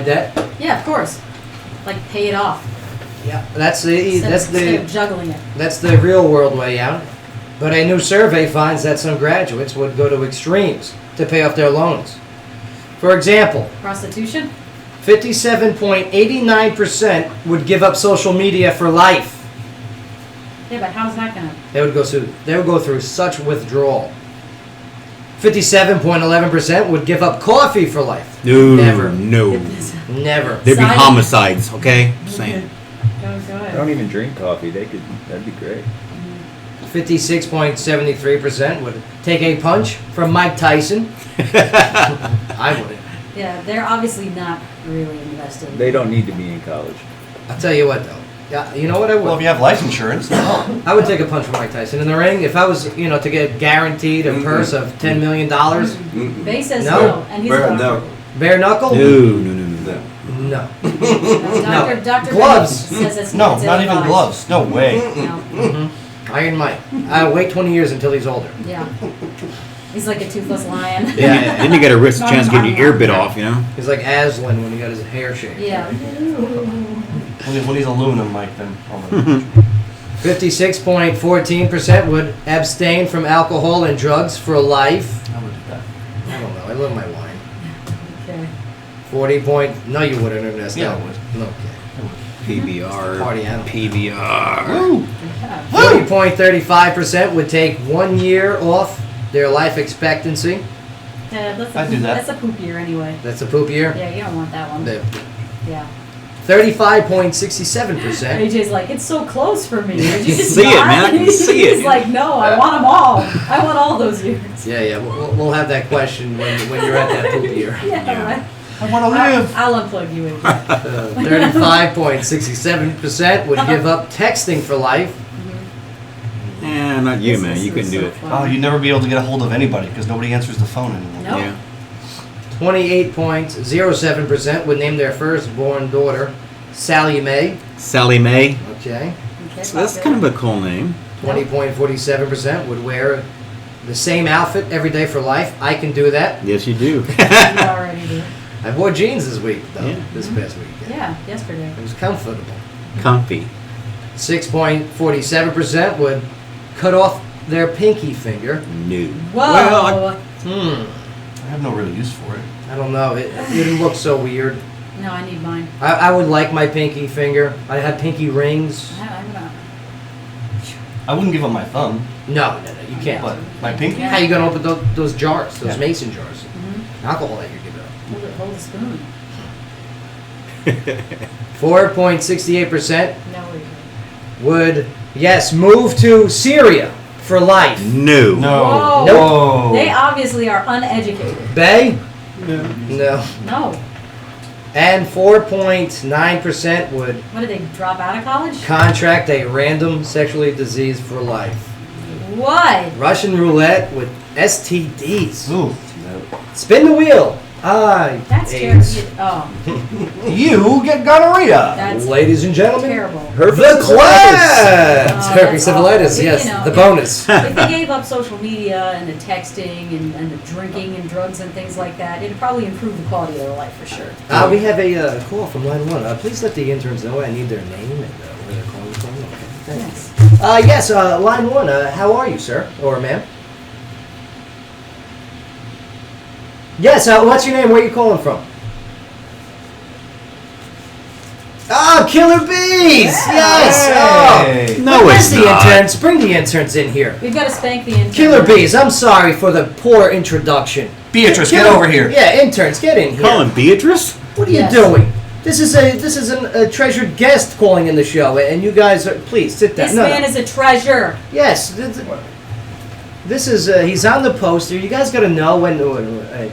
debt? Yeah, of course. Like pay it off. Yeah, instead of juggling it. that's the real world way out. But a new survey finds that some graduates would go to extremes to pay off their loans. For example, Prostitution? 57.89% would give up social media for life. Yeah, but how's that gonna? They would go through such withdrawal. 57.11% would give up coffee for life. No, Never. no. Never. There'd be Side- homicides, okay? Just saying. Go I ahead. don't even drink coffee. That'd be great. 56.73% would take a punch from Mike Tyson. I wouldn't. Yeah, they're obviously not really invested. They don't need to be in college. I'll tell you what though. Yeah, you know what I would? Well, if you have life insurance, no. I would take a punch from Mike Tyson in the ring if I was, to get guaranteed a purse of $10 million. Bay says No. no, and he's a doctor. No. Bare knuckle? No. No. Dr. Gloves. says it's No, it's not even ill-advised. gloves. No way. No. Iron Mike. I'll wait 20 years until he's older. Yeah. He's like a toothless lion. Yeah. Then you got a risk chance of getting your ear bit off, you know? He's like Aslan when he got his hair shaved. Yeah. When he's aluminum, Mike, then. Oh my gosh. 56.14% would abstain from alcohol and drugs for life. I would do that. I don't know. I love my wine. Okay. 40 point. No, you wouldn't, Ernesto. Yeah, I would. Okay. PBR. Party animal. PBR. Woo! 40.35% would take 1 year off their life expectancy. Yeah, that's I'd do that. That's a poop year anyway. That's a poop year. Yeah, you don't want that one. The Yeah. 35.67%. AJ's like, it's so close for me. Did you just See it, not? man. I can see it. He's like, no, I want them all. I want all those years. Yeah. We'll have that question when you're at that poop year. Yeah, right. I want to live. I'll unplug you, AJ. 35.67% would give up texting for life. Yeah, not you, man. You couldn't do it. Oh, you'd never be able to get a hold of anybody because nobody answers the phone anymore. Nope. Yeah. 28.07% would name their firstborn daughter Sally Mae. Sally Mae. Okay. Okay, So that's kind of a cool name. 20.47% would wear the same outfit every day for life. I can do that. Yes, you do. You already do. I wore jeans this week, though. Yeah. This past week. Yeah, yesterday. It was comfortable. Comfy. 6.47% would cut off their pinky finger. No. Whoa. Well, I have no real use for it. I don't know. It didn't look so weird. No, I need mine. I would like my pinky finger. I have pinky rings. I'm not. I wouldn't give up my thumb, No, you can't. but my pinky? How you gonna open those jars, those Yeah. mason jars? Mhm. Alcohol that you give up. Hold the spoon. 4.68% No, we can't. would, yes, move to Syria for life. No. No. Whoa. Nope. Whoa. They obviously are uneducated. Bay? No. No. And 4.9% would What did they drop out of college? contract a random sexually disease for life. What? Russian roulette with STDs. Ooh. Spin the wheel. That's AIDS. terrible. Oh, You get gonorrhea. that's Ladies and gentlemen, terrible. the class. Oh, Herpes that's syphilitis, awful. yes, You know, the if- bonus. If they gave up social media and the texting and the drinking and drugs and things like that, it'd probably improve the quality of their life for sure. We have a call from line 1. Please let the interns know I need their name and where they're calling from. Okay, thanks. Yes. Yes, line 1. How are you, sir or ma'am? Yes. What's your name? Where are you calling from? Oh, Killer Bees! Yes. Hey. Oh. No, Where's it's the not. interns? Bring the interns in here. We've got to spank the intern. Killer Bees, I'm sorry for the poor introduction. Beatrice, get Killer- over here. Yeah, interns, get in here. Calling Beatrice? What are you Yes. doing? This is a treasured guest calling in the show, and you guys are please sit down. This man is a treasure. Yes, this is he's on the poster. You guys got to know when an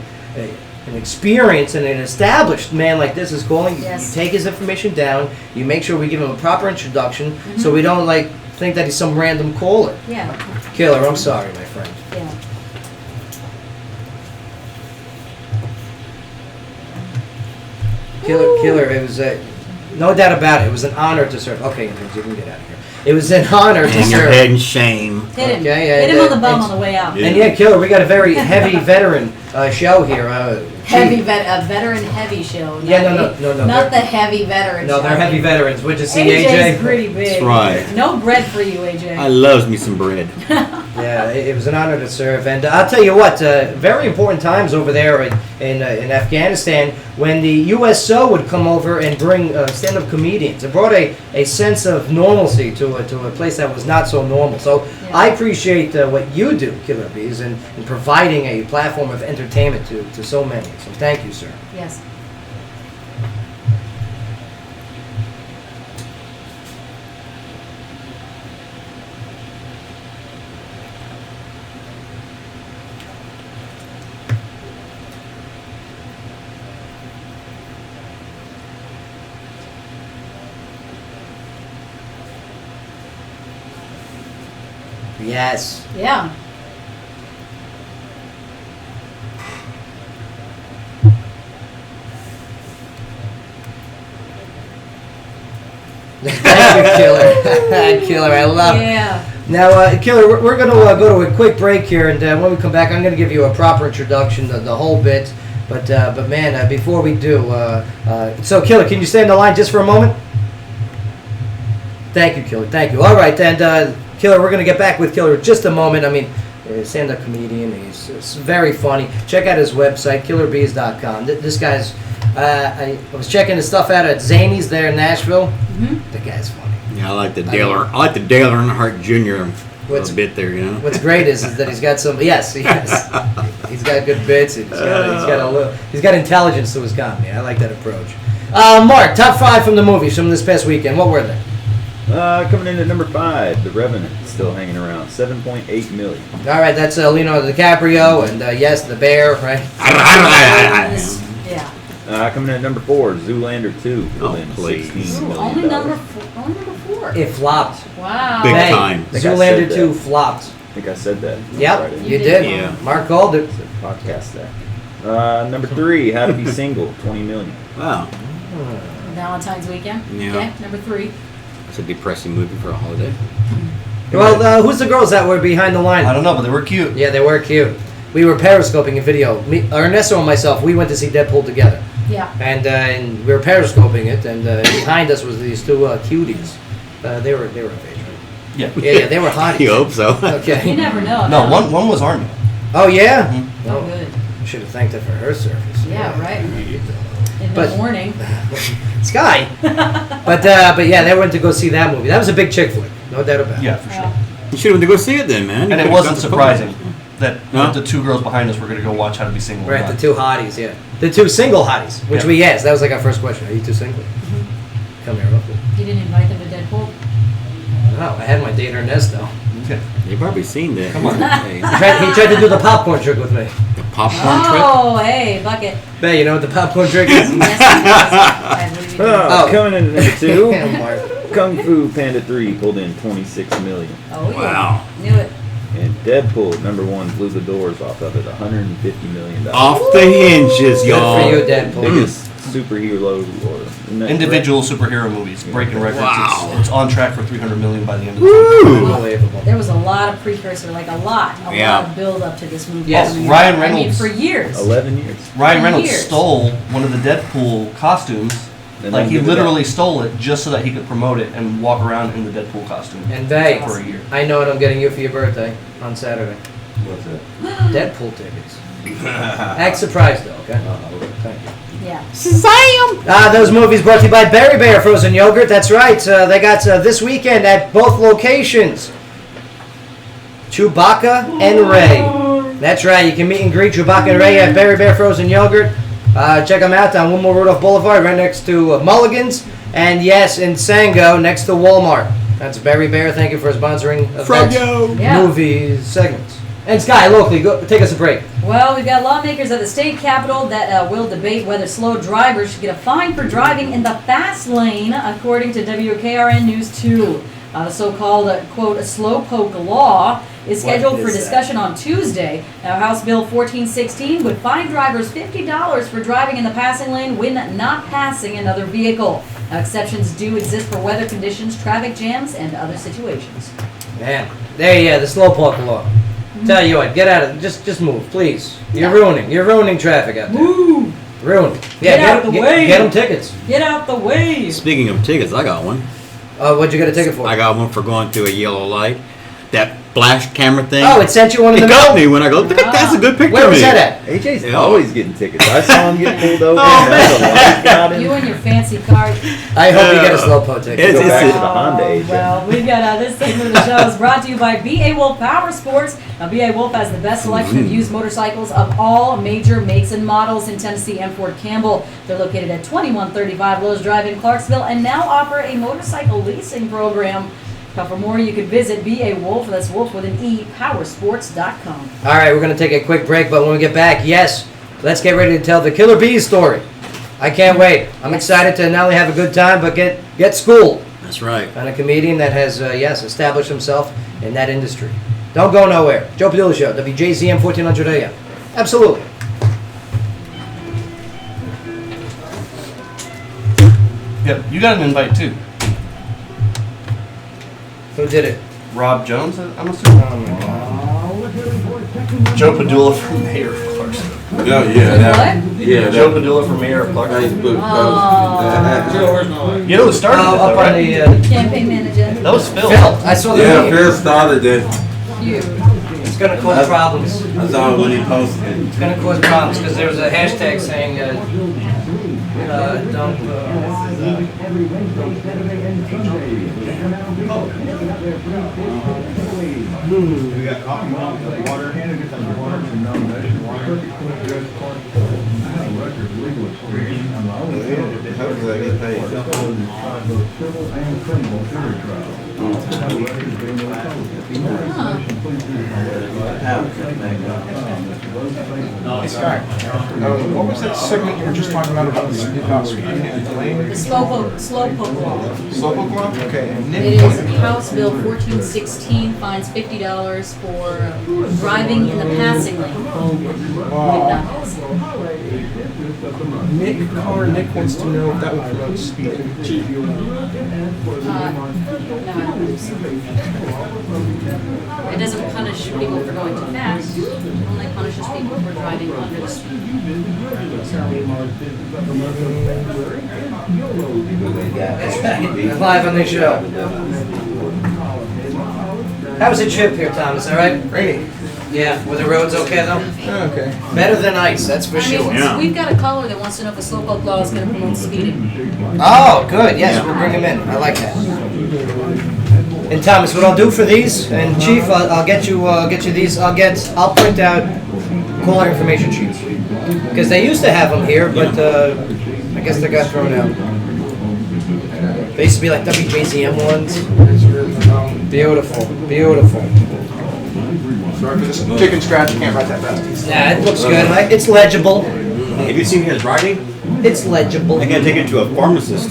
experienced and an established man like this is calling. Yes. You take his information down. You make sure we give him a proper introduction, so we don't think that he's some random caller. Yeah. Killer, I'm sorry, my friend. Yeah. Killer, it was no doubt about it. It was an honor to serve. Okay, interns, you can get out of here. It was an honor to Hang your serve. head in shame. Hit him. Okay, Hit and, him on the bum and- on the way out. Yeah. And yeah, Killer, we got a very heavy veteran show here. A veteran heavy show. Yeah, not no. Not the heavy veteran No, show. they're heavy veterans. Would you see AJ's AJ? pretty big. That's right. No bread for you, AJ. I loves me some bread. Yeah, it was an honor to serve, and I'll tell you what, very important times over there in Afghanistan when the USO would come over and bring stand-up comedians. It brought a sense of normalcy to a place that was not so normal. So Yeah. I appreciate what you do, Killer Bees, in providing a platform of entertainment to so many. So thank you, sir. Yes. Yes. Yeah. Thank you, Killer. Killer, I love it. Yeah. Now, Killer, we're going to go to a quick break here, and when we come back, I'm going to give you a proper introduction, the whole bit. But man, before we do, so Killer, can you stay on the line just for a moment? Thank you, Killer. Thank you. All right, and Killer, we're going to get back with Killer in just a moment. I mean, stand-up comedian. He's very funny. Check out his website, killerbees.com. This guy's, I was checking his stuff out at Zany's there in Nashville. Mm-hmm. The guy's funny. Yeah, I like the Dale Earnhardt Jr. What's- a bit there, you know. What's great is that he's got some. Yes, he's got good bits. And he's got intelligence to his comedy. I like that approach. Mark, top 5 from the movies from this past weekend. What were they? Coming in at number 5, The Revenant, still hanging around, 7.8 million. All right, that's Leonardo DiCaprio and yes, the bear, right? Yeah. Coming in at number 4, Zoolander 2, Oh, in please. $16 Ooh, million. only number 4. Only number 4. It flopped. Wow. Big Hey, time. think I Zoolander said 2 that. flopped. I think I said that. on Yep, Friday. you You did. did. Yeah. Mark called it. It's a podcast that. Number 3, How to Be Single, 20 million. Wow. Valentine's weekend. Yeah. Okay. Number 3. It's a depressing movie for a holiday. Well, who's the girls that were behind the line? I don't know, but they were cute. Yeah, they were cute. We were periscoping a video. Ernesto and myself, we went to see Deadpool together. Yeah. And we were periscoping it, and behind us was these 2 cuties. They were of age, right? Yeah. Yeah, they were hotties. You hope so. Okay. You never know. No, one was Army. Oh, yeah? Mhm. Oh, good. Should have thanked her for her service. Yeah, right. In But- the morning. Sky. But yeah, they went to go see that movie. That was a big chick flick, no doubt about it. Yeah, for sure. You should have went to go see it then, man. You And it could've wasn't got the surprising Pokemon. that No? the 2 girls behind us were going to go watch How to Be Single. Right, the 2 hotties, yeah. The 2 single hotties, which Yeah. we asked. That was like our first question. Are you 2 single? Come here, real quick. You didn't invite them to Deadpool? No, I had my date Ernesto. Okay. You've probably seen that. Come on. Hey, He tried to do the popcorn trick with me. the popcorn trip. Oh, hey, bucket. Hey, you know what the popcorn trick is? Yes, he does. I believe he does. Oh. Coming in at number 2, Mark. Kung Fu Panda 3 pulled in 26 million. Oh, yeah. Wow. Knew it. And Deadpool, number 1, blew the doors off of it, $150 million. Off the hinges, Good y'all. for you, Deadpool. Biggest superhero or Individual superhero movies breaking records. Wow. It's on track for 300 million by the end of the Woo! Unbelievable. There was a lot of precursor, like a lot Yeah. of build up to this movie. Yes, I mean, Ryan I mean, Reynolds. for years. 11 years. Ryan Reynolds Years. stole one of the Deadpool costumes. And Like then he give it literally up. stole it just so that he could promote it and walk around in the Deadpool costume And they, for a year. I know what I'm getting you for your birthday on Saturday. What's it? Deadpool tickets. Act surprised though, okay? Thank you. Yeah. Those movies brought to you by Berry Bear Frozen Yogurt. That's right. They got this weekend at both locations. Chewbacca and Ray. That's right. You can meet and greet Chewbacca and Ray at Berry Bear Frozen Yogurt. Check them out on Wilmore Rudolph Boulevard, right next to Mulligan's. And yes, in Sango, next to Walmart. That's Berry Bear. Thank you for sponsoring Froggo. Yeah. movie segments. And Sky, locally, go take us a break. Well, we've got lawmakers at the state capitol that will debate whether slow drivers should get a fine for driving in the fast lane, according to WKRN News 2. The so-called, quote, slowpoke law is scheduled What for is that? discussion on Tuesday. Now, House Bill 1416 would fine drivers $50 for driving in the passing lane when not passing another vehicle. Now, exceptions do exist for weather conditions, traffic jams, and other situations. Man, the slowpoke law. Tell you what, get out of it. Just move, please. You're ruining traffic out there. Woo! Ruined. Get out the way. Get them tickets. Get out the way. Speaking of tickets, I got one. What'd you get a ticket for? I got one for going through a yellow light. That flash camera thing. Oh, it sent you one in It the got mail? me when I go, look at that's a good picture Where of was me. that at? AJ's Yeah. always getting tickets. I saw him get pulled over. Oh, and there was a light got him. You and your fancy car. I hope you get a Slowpoke ticket. It's- Go back to it's- the Honda Oh, agent. well, we've got this segment of the show is brought to you by B.A. Wolf Power Sports. Now, B.A. Wolf has the best selection of used motorcycles of all major makes and models in Tennessee and Fort Campbell. They're located at 2135 Lowe's Drive in Clarksville and now offer a motorcycle leasing program. Now, for more, you can visit B.A. Wolf, that's Wolf with an E, powersports.com. All right, we're going to take a quick break, but when we get back, yes, let's get ready to tell the Killer Bees story. I can't wait. I'm excited to not only have a good time, but get schooled That's right. on a comedian that has, yes, established himself in that industry. Don't go nowhere. Joe Padula Show, WJZM 1400 AM. Absolutely. Yep, you got an invite too. Who did it? Rob Jones, I'm assuming. Joe Padula for mayor of Clarksville. Yeah, yeah, that, yeah, Joe that Padula for mayor of Clarksville. Facebook You know who started it up though, on right? the Campaign manager. That was Phil. Phil. I saw the yeah, video. Phil started it. You. It's going to cause problems. I saw it when he posted it. It's going to cause problems because there was a hashtag saying, don't. We got coffee, water, some nomination water. How does that get paid? Hey Scott, what was that segment you were just talking about speeding and delaying? The slowpoke law. Slowpoke law? Okay, and It Nick, is House Bill 1416, fines $50 for driving in the passing lane. With not passing. Nick wants to know if that would promote speeding. No, I don't believe so. It doesn't punish people for going too fast. It only punishes people for driving under the speed. Live on the show. How was the trip here, Thomas? All right? Rainy. Yeah. Were the roads okay though? Okay. Better than ice, that's for I mean, sure. Yeah. we've got a caller that wants to know if the slowpoke law is going to promote speeding. Oh, good. Yes, we'll bring him in. I like that. And Thomas, what I'll do for these, and Chief, I'll get you these. I'll print out caller information sheets because they used to have them here, but I guess they got thrown out. They used to be like WJZM ones. Beautiful, beautiful. Sorry for this chicken scratch, you can't write that fast. Nah, it looks good. It's legible. Have you seen his writing? It's legible. I gotta take it to a pharmacist.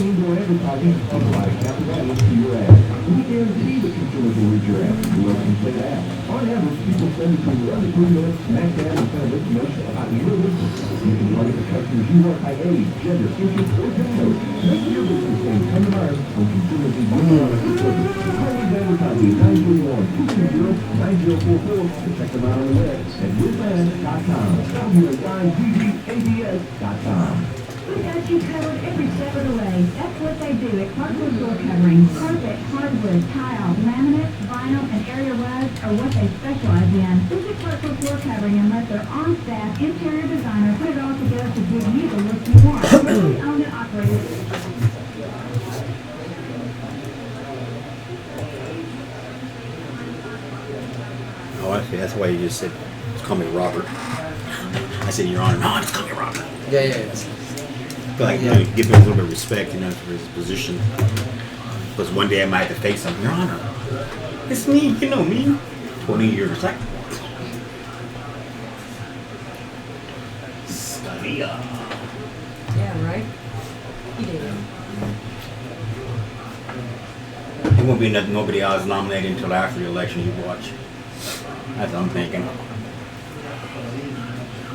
We got you covered every step of the way. That's what they do at Clarksville Floor Covering. Carpet, hardwood, tile, laminate, vinyl, and area rugs are what they specialize in. Visit Clarksville Floor Covering and let their on-staff interior designer put it all together to give you the look you want. Locally owned and operated. Oh, I see. That's why you just said, call me Robert. I said, Your Honor. No, just call me Robert. Yeah. But like, you know, give him a little bit of respect, you know, for his position. Because one day I might have to face him. Your Honor, it's me. You know me. 20 years. Like, Scalia. Yeah, right? He did. There won't be nobody else nominated until after the election. You watch. That's what I'm thinking.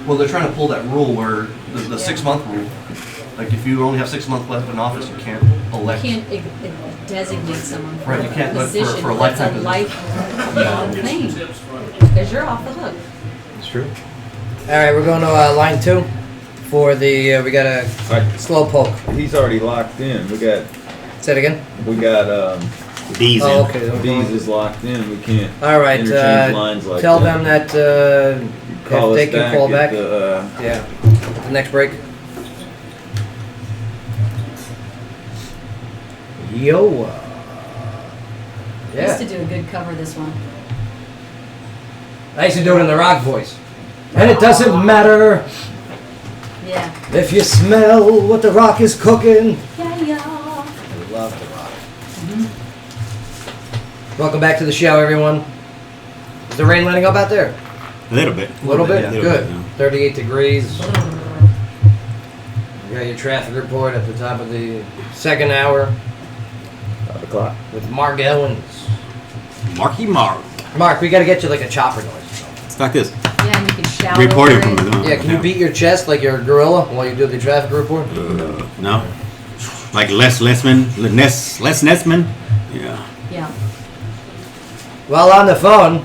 Well, they're trying to pull that rule where the 6-month rule. Like if you only have 6 months left in office, you can't elect. You can't designate someone for Right, you can't, a but position. for a That's lifetime a position. lifelong thing. Because you're off the hook. It's true. All right, we're going to line 2. for the, we got a Alright, slow poke. he's already locked in. Say it again? We got, D's Oh, in. okay. Bees is locked in. We can't All right, interchange lines like tell that. them that, Call if they us can call at back. the, Yeah, at the next break. Yo. I used to Yeah. do a good cover this one. I used to do it in the rock voice. And it doesn't matter Yeah. if you smell what the rock is cooking. Yeah, yeah. I love the rock. Welcome back to the show, everyone. Is the rain letting up out there? A little bit. A little bit? yeah. Good. Yeah. 38 degrees. You got your traffic report at the top of the second hour 5 o'clock. with Mark Ellens. Marky Mark. Mark, we got to get you like a chopper noise. It's like this. Yeah, and you can shout. Reporting over from it. the Yeah, can you beat your chest like you're a gorilla while you do the traffic report? No. Like Les Nessman. Yeah. Yeah. Well, on the phone,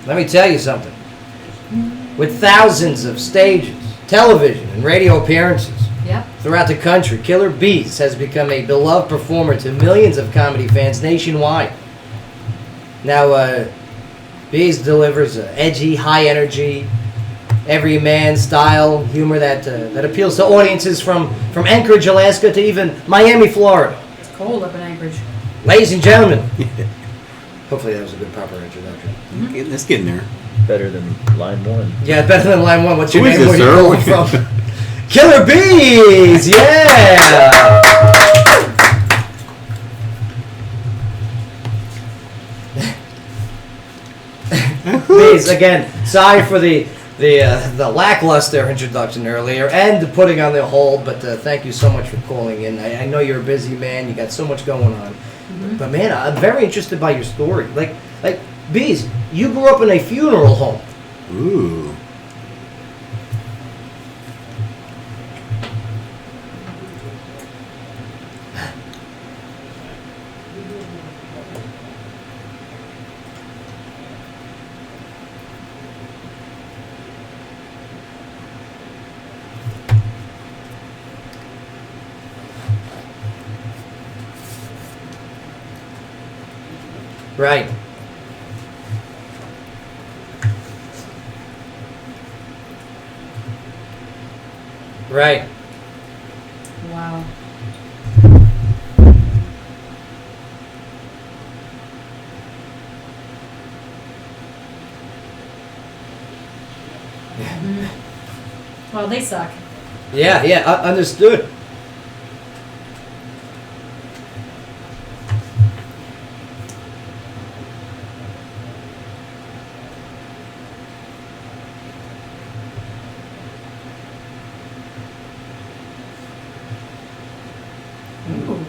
let me tell you something. With thousands of stages, television, and radio appearances Yep. throughout the country, Killer Bees has become a beloved performer to millions of comedy fans nationwide. Now, Bees delivers edgy, high energy, everyman style humor that appeals to audiences from Anchorage, Alaska to even Miami, Florida. It's cold up in Anchorage. Ladies and gentlemen, hopefully that was a good proper introduction. Let's get in there. Better than line 1. Yeah, better than line 1. What's your Who is name? this, Where sir? you calling from? Killer Bees! Yeah! Bees, again, sorry for the lackluster introduction earlier and the putting on the hold, but thank you so much for calling in. I know you're a busy man. You got so much going on. But man, I'm very interested by your story. Like Bees, you grew up in a funeral home. Ooh. Right. Right. Wow. Well, they suck. Yeah, understood. Ooh.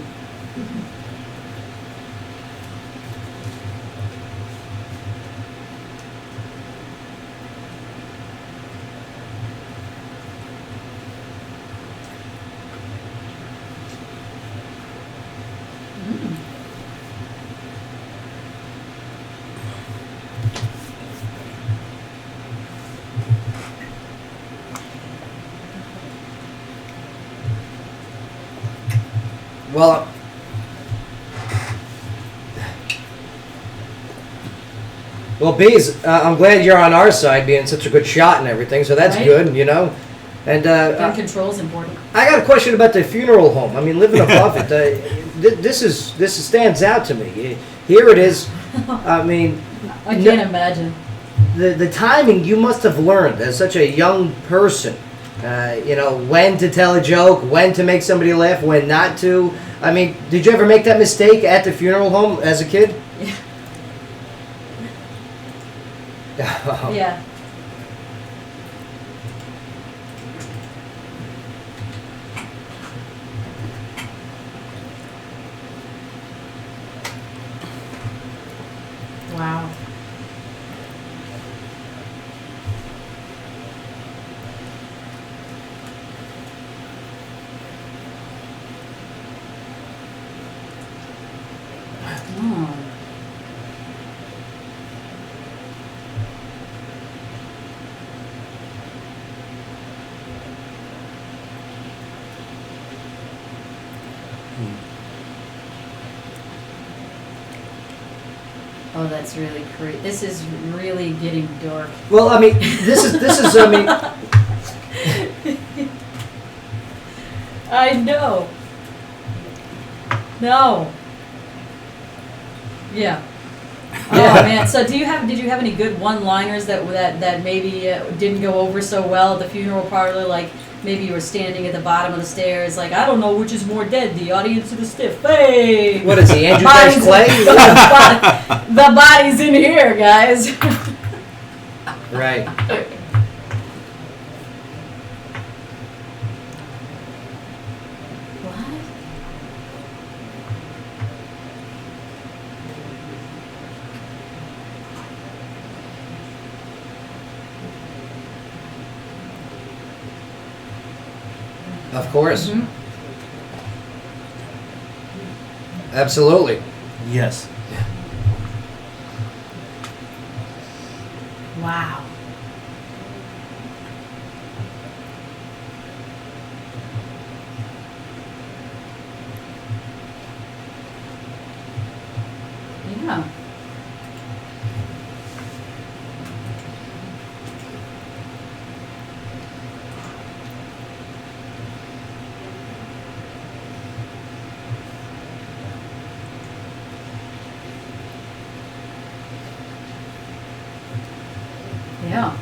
Well, Bees, I'm glad you're on our side, being such a good shot and everything. So that's Right. good, you know. And Gun control's important. I got a question about the funeral home. I mean, living above it, this stands out to me. Here it is. I mean, I can't imagine. the timing you must have learned as such a young person. You know, when to tell a joke, when to make somebody laugh, when not to. I mean, did you ever make that mistake at the funeral home as a kid? Yeah. Wow. Oh. Oh, that's really crazy. This is really getting dark. Well, I mean, this is I mean, I know. No. Yeah. Oh Yeah. man. So did you have any good one-liners that maybe didn't go over so well at the funeral parlor? Like maybe you were standing at the bottom of the stairs, like I don't know which is more dead, the audience or the stiff. Hey. what is he, Andrew Bodies Dice Clay? the body's in here, guys. Right. What? Of course. Mhm. Absolutely. Yes. Wow. Yeah. Yeah.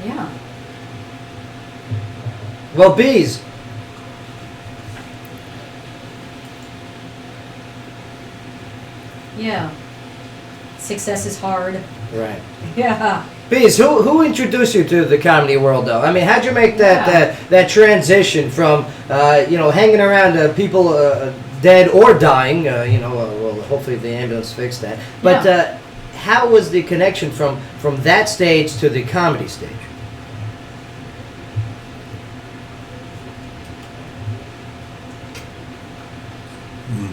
Yeah. Well, bees. Yeah. Success is hard. Right. Yeah. Bees, who introduced you to the comedy world, though? I mean, how'd you make Yeah. that transition from hanging around people dead or dying? Well, hopefully the ambulance fixed that. But how was the connection from that stage to the comedy stage?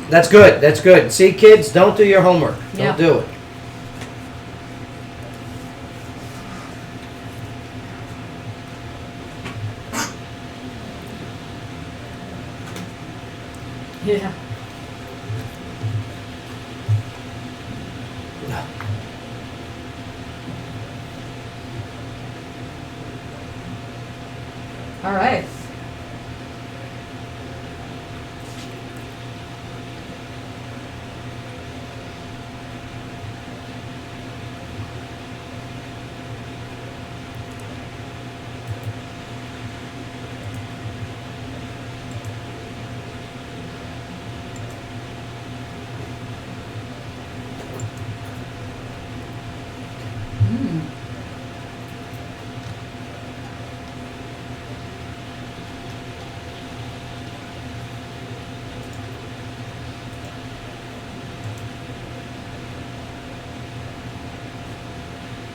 That's good. That's good. See, kids, don't do your homework. Yeah. Don't do it. Yeah. All right. Mm.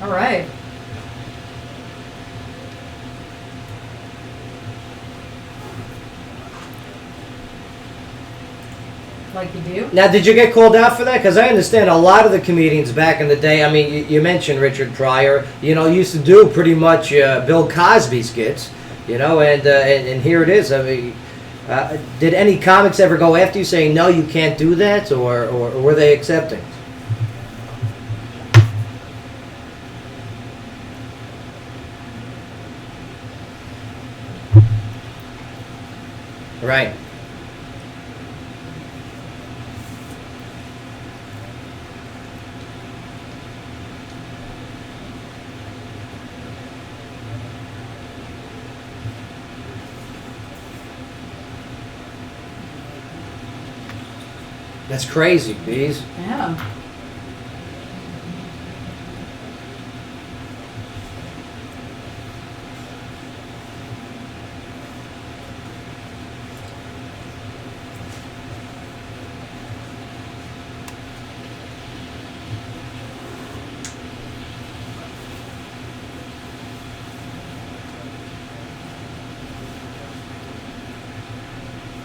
All right. Like you do? Now, did you get called out for that? Because I understand a lot of the comedians back in the day. I mean, you mentioned Richard Pryor. Used to do pretty much Bill Cosby skits. And here it is. I mean, did any comics ever go after you saying no, you can't do that, or were they accepting? Right. That's crazy, bees. Yeah.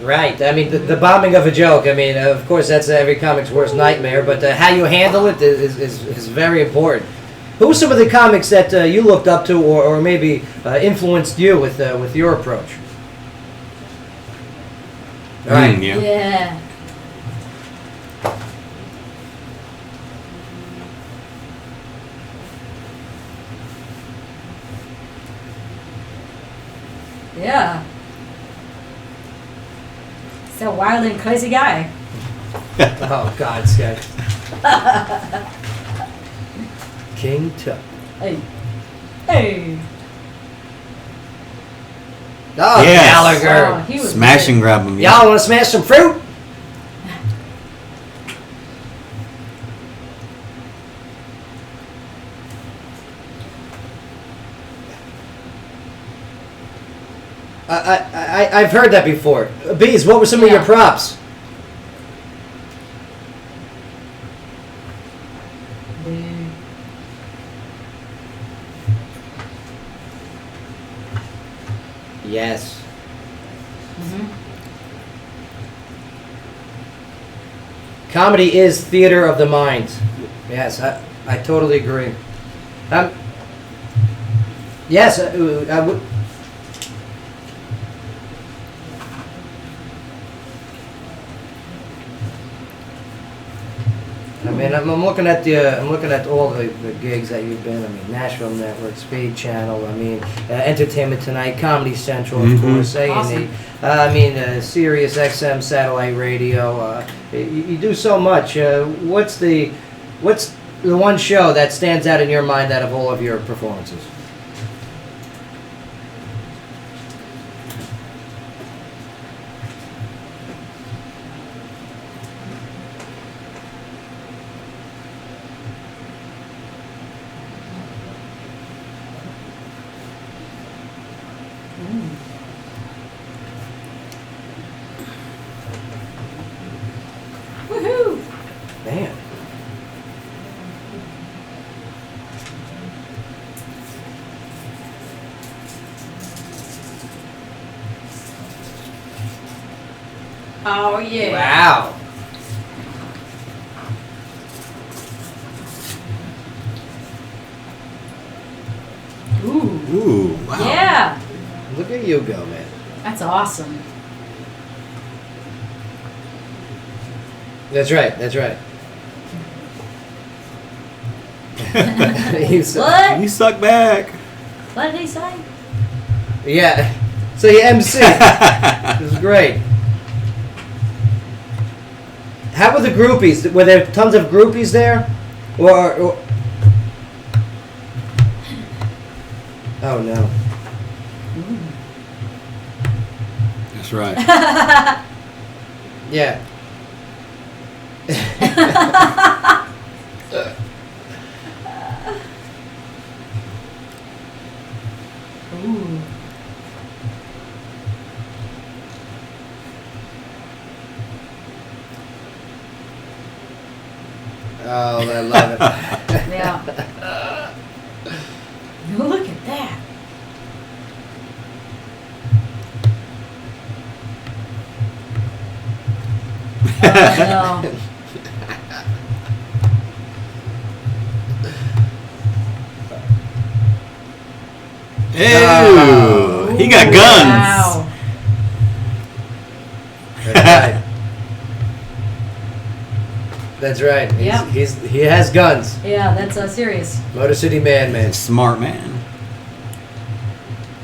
Right. I mean, the bombing of a joke. I mean, of course, that's every comic's worst nightmare. But how you handle it is very important. Who were some of the comics that you looked up to, or maybe influenced you with your approach? All right. Yeah. Yeah. Yeah. He's a wild and crazy guy. Oh God, Scott. King Tut. Hey. Hey. Oh, Yes. Gallagher. Oh, he was Smash great. and grab them. Y'all want to smash some fruit? I've heard that before. Bees, what were some of your Yeah. props? Yes. Mhm. Comedy is theater of the mind. Yes, I totally agree. Yes, I would. I mean, I'm looking at I'm looking at all the gigs that you've been. I mean, Nashville Network, Speed Channel. I mean, Entertainment Tonight, Comedy Central, of course, A&E. Awesome. I mean, Sirius XM satellite radio. You do so much. What's the one show that stands out in your mind out of all of your performances? Woohoo! Man. Oh yeah. Wow. Ooh. Ooh, wow. Yeah. Look at you go, man. That's awesome. That's right. That's right. He's- What? You suck back. What did he say? Yeah. So you MC. This is great. How were the groupies? Were there tons of groupies there? Or oh no. That's right. Yeah. Ooh. Oh, I love it. Yeah. Look at that. Oh, no. Ew. He got guns. Wow. That's right. That's right. Yep. He has guns. Yeah, that's serious. Motor City Man. Smart man.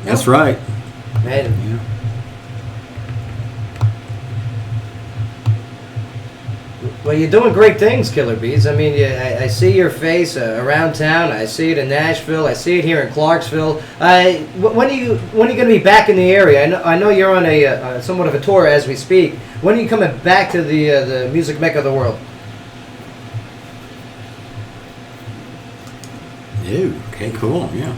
That's right. Man. Yeah. Well, you're doing great things, Killer Bees. I mean, I see your face around town. I see it in Nashville. I see it here in Clarksville. When are you going to be back in the area? I know you're on a somewhat of a tour as we speak. When are you coming back to the music mecca of the world? Ew. Okay, cool. Yeah.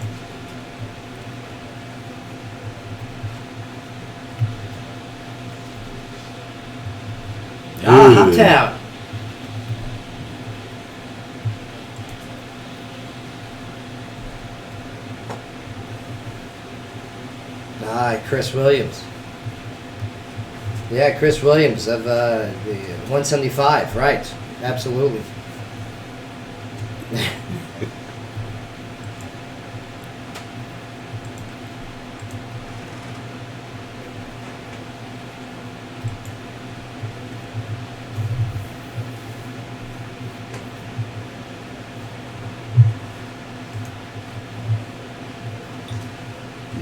Ah, Ooh. Uptown. Ah, Chris Williams. Yeah, Chris Williams of the 175, right. Absolutely.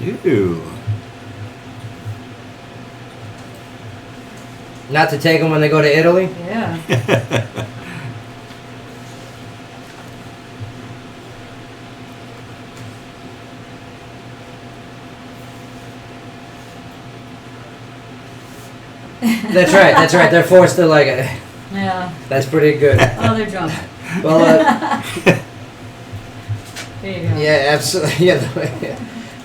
Ew. Not to take them when they go to Italy. Yeah. That's right. That's right. They're forced to like it. Yeah. That's pretty good. Oh, they're drunk. Well, There you go. yeah, absolutely. Yeah,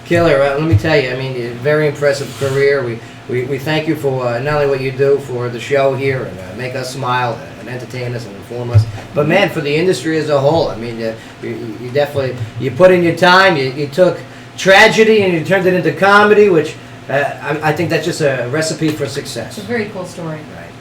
killer. Let me tell you. I mean, very impressive career. We thank you for not only what you do for the show here and make us smile and entertain us and inform us, but man, for the industry as a whole. I mean, you definitely you put in your time. You took tragedy and you turned it into comedy, which I think that's just a recipe for It's a success. very cool story. Right.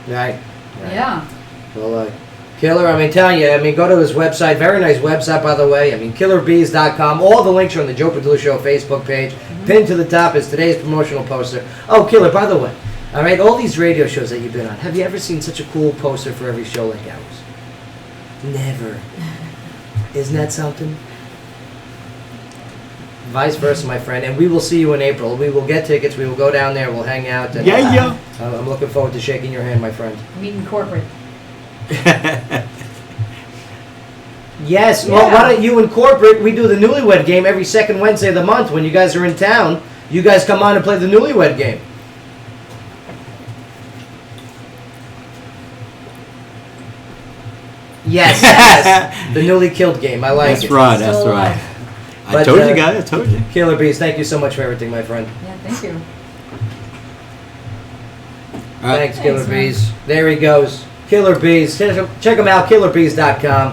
Right. Right. Yeah. Well, Killer, I mean, telling you, I mean, go to his website. Very nice website, by the way. I mean, killerbees.com. All the links are on the Joe Padula Show Facebook page. Pinned to the top is today's promotional poster. Oh, Killer, by the way, all right, all these radio shows that you've been on, have you ever seen such a cool poster for every show like ours? Never. Isn't that something? Vice versa, my friend. And we will see you in April. We will get tickets. We will go down there. We'll hang out. And, Yeah. I'm looking forward to shaking your hand, my friend. Meeting corporate. Yes, well, why don't you incorporate? We do the Newlywed Game every second Wednesday of the month. When you guys are in town, you guys come on and play the Newlywed Game. Yes, yes. The newly killed game. I like That's it. right. Still That's right. alive. I But, told you guys. I told you. Killer Bees, thank you so much for everything, my friend. Yeah, thank you. All right. Thanks, Killer Thanks, man. Bees. There he goes. Killer Bees. Check him out, killerbees.com.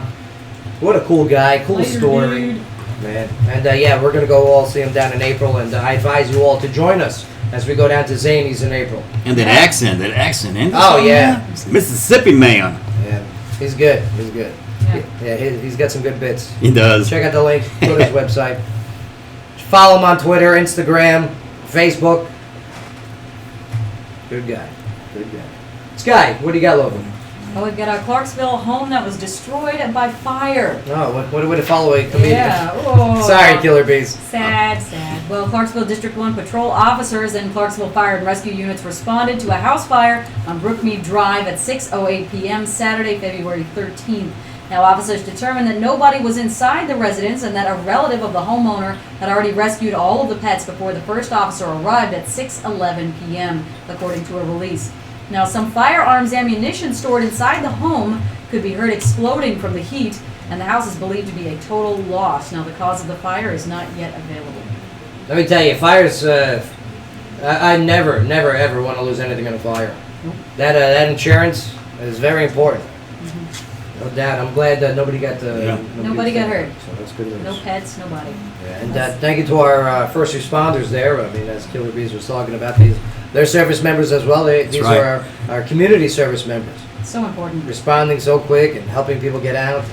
What a cool guy. Cool Later, story. dude. Man. And yeah, we're going to go all see him down in April, and I advise you all to join us as we go down to Zany's in April. And that accent. Ain't Oh, yeah. Mississippi man. Yeah, he's good. He's good. Yeah. Yeah, he's got some good bits. He does. Check out the link. Go to his website. Follow him on Twitter, Instagram, Facebook. Good guy. Good guy. Sky, what do you got, Logan? Oh, we've got a Clarksville home that was destroyed by fire. Oh, what a way to follow a comedian. Yeah. Oh. Sorry, Killer Bees. Sad, sad. Well, Clarksville District 1 patrol officers and Clarksville Fire and Rescue units responded to a house fire on Brookmead Drive at 6:08 p.m. Saturday, February 13th. Now, officers determined that nobody was inside the residence and that a relative of the homeowner had already rescued all of the pets before the first officer arrived at 6:11 p.m., according to a release. Now, some firearms ammunition stored inside the home could be heard exploding from the heat, and the house is believed to be a total loss. Now, the cause of the fire is not yet available. Let me tell you, fires, I never, ever want to lose anything in a fire. Nope. That insurance is very important. No doubt. I'm glad that nobody got Nobody got hurt. So that's good news. No pets, nobody. Yeah, and thank you to our first responders there. I mean, as Killer Bees was talking about, they're service members as well. These right. are our community service members, So important. responding so quick and helping people get out.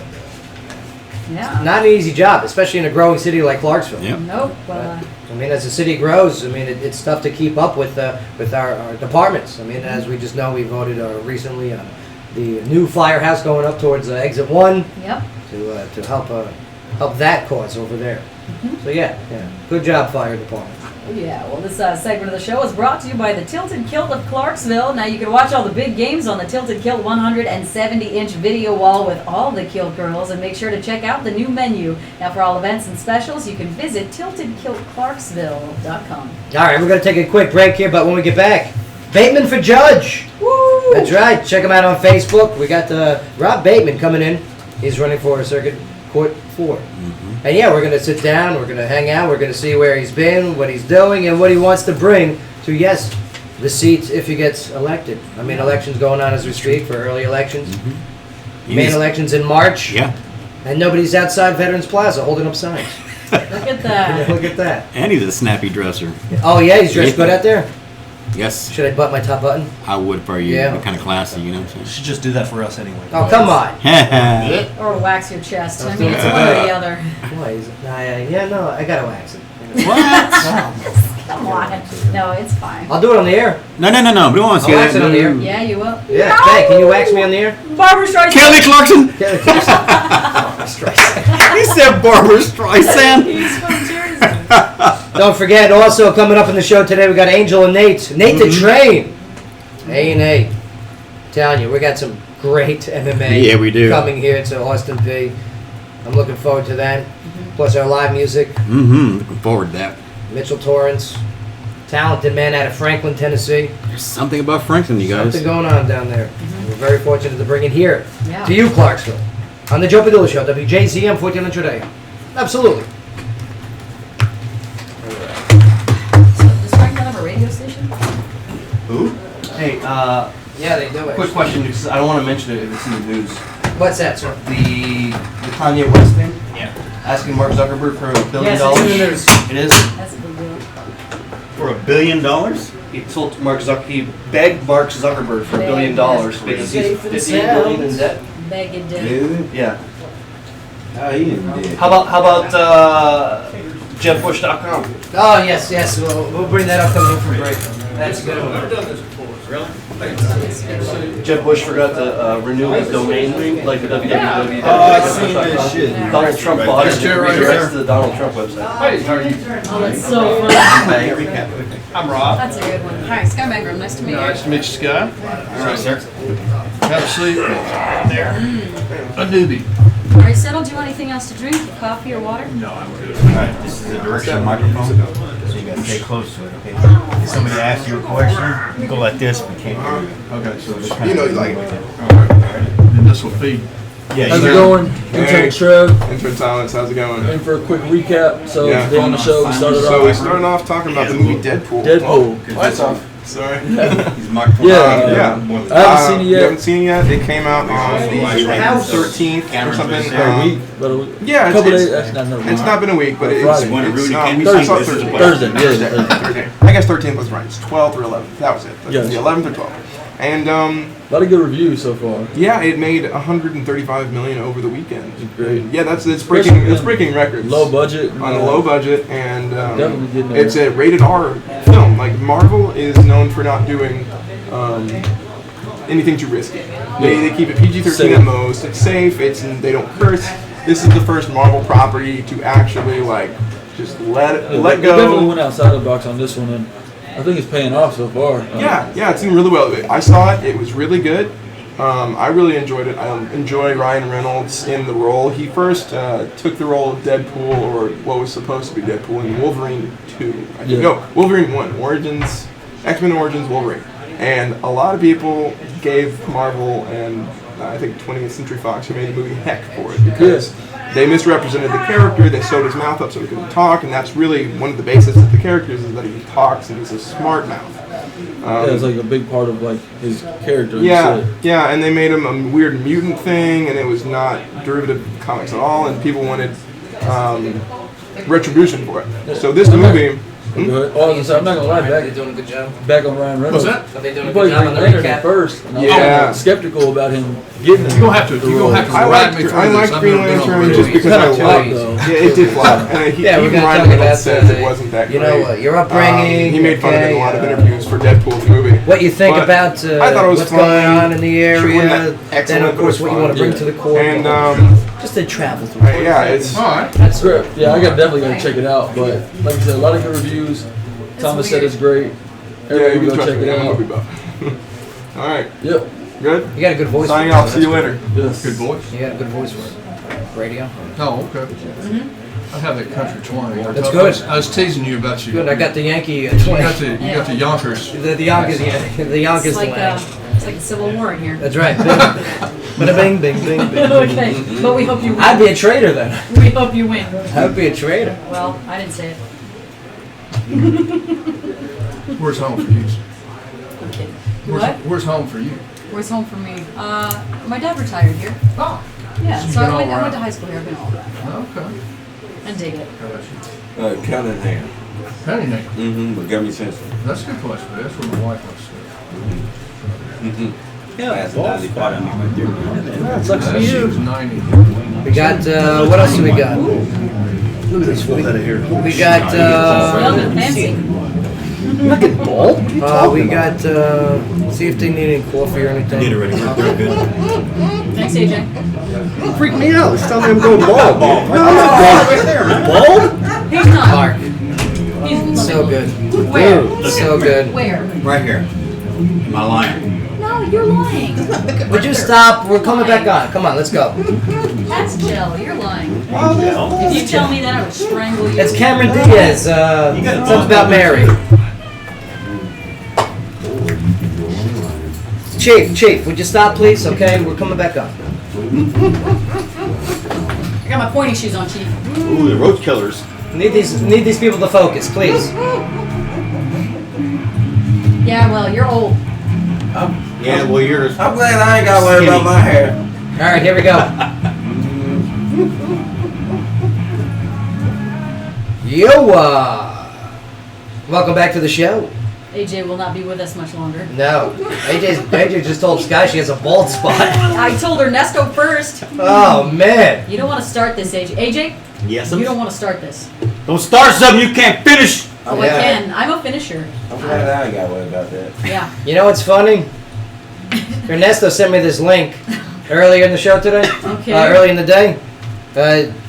Yeah. Not an easy job, especially in a growing city like Clarksville. Yep. Nope. Well, I mean, as the city grows, I mean, it's tough to keep up with our departments. I mean, as we just know, we voted recently on the new firehouse going up towards exit 1 yep. to help that cause over there. So yeah, good job, fire department. Yeah, well, this segment of the show is brought to you by the Tilted Kilt of Clarksville. Now, you can watch all the big games on the Tilted Kilt 170-inch video wall with all the Kilt girls, and make sure to check out the new menu. Now, for all events and specials, you can visit tiltedkiltclarksville.com. All right, we're going to take a quick break here, but when we get back, Bateman for Judge. Woo! That's right. Check him out on Facebook. We got Rob Bateman coming in. He's running for Circuit Court 4. And yeah, we're going to sit down, we're going to hang out, we're going to see where he's been, what he's doing, and what he wants to bring to, yes, the seat if he gets elected. I mean, elections going on as we speak for early elections. Main elections in March. Yeah. And nobody's outside Veterans Plaza holding up signs. Look at that. Look at that. And he's a snappy dresser. Oh, yeah, he's dressed good out there. Yes, Should I button my top button? I would for you. Yeah. You're kind of classy, you know. You should just do that for us anyway. Oh, come on. Or wax your chest. I Let's mean, do it's it. one or the other. Why is it? Yeah, no, I gotta wax it. Come on. No, it's fine. I'll do it on the air. No. We don't want to I'll see wax it on the air. that. Yeah, you will. Yeah. Hey, can you wax me on the air? Barbara Streisand. Kelly Clarkson. Kelly Clarkson. He said Barbara Streisand. He's from Jersey. Don't forget, also coming up in the show today, we got Angel and Nate. Nate the Train. A&A. Telling you, we got some great MMA Yeah, we do. coming here to Austin P. I'm looking forward to that. Plus our live music. Mm-hmm. Looking forward to that. Mitchell Torrance. Talented man out of Franklin, Tennessee. There's something about Franklin, you guys. Something going on down there. We're very fortunate to bring it here Yeah. to you, Clarksville. On the Joe Padula Show, WJZM 1400 AM. Absolutely. So, does Franklin have a radio station? Who? Hey, Yeah, they do it. quick question, because I don't want to mention it if it's in the news. What's that, sir? The Kanye West thing? Yeah. Asking Mark Zuckerberg for $1 billion. Yes, it's in the news. It is? That's a big deal. For $1 billion? He told Mark Zuck he begged Mark Zuckerberg for $1 billion That's because crazy. he's 15 billion in debt. Beg it did. Yeah. Oh, he didn't did. How about JebBush.com? Oh, yes. We'll bring that up coming in from break. That's a good one. Jeb Bush forgot to renew his domain name, like the www. Oh, I seen that shit. Donald Trump bought it. That's true, right Redirects there. to the Donald Trump website. Hey, how are you? Oh, that's so funny. I'm Rob. That's a good one. Hi, Sky Magram. Nice to meet you. Nice to meet you, Scott. All right, sir. Have a seat. There. A newbie. Are you settled? Do you want anything else to drink? Coffee or water? Alright, this is a directional microphone, so you gotta stay close to it, okay? If somebody asks you a question, you go like this, we can't hear you. Okay, so Just kinda you know, stay like, with it. and this will feed. Yeah, How's you it know, going? Intern Trev. Intern Silence, how's it going? In for a quick recap. So Yeah. today on the show we started So we off started off talking about the movie Deadpool. Deadpool. That's off. Sorry. He's microphone. Yeah. More than I haven't seen it You yet. haven't seen it yet? It came out on the 13th or something. About a week. About a week. Yeah, a couple it's- days. Actually, not a It's week. not been a week, but it's Friday. When it really I can be saw seen, it this is Thursday. Thursday, yeah, Thursday. I guess 13th was right. It's 12th or 11th. That was it. Yes. The 11th or 12th. And A lot of good reviews so far. yeah, it made 135 million over the weekend. Great. Yeah, it's Especially breaking records. Low budget. On a low budget, and Definitely getting it's there. a rated R film. Like Marvel is known for not doing anything too risky. They keep it PG-13 Safe. at most. It's safe. They don't curse. This is the first Marvel property to actually like just let They go. definitely went outside the box on this one, and I think it's paying off so far. Yeah, it's doing really well. I saw it. It was really good. I really enjoyed it. I enjoy Ryan Reynolds in the role. He first took the role of Deadpool, or what was supposed to be Deadpool, in Wolverine 2. I think. Yeah. No, Wolverine 1. Origins, X-Men Origins Wolverine. And a lot of people gave Marvel and I think 20th Century Fox, who made the movie, heck for it because they misrepresented the character. They sewed his mouth up so he couldn't talk, and that's really one of the basis of the characters is that he talks and he's a smart mouth. Yeah, it's like a big part of like his character. Yeah, and they made him a weird mutant thing, and it was not derivative comics at all, and people wanted retribution for it. So this movie. Go ahead. Oh, I was gonna say, I'm not gonna lie, They're doing a good job. back on Ryan Reynolds. What's that? Are they doing He a played good job Green on the Lantern recap? at first, and I Yeah. was skeptical about him getting You're gonna have to. You're gonna have to I ride me liked through this. I've Green never been on Lantern the just movie. because I Kinda liked. toys. Yeah, it did flop, and Yeah, we're even gonna Ryan talk Reynolds about says it wasn't that you great. know, your upbringing. He made fun of it in a lot of okay, interviews for Deadpool the movie. What you think But about I thought it was what's fun. going on in the She wasn't area? that Then excellent, of course but what it you was want to bring fun. to the court. And just to travel through. yeah, it's All right. That's great. Yeah, I got definitely gotta check it out. But like I said, a lot of good reviews. Thomas said it's great. yeah, Everybody you can go trust check me. it I'm a out. movie buff. All right, Yep. good. You got a good voice. Signing for it, off. See you later. Yes. Good voice. You got a good voice for it. Radio. Oh, okay. I have that country twang. That's good. I was teasing you about you. Good. I got the Yankee You twang. got the Yonkers. The Yonkers, yeah, the Yonkers It's like twang. it's like a civil war in here. That's right. Bada bing, bing, bing, bing. Okay, but we hope you win. I'd be a traitor then. We hope you win. I'd be a traitor. Well, I didn't say it. Where's home for you? What? Where's home for you? Where's home for me? My dad retired here. Oh. Yeah, You've so been I all went around. to high school here. I've been all around. Okay. And dig it. Cunningham. Penny nickel. Mm-hmm. But government sensitive. That's a good question. That's what my wife wants to Mm-hmm. Yeah, that's a Dolly Parton right there. That sucks for She you. was 90. We got, what else do we got? Look at this. We got, Young and fancy. look at bald. We got, see if they need any coffee or anything. Did already. Very good. Thanks, AJ. Freak me out. It's telling me I'm going bald. No, I'm not Right there, man. bald. He's not. Mark, He's so good. Where? So good. Where? Right here. Am I lying? No, you're lying. Would you stop? We're coming back on. Come on, let's go. That's Jill. You're lying. If you tell me that, I would strangle you. It's Cameron Diaz. Something about Mary. Chief, would you stop, please? Okay, we're coming back on. I got my pointy shoes on, Chief. Ooh, the roach killers. Need these people to focus, please. Yeah, well, you're old. Yeah, well, yours. I'm glad I ain't got to worry about my hair. All right, here we go. Welcome back to the show. AJ will not be with us much longer. No, AJ just told Sky she has a bald spot. I told her Nesto first. Oh man. You don't want to start this, AJ. AJ, Yes, you don't want to start this. Don't start something you can't finish. Oh, Yeah. I can. I'm a finisher. I'm glad I ain't got to worry about that. Yeah. You know what's funny? Ernesto sent me this link earlier in the show today. Okay. Early in the day.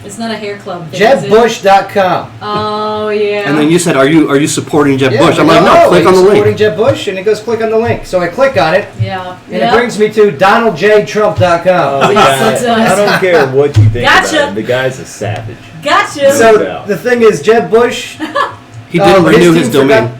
It's not a hair club thing, is it? JebBush.com. Oh, yeah. And then you said, are you supporting Jeb Yeah, Bush? I'm like, no, click on the supporting link. Jeb Bush, and it goes click on the link. So I click on it, Yeah. and it brings me to DonaldJTrump.com. Oh, Yes, it God. does. I don't care what you think Gotcha. about him. The guy's a savage. Gotcha. So the thing is, Jeb Bush, He didn't renew his domain.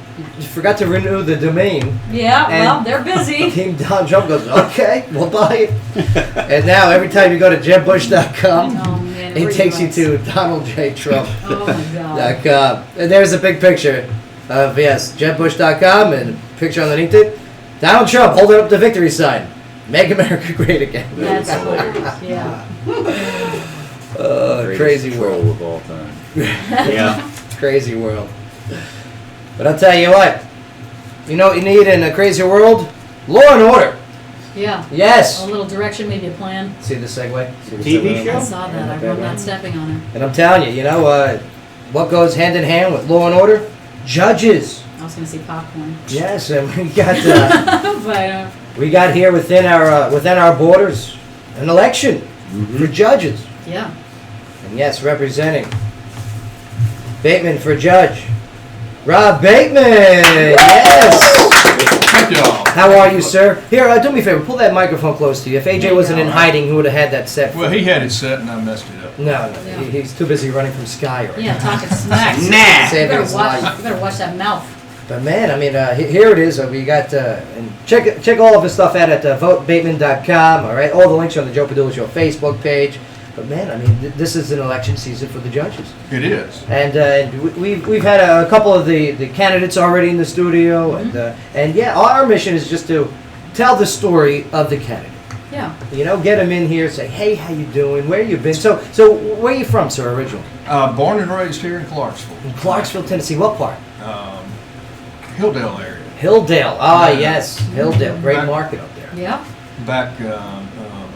Forgot to renew the domain. Yeah, well, And- they're busy. Team Donald Trump goes, okay, we'll buy it. And now every time you go to JebBush.com, Oh, man. it where takes you guys? to DonaldJTrump.com. Oh, my God. And there's a big picture of, yes, JebBush.com and a picture underneath it. Donald Trump holding up the victory sign. Make America great again. That's hilarious. Yeah. Greatest Crazy troll world. of all time. Yeah. Crazy world. But I'll tell you what. You know what you need in a crazy world? Law and order. Yeah. Yes. A little direction, maybe a plan. See the segue? See the TV segue? show? I saw that. I'm not stepping on it. And I'm telling you, what goes hand in hand with law and order? Judges. I was going to say popcorn. Yes, and But, we got here within our borders an election for judges. yeah. And yes, representing Bateman for judge. Rob Bateman. Yes. Thank y'all. How are you, sir? Here, do me a favor. Pull that microphone close to you. If AJ wasn't in hiding, he would have had that set. Well, he had it set and I messed it up. No, Yeah. he's too busy running from Sky right Yeah, now. talking smacks. Nah. You Saving his life. better watch that mouth. But man, I mean, here it is. We got and check all of his stuff out at votebateman.com. All right, all the links are on the Joe Padula Show Facebook page. But man, I mean, this is an election season for the judges, It is. and we've had a couple of the candidates already in the studio, and yeah, our mission is just to tell the story of the candidate. Yeah. You know, get them in here, say, hey, how you doing? Where you been? So where are you from, sir, originally? Born and raised here in Clarksville. In Clarksville, Tennessee. What part? Hilldale area. Hilldale. Ah, Yeah. yes, Hilldale. Great Right. market up there. Yeah. Back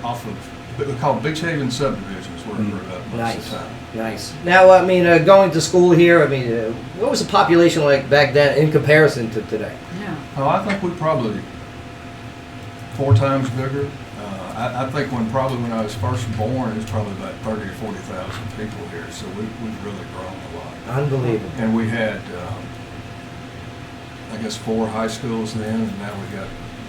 off of, they're called Beach Haven subdivisions where I grew up most Nice. of the time. Nice. Now, I mean, going to school here, I mean, what was the population like back then in comparison to today? Yeah. Oh, I think we probably 4 times bigger. I think when I was first born, it was probably about 30 or 40,000 people here. So we've really grown a lot. Unbelievable. And we had, I guess, 4 high schools then, and now we got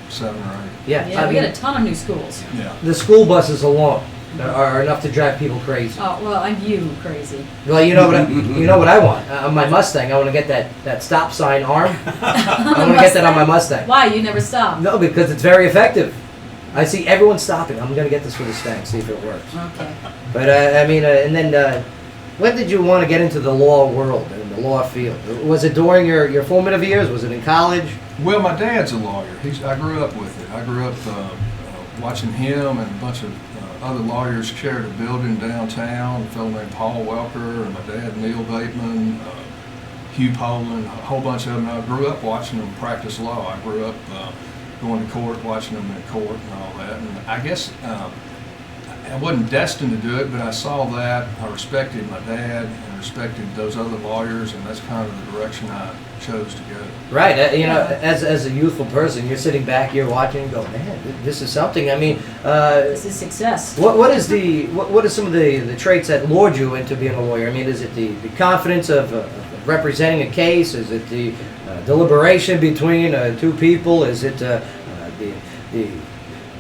7 or 8. Yeah. Yeah, I we mean, got a ton of new schools. Yeah. the school buses alone are enough to drive people crazy. Oh, well, I'm you crazy. Well, you know what I want. On my Mustang, I want to get that stop sign arm. I want to get that on my Mustang. Why? You never stop. No, because it's very effective. I see everyone stopping. I'm gonna get this for the Mustang, see if it works. Okay. But I mean, and then when did you want to get into the law world and the law field? Was it during your formative years? Was it in college? Well, my dad's a lawyer. I grew up with it. I grew up watching him and a bunch of other lawyers shared a building downtown. A fellow named Paul Welker and my dad, Neil Bateman. Hugh Poland, a whole bunch of them. I grew up watching them practice law. I grew up going to court, watching them in court and all that. And I guess I wasn't destined to do it, but I saw that. I respected my dad and respected those other lawyers, and that's kind of the direction I chose to go. Right. You know, as a youthful person, you're sitting back, you're watching, and go, man, this is something. I mean, this is success. What are some of the traits that lured you into being a lawyer? I mean, is it the confidence of representing a case? Is it the deliberation between two people? Is it the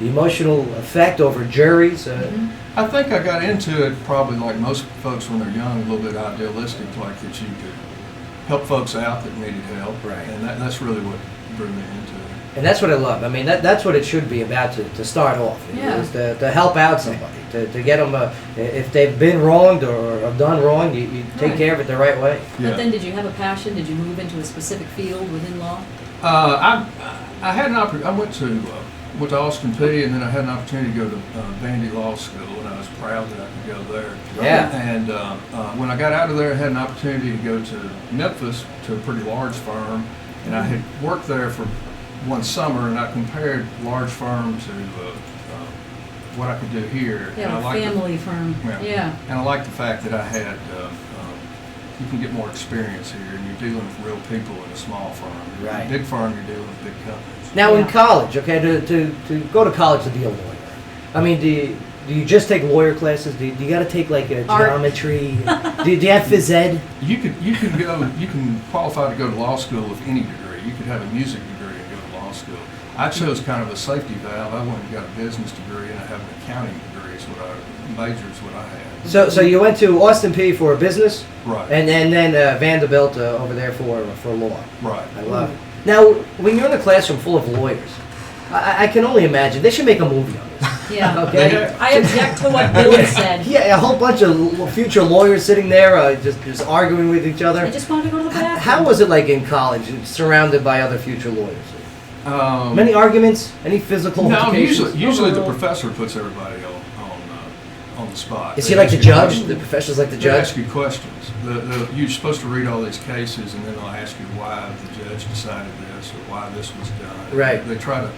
emotional effect over juries? I think I got into it probably like most folks when they're young, a little bit idealistic, like that you could help folks out that needed help. Right. And that's really what drew me into it. And that's what I love. I mean, that's what it should be about to start off. Yeah. Is to help out somebody, to get them, if they've been wronged or have done wrong, you take Right. care of it the right way. Yeah. But then did you have a passion? Did you move into a specific field within law? I had an opportunity. I went to Austin Peay, and then I had an opportunity to go to Vandy Law School, and I was proud that I could go there. Yeah. And when I got out of there, I had an opportunity to go to Memphis to a pretty large firm, and I had worked there for one summer, and I compared large firm to what I could do here. And Yeah, I a liked family firm. Yeah. And I like the fact that I had, you can get more experience here, and you're dealing with real people in a small firm. Right. Big firm, you're dealing with big companies. Now in Yeah. college, okay, to go to college to be a lawyer, I mean, do you just take lawyer classes? Do you got to take like Art. geometry? do you have phys ed? You can qualify to go to law school with any degree. You could have a music degree and go to law school. I chose kind of a safety valve. I went and got a business degree, and I have an accounting degree. Major is what I had. So you went to Austin Peay for business, Right. and then Vanderbilt over there for law. Right. I love it. Now, when you're in a classroom full of lawyers, I can only imagine they should make a movie on this. Yeah. Okay. I object to what Billy said. Yeah, a whole bunch of future lawyers sitting there, just arguing with each other. I just wanted to go to the bathroom. How was it like in college, surrounded by other future lawyers? Many arguments? Any physical No, altercations? usually the professor puts everybody on the spot. Is They he like ask the you judge? questions. The professor's like the They judge? ask you questions. You're supposed to read all these cases, and then they'll ask you why the judge decided this or why this was done. Right. They try to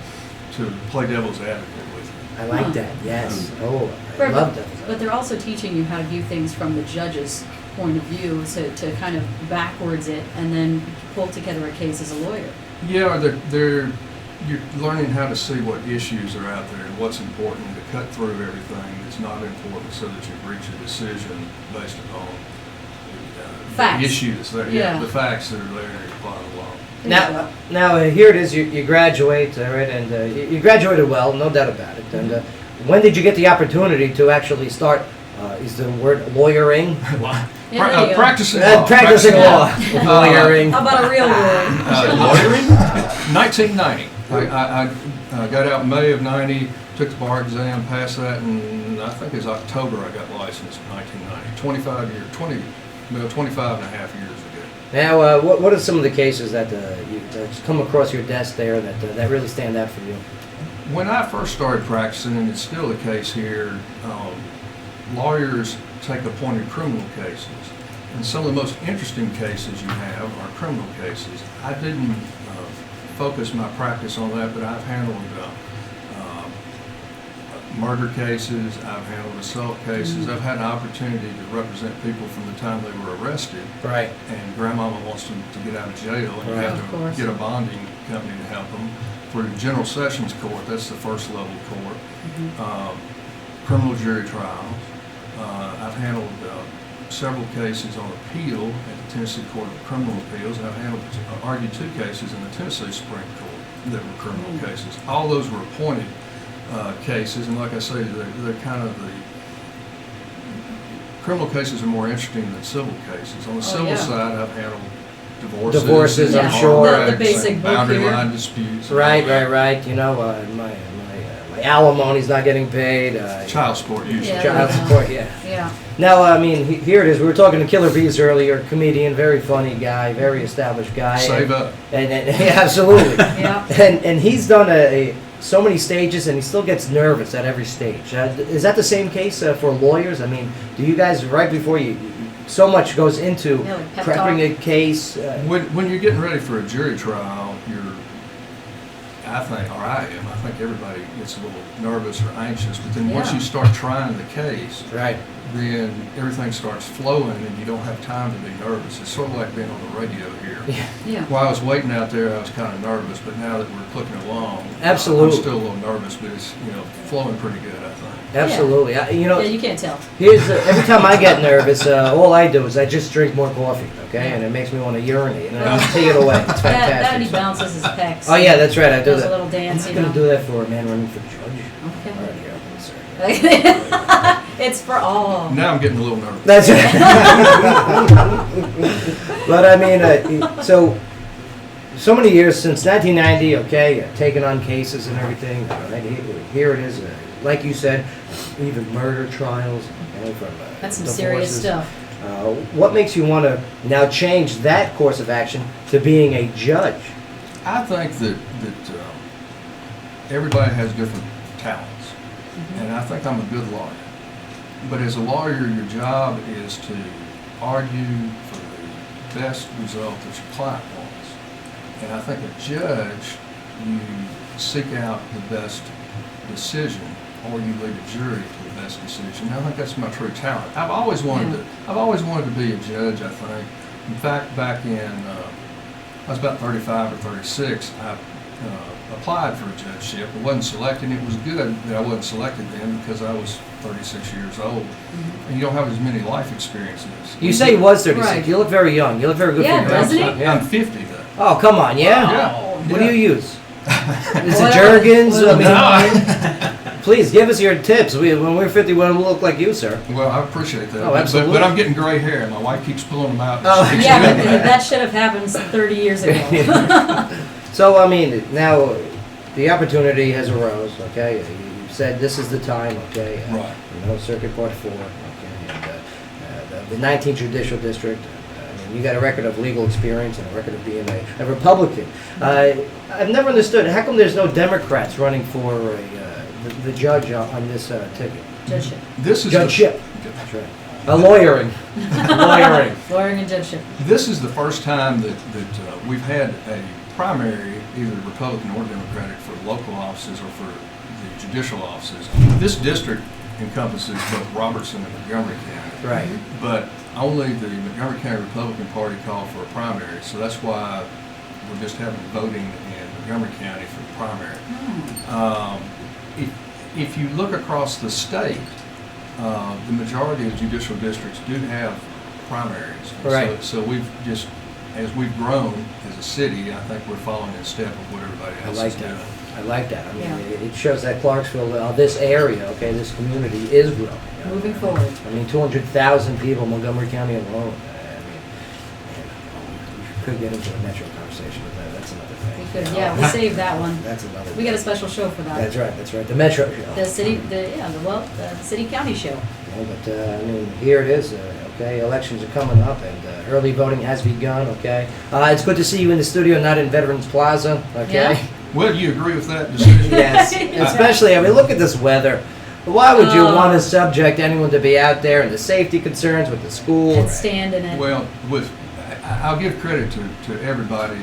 play devil's advocate with you. I like that, yes. Oh, I Right, love that. But they're also teaching you how to view things from the judge's point of view, so to kind of backwards it and then pull together a case as a lawyer. Yeah, you're learning how to see what issues are out there and what's important to cut through everything that's not important so that you reach a decision based upon Facts. the issues that Yeah. the facts that are there and apply the law. Now here it is. You graduate, right? And you graduated well, no doubt about it. And when did you get the opportunity to actually start? Is the word lawyering? Yeah, there you go. Practicing law. Practicing law. Yeah. Lawyering. How about a real word? Lawyering? 1990. I got out in May of 90, took the bar exam, passed that, and I think it was October I got licensed in 1990. 25 and a half years ago. Now, what are some of the cases that that's come across your desk there that really stand out for you? When I first started practicing, and it's still the case here, lawyers take appointed criminal cases. And some of the most interesting cases you have are criminal cases. I didn't focus my practice on that, but I've handled murder cases, I've handled assault cases. I've had an opportunity to represent people from the time they were arrested. Right. And grandmama wants them to get out of jail, and you Right. have Of to course. get a bonding company to help them. Through General Sessions Court, that's the first level court. Criminal jury trials. I've handled several cases on appeal at the Tennessee Court of Criminal Appeals, and I've argued 2 cases in the Tennessee Supreme Court that were criminal cases. All those were appointed cases, and like I say, they're kind of the criminal cases are more interesting than civil cases. On the civil yeah. side, I've handled divorces, Divorces, I'm and sure. The contracts, basic and book boundary here. line disputes. and all Right. that. You know, my alimony's not getting paid. Child support usually. Yeah. Child support, yeah. Yeah. Now, I mean, here it is. We were talking to Killer Bees earlier, comedian, very funny guy, very established guy. Save up. And yeah, absolutely. Yeah. And he's done so many stages, and he still gets nervous at every stage. Is that the same case for lawyers? I mean, do you guys, right before you so much goes into Yeah, like pep prepping talk. a case. When you're getting ready for a jury trial, I think everybody gets a little nervous or anxious, but then once Yeah. you start trying the case, Right. then everything starts flowing and you don't have time to be nervous. It's sort of like being on the radio here. Yeah. While I was waiting out there, I was kind of nervous, but now that we're clicking along, Absolutely. I'm still a little nervous, but it's flowing pretty good, I think. Absolutely. Yeah, you can't tell. Here's every time I get nervous, all I do is I just drink more coffee, okay, and it makes me want to urinate, and I just take it away. It's That fantastic. he bounces his pecs. Oh yeah, that's right. I do Does that. a little dance, I'm you gonna know. do that for a man running for judge. Okay. Alright, yeah, sorry. It's for all. Now I'm getting a little nervous. That's right. But I mean, so many years since 1990, okay, taking on cases and everything. Right, here it is, like you said, even murder trials. From That's some serious divorces. stuff. What makes you want to now change that course of action to being a judge? I think that everybody has different talents, and I think I'm a good lawyer. But as a lawyer, your job is to argue for the best result that your client wants. And I think a judge, you seek out the best decision, or you lead a jury to the best decision. And I think that's my true talent. I've always wanted to be a judge. I think. In fact, back in I was about 35 or 36. I applied for a judgeship. I wasn't selected. It was good that I wasn't selected then because I was 36 years old, and you don't have as many life experiences. You say you was 36. Right. You look very young. You look very good Yeah, for your doesn't age. he? I'm 50 though. Oh, come on, yeah? Yeah. What do you use? Is it Well, Jergens? I No. mean, please give us your tips. When we're 50, we'll look like you, sir. Well, I appreciate that. Oh, absolutely. But I'm getting gray hair, and my wife keeps pulling them out. Oh, Yeah, but that should have happened 30 years ago. So, I mean, now the opportunity has arose, okay? You said this is the time, okay? Right. Circuit Court 4, okay? And the 19th Judicial District. I mean, you got a record of legal experience and a record of being a Republican. I've never understood, how come there's no Democrats running for the judge on this ticket? Judgeship. This is Judgeship. That's right. Lawyering. Lawyering. Lawyering and judgeship. This is the first time that we've had a primary, either Republican or Democratic, for local offices or for the judicial offices. This district encompasses both Robertson and Montgomery County. Right. But only the Montgomery County Republican Party called for a primary, so that's why we're just having voting in Montgomery County for the primary. If you look across the state, the majority of judicial districts do have primaries. And Right. So we've just, as we've grown as a city, I think we're following in step with what everybody I else like is that. doing. I like that. I mean, Yeah. it shows that Clarksville, this area, okay, this community is growing. Moving forward. I mean, 200,000 people in Montgomery County alone. I mean, we could get into a metro conversation, but that's another thing. We could, yeah, we saved that one. That's another. We got a special show for that. That's right. That's right. The metro show. The city county show. Yeah, but I mean, here it is. Okay, elections are coming up, and early voting has begun. Okay, it's good to see you in the studio, not in Veterans Plaza. Okay. Yeah. Well, do you agree with that decision? Yes, especially, I mean, look at this weather. Why would you want to subject anyone to be out there and the safety concerns with the school? And stand in it. Well, I'll give credit to everybody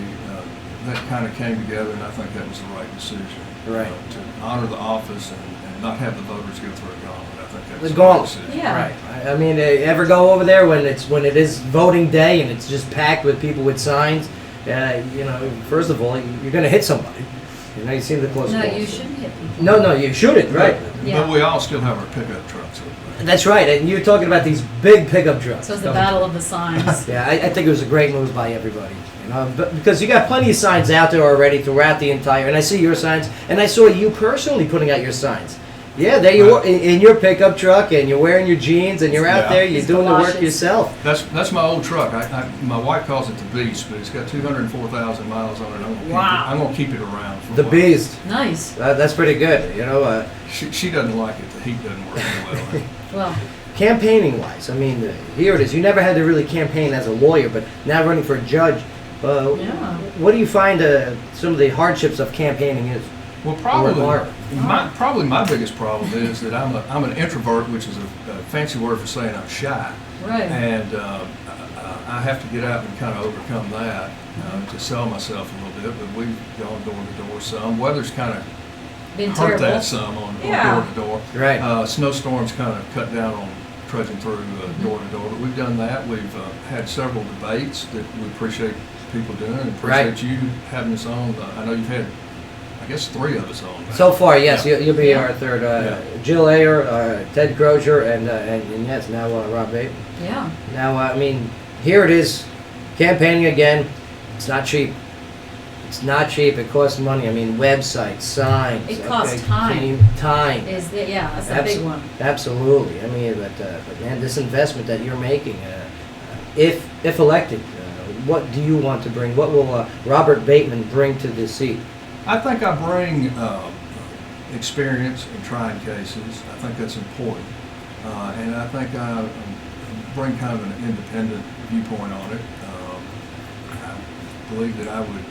that kind of came together, and I think that was the right decision. Right. To honor the office and not have the voters go through a gauntlet. I think that's The the right gauntlet. decision. Yeah. Right. I mean, ever go over there when it is voting day and it's just packed with people with signs? First of all, you're going to hit somebody. You seem to close No, calls. you shouldn't hit people. No, you shouldn't. Right. Yeah. But we all still have our pickup trucks over there. That's right. And you're talking about these big pickup trucks. So it's the battle of the signs. Yeah, I think it was a great move by everybody. Because you got plenty of signs out there already throughout the entire. And I see your signs, and I saw you personally putting out your signs. Yeah, there you are in your pickup truck, and you're wearing your jeans, and you're out Yeah. there. You're It's doing the work galoshes. yourself. That's my old truck. My wife calls it the Beast, but it's got 204,000 miles on it. Wow. I'm gonna keep it around for a The while. Beast. Nice. That's pretty good. She doesn't like it. The heat doesn't work very well. Well, Campaigning wise, I mean, here it is. You never had to really campaign as a lawyer, but now running for a judge. yeah. What do you find some of the hardships of campaigning is? Well, probably Or- my biggest problem is that I'm an introvert, which is a fancy word for saying I'm shy. Right. And I have to get out and kind of overcome that to sell myself a little bit. But we've gone door to door some. Weather's kind of Been hurt terrible. that some on Yeah. door to door. Right. Snowstorms kind of cut down on trudging through door to door. But we've done that. We've had several debates that we appreciate people doing and appreciate Right. you having us on. I know you've had, I guess, 3 of us on. Right? So far, yes, Yeah. you'll be our third. Yeah. Jill Ayer, Ted Crozier, and yes, now Rob Bateman. Yeah. Now, I mean, here it is, campaigning again. It's not cheap. It's not cheap. It costs money. I mean, websites, signs. It costs Time. That's a big one. Absolutely. I mean, but man, this investment that you're making, if elected, what do you want to bring? What will Robert Bateman bring to this seat? I think I bring experience in trying cases. I think that's important. And I think I bring kind of an independent viewpoint on it. I believe that I would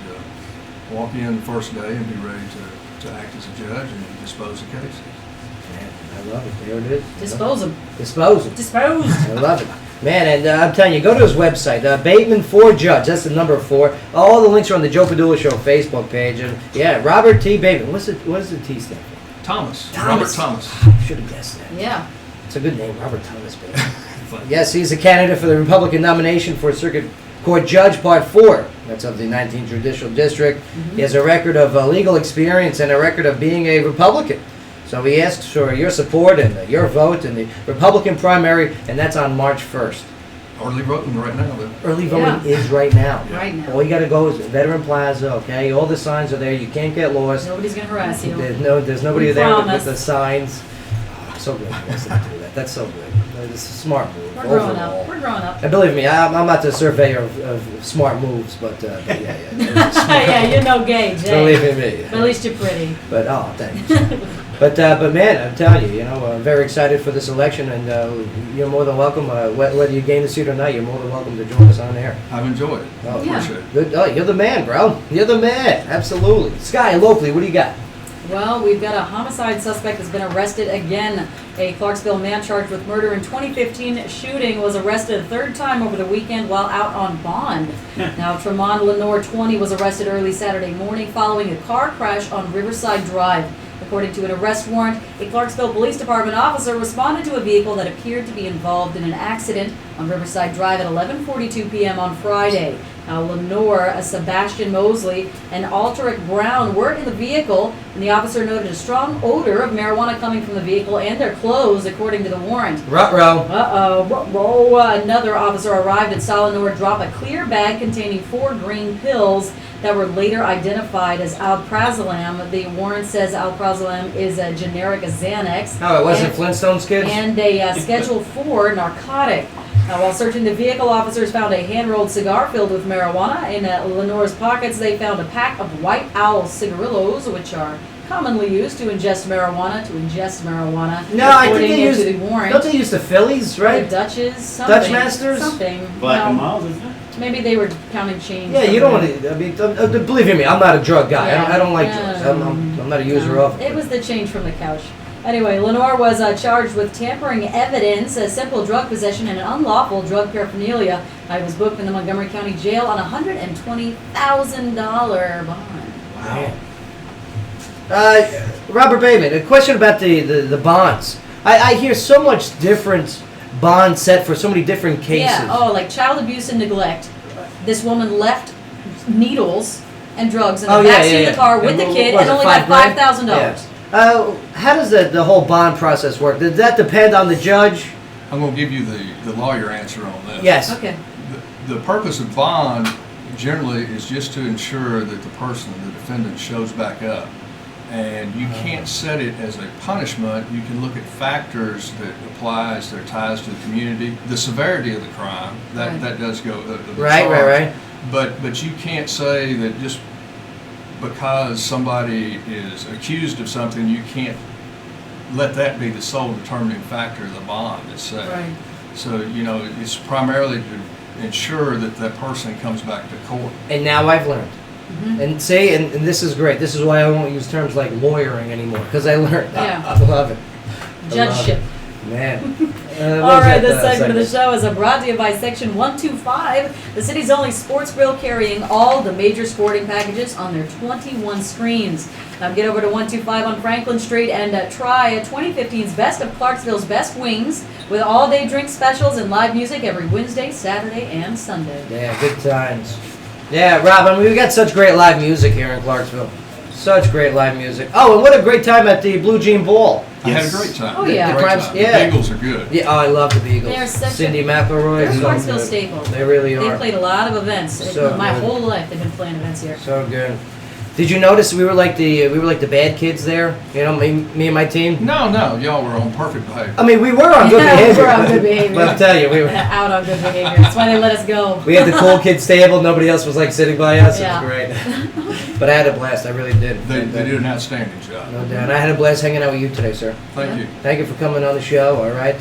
walk in the first day and be ready to act as a judge and dispose of cases. Man, I love it. There it is. Dispose them. Dispose them. Dispose. I love it. Man, and I'm telling you, go to his website, Bateman for Judge. That's the number 4. All the links are on the Joe Padula Show Facebook page. And yeah, Robert T. Bateman. What does the T stand for? Thomas. Thomas. Robert Thomas. Should have guessed that. Yeah. It's a good name, Robert Thomas Bateman. Yes, he's a candidate for the Republican nomination for Circuit Court Judge Part 4. That's of the 19th Judicial District. He has a record of legal experience and a record of being a Republican. So he asks for your support and your vote in the Republican primary, and that's on March 1st. Early voting right now, though. Early voting is right now. Right now. All you got to go is Veteran Plaza, okay? All the signs are there. You can't get lost. Nobody's going to harass you. There's nobody We there with promise. the signs. Oh, so good. Yes, they do that. That's so good. It's a smart move. We're growing overall. up. We're growing up. And believe me, I'm not the surveyor of smart moves, but yeah. Yeah, you're no gauge. Believe Hey. me. But at least you're pretty. But oh, thanks. But man, I'm telling you, I'm very excited for this election, and you're more than welcome. Whether you gain the seat or not, you're more than welcome to join us on air. I've enjoyed it. Oh, Yeah. Appreciate it. Good. Oh, you're the man, bro. You're the man. Absolutely. Sky, locally, what do you got? Well, we've got a homicide suspect that's been arrested again. A Clarksville man charged with murder in 2015 shooting was arrested a 3rd time over the weekend while out on bond. Now, Tremont Lenore, 20, was arrested early Saturday morning following a car crash on Riverside Drive. According to an arrest warrant, a Clarksville Police Department officer responded to a vehicle that appeared to be involved in an accident on Riverside Drive at 11:42 p.m. on Friday. Now, Lenore, Sebastian Mosley, and Alteric Brown were in the vehicle, and the officer noted a strong odor of marijuana coming from the vehicle and their clothes, according to the warrant. Ruh-roh. Another officer arrived and saw Lenore drop a clear bag containing 4 green pills that were later identified as alprazolam. The warrant says alprazolam is a generic Xanax. Oh, it wasn't Flintstones, kids? And a Schedule 4 narcotic. Now, while searching the vehicle, officers found a hand-rolled cigar filled with marijuana. In Lenore's pockets, they found a pack of White Owl cigarillos, which are commonly used to ingest marijuana. No, I think they use use. the warrant. Don't they use the Phillies, The right? Dutches, something. Dutch Masters? Something. Black and Well, Miles, isn't it? maybe they were counting change. Yeah, you don't want to. I mean, believe me, I'm not a drug guy. Yeah. I don't like drugs. I'm not a user of It was the change from the couch. Anyway, Lenore was charged with tampering evidence, a simple drug possession, and an unlawful drug paraphernalia. He was booked in the Montgomery County Jail on a $120,000 bond. Wow. Robert Bateman, a question about the bonds. I hear so much different bonds set for so many different cases. Yeah, like child abuse and neglect. This woman left needles and drugs in the backseat of the car with the kid and only got $5,000. Yeah. How does the whole bond process work? Does that depend on the judge? I'm going to give you the lawyer answer on this. Yes. Okay. The purpose of bond generally is just to ensure that the person, the defendant, shows back up. And you can't set it as a punishment. You can look at factors that applies, their ties to the community, the severity of the crime. That does go. Right. But you can't say that just because somebody is accused of something, you can't let that be the sole determining factor of the bond that's set. Right. So, it's primarily to ensure that that person comes back to court. And now I've learned. And say, and this is great. This is why I won't use terms like lawyering anymore, because I learned that. Yeah. I love it. Judgeship. Man. All right, this segment of the show is brought to you by Section 125, the city's only sports grill carrying all the major sporting packages on their 21 screens. Now get over to 125 on Franklin Street and try 2015's Best of Clarksville's Best Wings with all-day drink specials and live music every Wednesday, Saturday, and Sunday. Yeah, good times. Yeah, Rob, I mean, we got such great live music here in Clarksville. Such great live music. Oh, and what a great time at the Blue Jean Ball. I had a great time. Oh, yeah. The Great Crimes, time. yeah. The Beagles are good. Yeah, oh, I love the Beagles. They're such Cindy a- McElroy. They're a so Clarksville good. staple. They really They've are. played a lot of events. So My good. whole life they've been playing events here. So good. Did you notice we were like the bad kids there? You know, me and my team. No, y'all were on perfect behavior. I mean, we were on good Yeah, we behavior. were on good behavior. But I'll tell you, we were. Out on good behavior. That's why they let us go. We had the cool kids table. Nobody else was like sitting by us. Yeah. It was great. But I had a blast. I really did. They did an outstanding job. No doubt. And I had a blast hanging out with you today, sir. Thank you. Thank you for coming on the show. All right.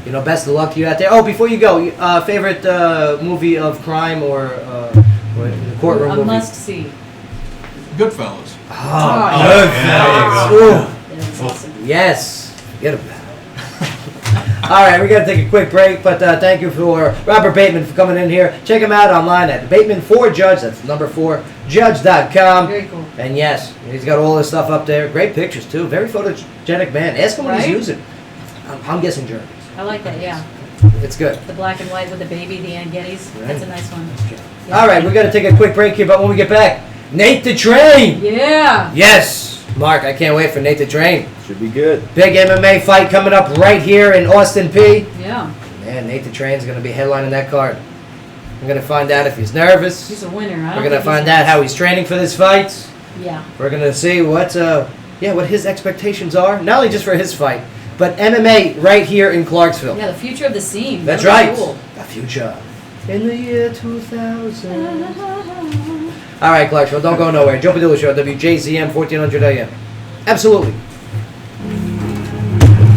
You know, best of luck to you out there. Oh, before you go, favorite movie of crime or the courtroom A movie? must see. Goodfellas. Oh, yeah. good. It was awesome. Yes. Get him. All right, we got to take a quick break, but thank you for Robert Bateman for coming in here. Check him out online at Bateman4Judge. That's number 4judge.com. Very cool. And yes, he's got all this stuff up there. Great pictures too. Very photogenic man. Ask him what he's Right? using. I'm guessing Germans. I like that, yeah. It's good. The black and white with the baby, the Ann Gettys. Right. That's a nice one. Yeah. All right, we got to take a quick break here, but when we get back, Nate the Train. Yeah. Yes, Mark, I can't wait for Nate the Train. Should be good. Big MMA fight coming up right here in Austin P. Yeah. Man, Nate the Train's going to be headlining that card. We're going to find out if he's nervous. He's a winner. I We're don't going to think find he's- out how he's training for this fight. Yeah. We're going to see what his expectations are, not only just for his fight, but MMA right here in Clarksville. Yeah, the future of the scene. That's Really right. cool. The future. In the year 2000. All right, Clarksville, don't go nowhere. Joe Padula Show, WJZM 1400 AM. Absolutely.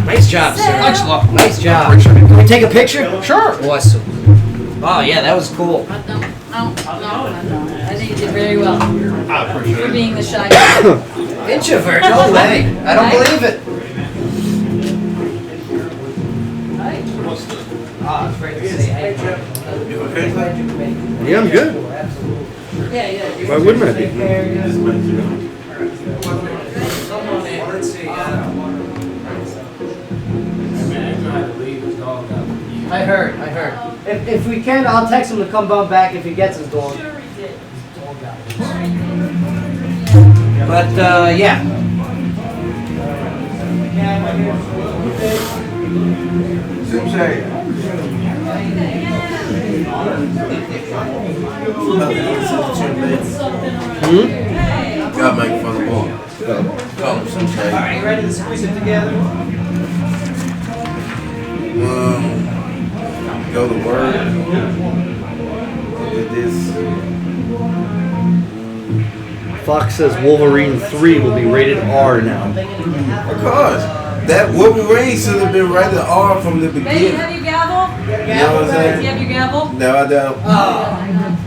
Nice job, sir. Thanks a lot. Nice job. Appreciate it. Can we take a picture? Sure. Awesome. Oh, yeah, that was cool. No. I think you did very well. I appreciate For it. being the shy guy. Introvert, no way. I don't believe it. Right. Ah, it's great to see. Yeah, I'm good. Yeah. Why wouldn't I be? I heard. If we can, I'll text him to come bump back if he gets his dog. But, yeah. Gotta make fun of ball. Call him some shade. Alright, you ready to squeeze it together? Go to work. With this. Fox says Wolverine 3 will be rated R now. Of course. That Wolverine should have been rated R from the Baby, beginning. have you gavel? You know what I'm Do saying? you have your gavel? No, I don't.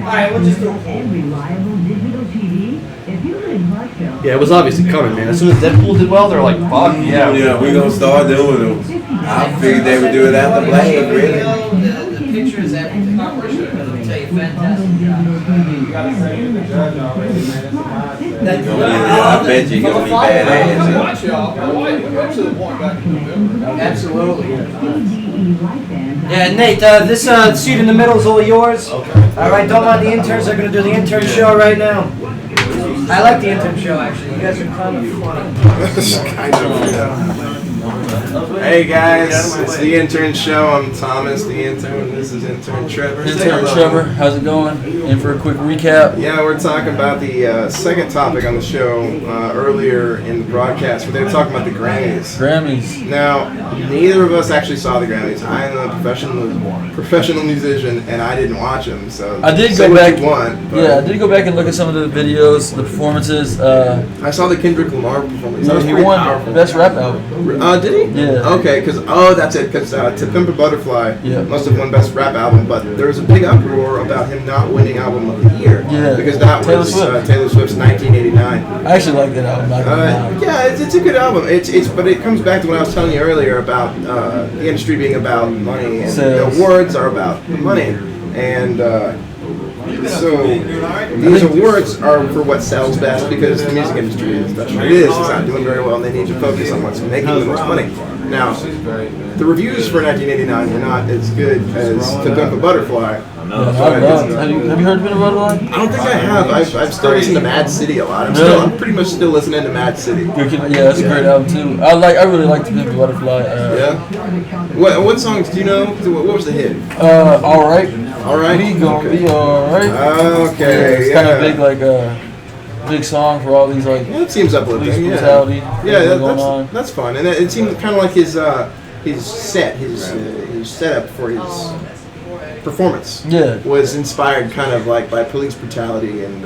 Alright, we'll just do it. And reliable digital TV. If you live in Clarksville, Yeah, it was obviously coming, man. As soon as Deadpool did well, they're like, fuck yeah. Yeah, we're gonna start doing them. I figured they would do it after Blade, really. The pictures, everything. I'll tell you, fantastic job. I bet you're gonna be badass. Watch y'all. My wife, we got to the point back in November. Absolutely. CDE light band. Yeah, Nate, this seat in the middle is all yours. Alright, don't mind the interns. They're going to do the intern show right now. I like the intern show, actually. You guys are kind of funny. Hey guys, it's the intern show. I'm Thomas, the intern. This is intern Trevor. Say Intern hello. Trevor, how's it going? In for a quick recap. Yeah, we're talking about the second topic on the show earlier in the broadcast, where they were talking about the Grammys. Grammys. Now, neither of us actually saw the Grammys. I am a professional musician, and I didn't watch them. So I did say go what back. you want, but Yeah, I did go back and look at some of the videos, the performances. I saw the Kendrick Lamar performance. That was He pretty won powerful. Best Rap Album. Did he? Yeah. Okay, because that's it. Because To Pimp a Butterfly Yeah. must have won Best Rap Album, but there was a big uproar about him not winning Album of the Year. Yeah. Because that Taylor was Swift. Taylor Swift's 1989. I actually like that album. Not gonna lie. Yeah, it's a good album. But it comes back to what I was telling you earlier about the industry being about money, and the Sales. awards are about the money, and so these awards are for what sells best because the music industry is that's what it is. It's not doing very well, and they need to focus on what's making the most money. Now, the reviews for 1989 were not as good as To Pimp a Butterfly. I love it. Have you heard of Butterfly? I don't think I have. I've still listened to Mad City a lot. I'm pretty much still listening to Mad City. Yeah, that's a great album too. I really like To Pimp a Butterfly. Yeah. What songs do you know? What was the hit? All right. All right. We gonna be all right. Okay. It's kind of big, like big song for all these like. Yeah, it seems uplifting. police Yeah. brutality. Yeah, on. that's fun, and it seemed kind of like his setup for his performance. Yeah. Was inspired kind of like by police brutality and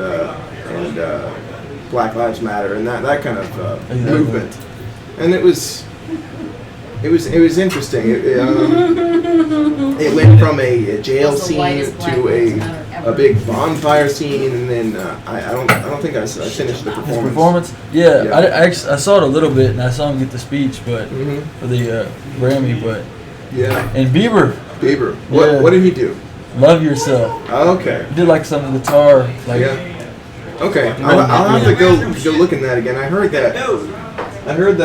Black Lives Matter and that kind of movement, and it was interesting. It went from a jail scene to a big bonfire scene, and then I don't think I finished the performance. His performance? Yeah, Yeah. I saw it a little bit, and I saw him get the speech, but for the Grammy, but Yeah. and Bieber. What did he do? Love Yourself. Oh, okay. He did like some guitar, like Yeah. Okay, I'll have to go look in that again. I heard that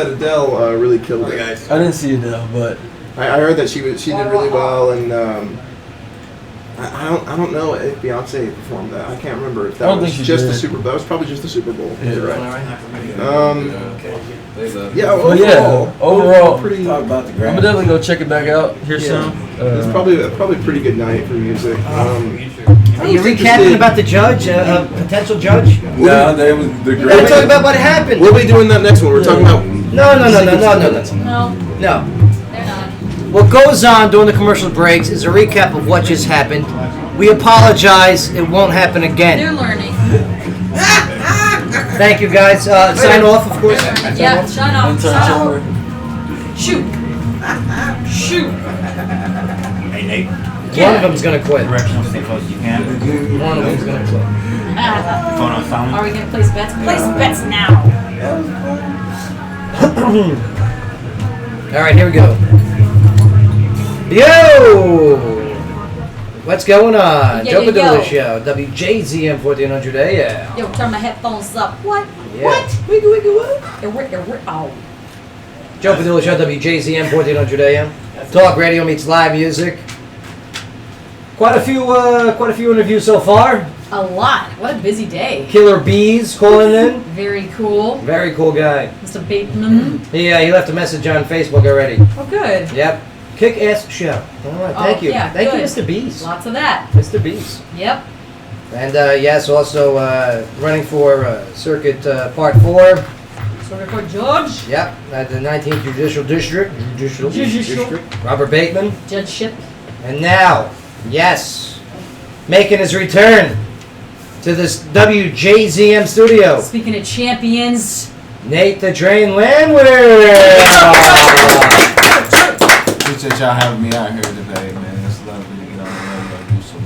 Adele really killed it. I didn't see Adele, but I heard that she did really well, and I don't know if Beyonce performed that. I can't remember if I that don't was think she just did. the Super Bowl. That was probably just the Super Bowl. Yeah. You're right. Yeah. But yeah, overall, pretty. Talk about the I'm gonna definitely go check it back out here soon. It's probably a pretty good night for music. Are you recapping about the judge, a potential judge? No, they was the We're gonna talk about what happened. We'll be doing that next one. We're talking about. No. No, No. they're not. What goes on during the commercial breaks is a recap of what just happened. We apologize. It won't happen They're again. learning. Thank you, guys. Sign off, of course. Yeah, shut up. Intern Shut Chandler. up. Shoot. Shoot. Hey, Nate. One of them's gonna quit. Directional, stay close as you can. One of them's gonna quit. Phone on silent. Are we gonna place bets? Place bets now. All right, here we go. Yo! What's going on? Yo, Joe yo, Padula yo. Show, WJZM 1400 AM. Yo, turn my headphones up. What? Yeah. What? Wiggle, wiggle, what? Oh. Joe Padula Show, WJZM 1400 AM. Talk radio meets live music. Quite a few interviews so far. A lot. What a busy day. Killer Bees calling in. Very cool. Very cool guy. Mr. Bateman. He left a message on Facebook already. Oh, good. Yep. Kick-ass show. All right, thank you. Yeah, Thank good. you, Mr. Bees. Lots of that. Mr. Bees. Yep. And yes, also running for Circuit Part 4. Circuit Court Judge. Yep, at the 19th Judicial District. Judicial. District. Robert Bateman. Judgeship. And now, yes, making his return to this WJZM studio, Speaking of champions. Nate the Drain Landwehr. Appreciate y'all having me out here today, man. It's lovely to get on the radio, do some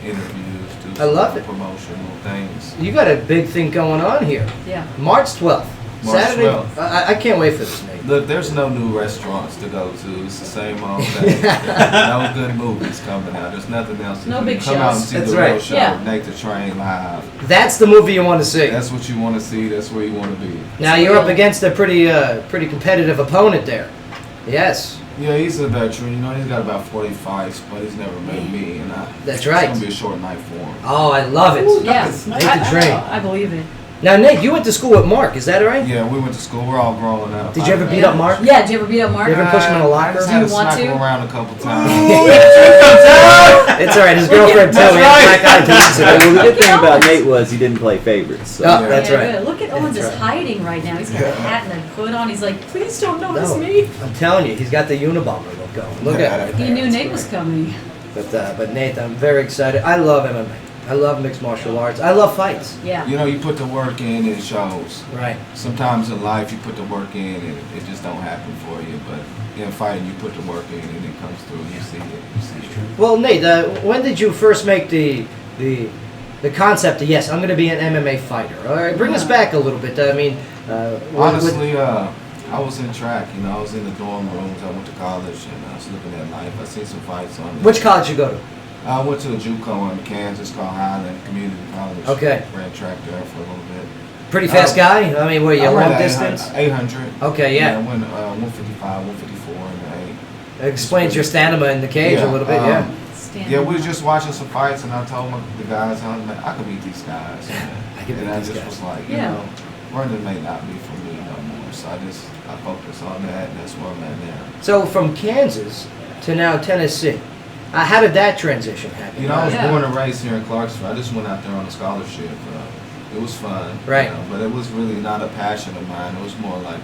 interviews, do I love it. promotional things. You got a big thing going on here. Yeah. March 12th. March Saturday. 12th. I can't wait for this, Nate. Look, there's no new restaurants to go to. It's the same old thing. No good movies coming out. There's nothing else to No do. big Come out and shows. see That's the right. real show. Yeah. Nate the Train live. That's the movie you want to see. That's what you want to see. That's where you want to be. Now you're up against a pretty competitive opponent there. Yes. Yeah, he's a veteran. You know, he's got about 40 fights, but he's never met me. And That's right. It's gonna be a short night for him. Oh, I love it. Yeah. Nate the Train. I believe it. Now, Nate, you went to school with Mark, is that right? Yeah, we went to school. We're all growing up. Did you ever beat up Mark? Yeah, did you ever beat up Mark? You ever push him in a locker? Do you want smack him to? around a couple times. It's alright, his girlfriend too. He has black eyed peas. Well, the good thing about Nate was he didn't play favorites. So. Oh, that's Yeah, right. good. Look at Owens is right. hiding right now. He's got a hat and a hood on. He's like, please don't notice No, me. I'm telling you, he's got the Unabomber look going. Look at it. He knew Nate was coming. But Nate, I'm very excited. I love MMA. I love mixed martial arts. I love fights. Yeah. You know, you put the work in and it shows. Right. Sometimes in life you put the work in and it just don't happen for you. But in fighting, you put the work in and it comes through. You see it. You see it. Well, Nate, when did you first make the concept of, yes, I'm going to be an MMA fighter? All right, bring us back a little bit. I mean, honestly, I was in track. You know, I was in the dorm rooms. I went to college and I was looking at life. I seen some fights on. Which college you go to? I went to a JUCO in Kansas called Highland Community College. Okay. Ran track there for a little bit. Pretty fast guy? I mean, what, you long distance? 800. Okay, yeah. I went 155, 154, and 8. It explains your stamina in the cage a little bit, yeah. Yeah, we were just watching some fights, and I told the guys, I was like, I could beat these guys. I could beat these guys. Was like, you know, running may not be for me no more. So I focus on that, and that's where I'm at now. So from Kansas to now Tennessee, how did that transition happen? You know, I was born and raised here in Clarksville. I just went out there on a scholarship. It was fun. Right. You know, but it was really not a passion of mine. It was more like,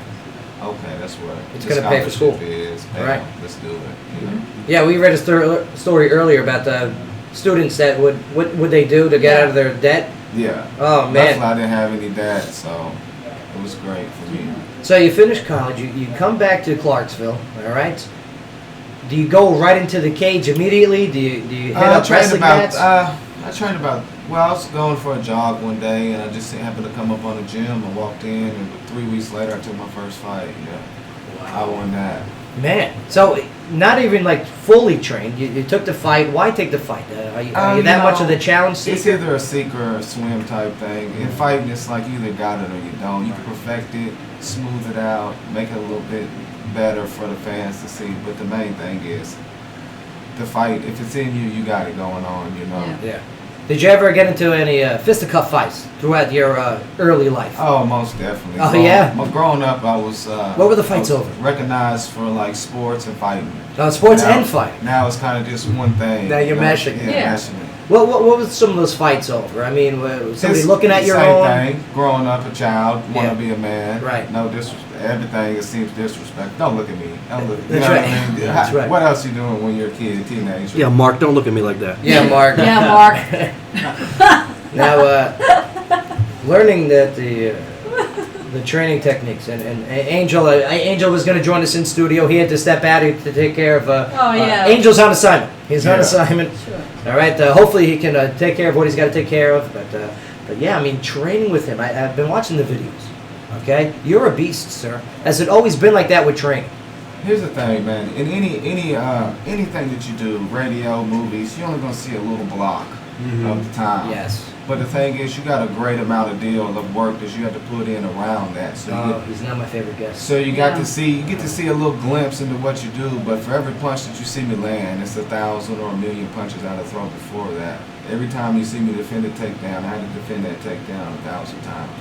okay, that's what it's going to pay for school. Is. Hey, right. Let's do it. You know? Yeah, we read a story earlier about the students that what would they do to get out of their debt? Yeah. Oh, man. Luckily, I didn't have any debt, so it was great for me. So you finish college, you come back to Clarksville, all right? Do you go right into the cage immediately? Do you head up wrestling mats? I trained about, well, I was going for a jog one day, and I just happened to come up on the gym and walked in, and 3 weeks later, I took my first fight. Yeah. Wow. I won that. Man, so not even like fully trained. You took the fight. Why take the fight? Are you that much of the challenge seeker? It's either a seeker or a swim type thing. In fighting, it's like you either got it or you don't. You can perfect it, smooth it out, make it a little bit better for the fans to see. But the main thing is the fight. If it's in you, you got it going on. You know. Yeah. Did you ever get into any fisticuff fights throughout your early life? Oh, most definitely. Oh, yeah? Growing up, I was... what were the fights over? Recognized for, like, sports and fighting. Sports and fighting? Now it's kind of just one thing. Now you're meshing. Yeah, meshing it. What was some of those fights over? I mean, somebody looking at your own... Same thing. Growing up a child, want to be a man. Right. No disrespect. Everything, it seems disrespect. Don't look at me. Don't look at me. That's you know right. What I mean? That's right. What else you doing when you're a kid, teenager? Yeah, Mark, don't look at me like that. Yeah, Mark. Yeah, Mark. Now, learning that the training techniques and Angel was going to join us in studio. He had to step out to take care of. Angel's on assignment. He's on assignment. Sure. All right. Hopefully he can take care of what he's got to take care of. But yeah, I mean, training with him. I've been watching the videos. Okay, you're a beast, sir. Has it always been like that with training? Here's the thing, man. In anything that you do, radio, movies, you're only gonna see a little block of the time. Yes. But the thing is, you got a great amount of deal of work that you have to put in around that. So he's not my favorite guest. So you get to see a little glimpse into what you do. But for every punch that you see me land, it's 1,000 or 1,000,000 punches I'd have thrown before that. Every time you see me defend a takedown, I had to defend that takedown 1,000 times.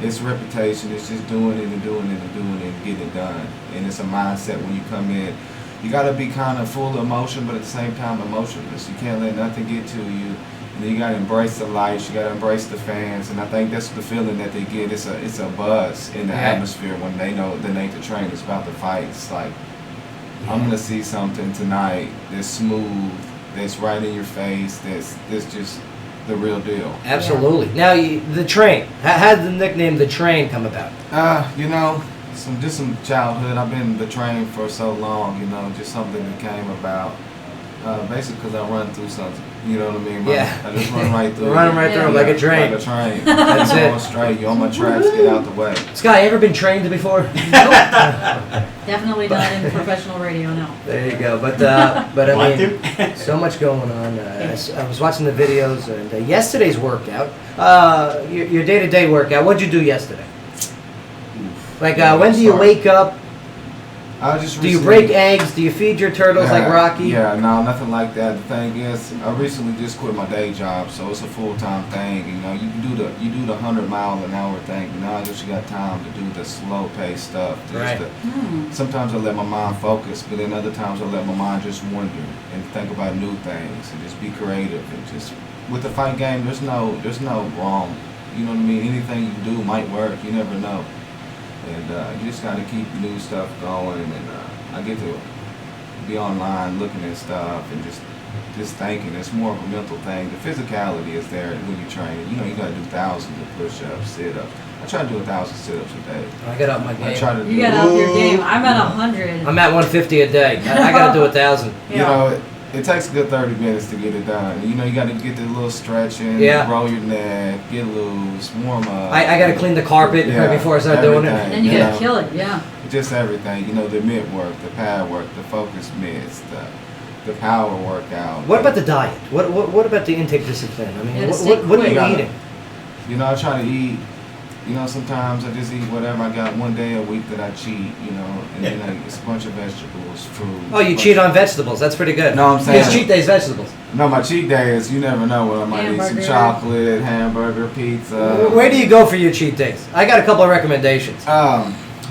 It's reputation. It's just doing it and doing it and doing it and getting it done. And it's a mindset when you come in. You got to be kind of full of emotion, but at the same time emotionless. You can't let nothing get to you. And then you got to embrace the lights. You got to embrace the fans. And I think that's the feeling that they get. It's a buzz in the atmosphere when they know the Nate the Train is about to fight. It's like, I'm going to see something tonight that's smooth, that's right in your face, that's just the real deal. Absolutely. Now, the Train. How did the nickname the Train come about? You know, just some childhood. I've been the Train for so long. You know, just something that came about. Basically, because I run through something. You know what I mean? Yeah. I just run right through. Run right through like a train. Like a train. That's it. Going straight. You're on my tracks. Get out the way. Sky, ever been trained before? Definitely not in professional radio, no. There you go. But I mean, so much going on. I was watching the videos, and yesterday's workout, your day-to-day workout. What'd you do yesterday? Like, when do you wake up? Do you break eggs? Do you feed your turtles like Rocky? Yeah, no, nothing like that. The thing is, I recently just quit my day job, so it's a full-time thing. You know, you do the 100-mile-an-hour thing, but now I just got time to do the slow-paced stuff. Sometimes I let my mind focus, but then other times I let my mind just wander and think about new things and just be creative. And just with the fight game, there's no wrong. You know what I mean? Anything you do might work. You never know. And you just got to keep new stuff going, and I get to be online looking at stuff and just just thinking. It's more of a mental thing. The physicality is there when you train. You know, you got to do thousands of push-ups, sit-ups. I try to do 1,000 sit-ups a day. I got up my game. I try to You got up your game. I'm at 100. I'm at 150 a day. I got to do 1,000. You know, it takes a good 30 minutes to get it done. You know, you got to get the little stretching, roll your neck, get loose, warm up. I got to clean the carpet right before I start doing it. And then you got to kill it, Just everything. You know, the mid work, the pad work, the focus mids, the power workout. What about the diet? What about the intake discipline? I mean, Yeah, what are you eating? You know, I try to eat. You know, sometimes I just eat whatever. I got one day a week that I cheat, you know, and then it's a bunch of vegetables, fruit. Oh, you cheat on vegetables. That's pretty good. No, I'm saying. His cheat day is vegetables. No, my cheat day is, you never know what I might eat. Some chocolate, hamburger, pizza. Where do you go for your cheat days? I got a couple of recommendations.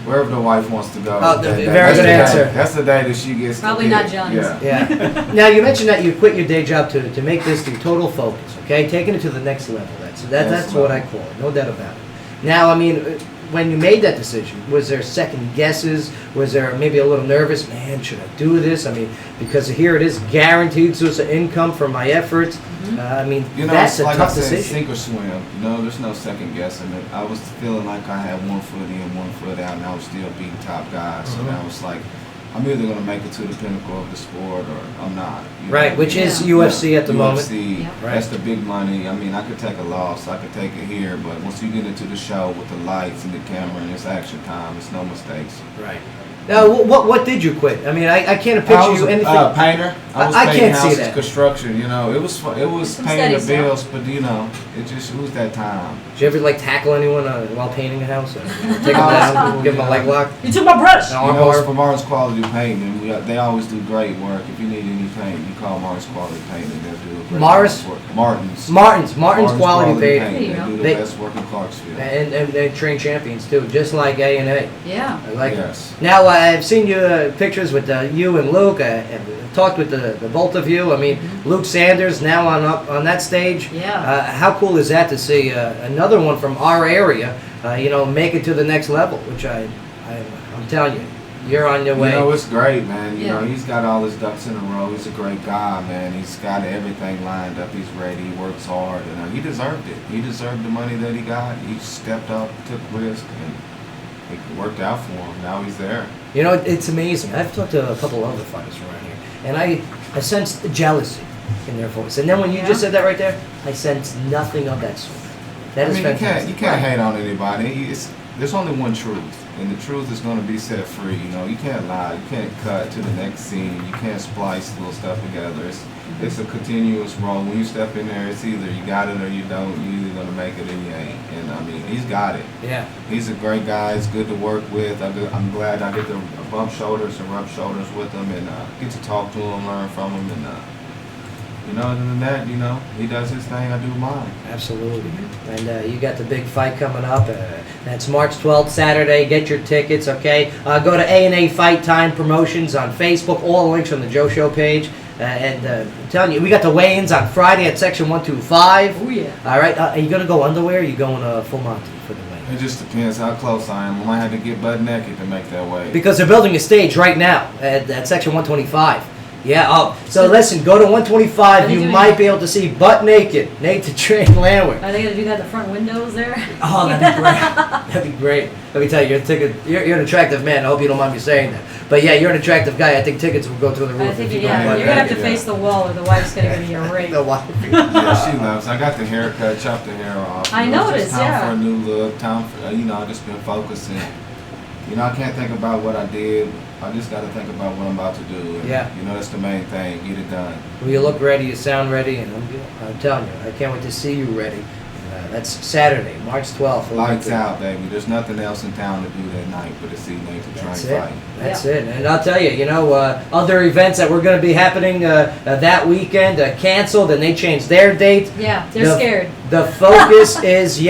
Wherever the wife wants to go. Oh, very good answer. That's the day that she gets Probably not Johnny's. Yeah. Now, you mentioned that you quit your day job to make this your total focus, okay? Taking it to the next level. That's what I call it. No doubt about it. Now, I mean, when you made that decision, was there second guesses? Was there maybe a little nervous? Man, should I do this? I mean, because here it is, guaranteed source of income from my efforts. I mean, you know, that's a like tough I said, decision. sink or swim. You know, there's no second guessing it. I was feeling like I had 1 foot in, 1 foot out, and I was still beating top guys. So that was like, I'm either going to make it to the pinnacle of the sport or I'm not. Right, which is UFC at the moment. UFC, that's the big money. I mean, I could take a loss, I could take it here, but once you get into the show with the lights and the camera and it's action time, it's no mistakes. Right. Now, what did you quit? I mean, I can't picture I was you anything. Painter. I was I painting can't houses, see that. Construction. You know, it was Some paying the steady bills, but you know, it was that time. Did you ever like tackle anyone while painting a house? Or take them down, give them a leg lock? You took my brush. You know, it's for Martin's Quality Painting. They always do great work. If you need any paint, you call Martin's Quality Painting. They'll do a great work. Martin's Quality Painting. They do the best work in Clarksville. And they train champions too, just like A&A. Yeah. I like Yes. it. Now, I've seen you pictures with you and Luke. I've talked with the both of you. I mean, Luke Sanders now on that stage. Yeah. How cool is that to see another one from our area, make it to the next level? Which I'm telling you, you're on your way. You know, it's great, man. You know, he's got all his ducks in a row. He's a great guy, man. He's got everything lined up. He's ready. He works hard, and he deserved it. He deserved the money that he got. He stepped up, took risk, and it worked out for him. Now he's there. You know, it's amazing. I've talked to a couple other fighters around here, and I sensed jealousy in their voice. And then when you just said that right there, I sensed nothing of that sort. That is fantastic. You can't hate on anybody. There's only one truth, and the truth is going to be set free. You know, you can't lie. You can't cut to the next scene. You can't splice little stuff together. It's a continuous roll. When you step in there, it's either you got it or you don't. You're either going to make it or you ain't. And I mean, he's got it. Yeah. He's a great guy. He's good to work with. I'm glad I get to bump shoulders and rub shoulders with him and get to talk to him, learn from him, and other than that, he does his thing, I do mine. Absolutely. And you got the big fight coming up. That's March 12th, Saturday. Get your tickets, okay? Go to A&A Fight Time Promotions on Facebook. All the links on the Joe Show page. I'm telling you, we got the weigh-ins on Friday at Section 125. Oh, yeah. All right. Are you going to go underwear or are you going full Monty for the weigh-in? It just depends how close I am. I might have to get butt naked to make that weight. Because they're building a stage right now at Section 125. Yeah, so listen, go to 125. You might be able to see butt naked Nate the Train Landwehr. Are they going to do that in the front windows there? Oh, that'd be great. That'd be great. Let me tell you, you're an attractive man. I hope you don't mind me saying that. But yeah, you're an attractive guy. I think tickets will go through the roof. I think, if you you're go going to have to face the wall or the wife's going to give you a rake. The wife. Yeah, she loves. I got the haircut, chopped the hair off. I noticed, time for a new look. Time for, I just been focusing. I can't think about what I did. I just got to think about what I'm about to do. And, that's the main thing. Get it done. Well, you look ready. You sound ready. And I'm telling you, I can't wait to see you ready. That's Saturday, March 12th. Lights out, baby. There's nothing else in town to do that night but to see Nate the Train fight. That's it. And I'll tell you, other events that were going to be happening that weekend canceled, and they changed their date. Yeah, they're scared. The focus is,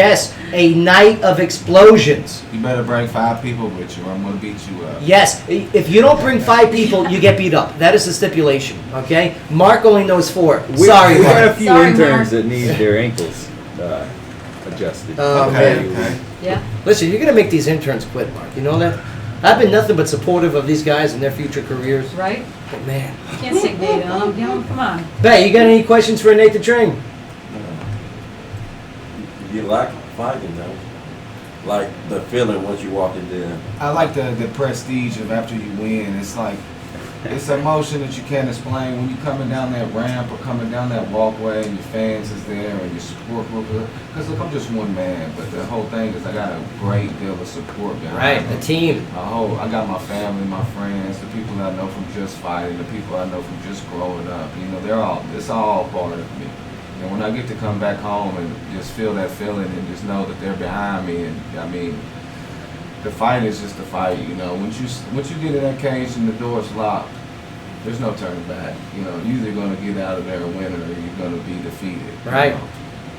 a night of explosions. You better bring 5 people with you or I'm going to beat you up. Yes. If you don't bring 5 people, you get beat up. That is the stipulation, okay? Mark only knows 4. Sorry, we Mark. got a few interns that need their ankles adjusted. Okay. Yeah. Listen, you're going to make these interns quit, Mark. You know that? I've been nothing but supportive of these guys and their future careers. Right. But man. You can't stick Nate on him. You know, come on. Bay, you got any questions for Nate the Train? You like fighting though, like the feeling once you walk in there. I like the prestige of after you win. It's like, it's emotion that you can't explain when you coming down that ramp or coming down that walkway and your fans is there and your support group. Because look, I'm just one man, but the whole thing is I got a great deal of support behind Right, me. the team. I got my family, my friends, the people I know from just fighting, the people I know from just growing up. You know, it's all part of me. And when I get to come back home and just feel that feeling and just know that they're behind me, and I mean, the fight is just a fight. You know, once you get in that cage and the door's locked, there's no turning back. You know, you're either going to get out of there a winner or you're going to be defeated. Right. You know?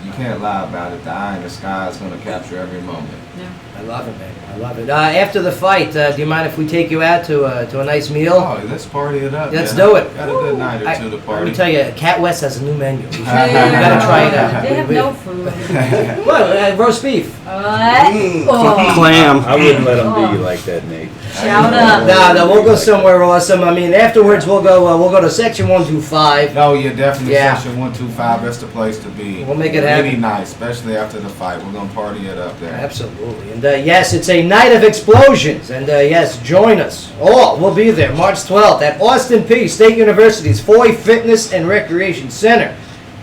You can't lie about it. The eye in the sky is going to capture every moment. Yeah. I love it, man. I love it. After the fight, do you mind if we take you out to a nice meal? Oh, let's party it up. Let's man. do it. Got a good night or two to party. Let me tell you, Cat West has a new menu. You gotta try it out. They have no food. Well, roast beef. Oh. Clam. I wouldn't let them be like that, Nate. Shout out. No, we'll go somewhere awesome. I mean, afterwards we'll go to section 125. Oh, yeah, definitely. Yeah. Section 125. That's the place to be. We'll make it happen. Really nice, especially after the fight. We're gonna party it up there. Absolutely. And yes, it's a night of explosions. And yes, join us all. We'll be there March 12th at Austin Peay State University's Foy Fitness and Recreation Center.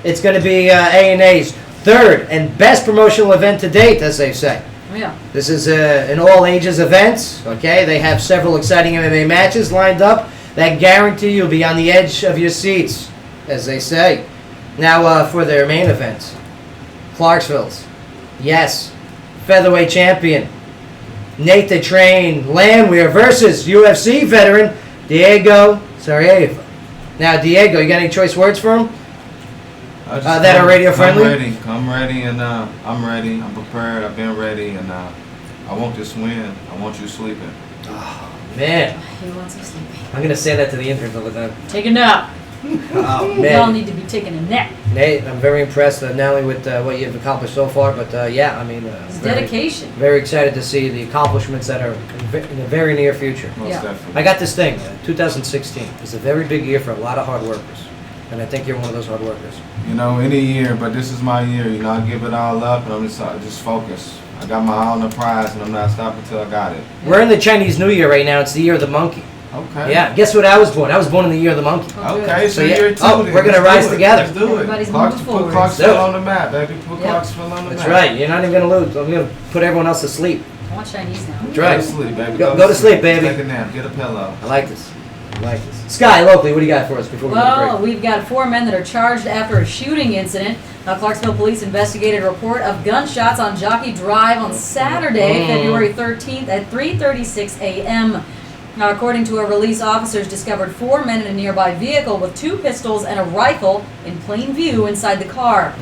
It's going to be A&A's third and best promotional event to date, as they say. Yeah. This is an all-ages event, okay? They have several exciting MMA matches lined up that guarantee you'll be on the edge of your seats, as they say. Now, for their main event, Clarksville's, yes, featherweight champion, Nate the Train Landwehr versus UFC veteran, Diego Sarajevo. Now, Diego, you got any choice words for him? That are radio friendly? I'm ready, and I'm ready. I'm prepared. I've been ready, and I want this win. I want you sleeping. Oh, man. He wants him sleeping. I'm going to say that to the interns all the time. Take a nap. Oh, We all man. need to be taking a nap. Nate, I'm very impressed not only with what you've accomplished so far, but yeah, I mean, It's dedication. Very excited to see the accomplishments that are in the very near future. Most definitely. I got this thing, 2016. It's a very big year for a lot of hard workers, and I think you're one of those hard workers. You know, any year, but this is my year. You know, I give it all up, and I'm just focused. I got my eye on the prize, and I'm not stopping until I got it. We're in the Chinese New Year right now. It's the year of the monkey. Okay. Yeah, guess what I was born? I was born in the year of the monkey. Okay, so yeah. you're two. Oh, we're going to rise together. Let's do it. Everybody's Clarks, moving put forward. Clarksville on the map, baby. Put Yep. Clarksville on the map. That's right. You're not even going to lose. I'm going to put everyone else to sleep. I want Chinese now. That's right. Go to sleep, baby. Go to sleep, baby. Take a nap. Get a pillow. I like this. I like this. Sky, locally, what do you got for us before we go to Well, break? we've got 4 men that are charged after a shooting incident. Clarksville police investigated a report of gunshots on Jockey Drive on Saturday, February 13th at 3:36 a.m. Now, according to a release, officers discovered 4 men in a nearby vehicle with 2 pistols and a rifle in plain view inside the car.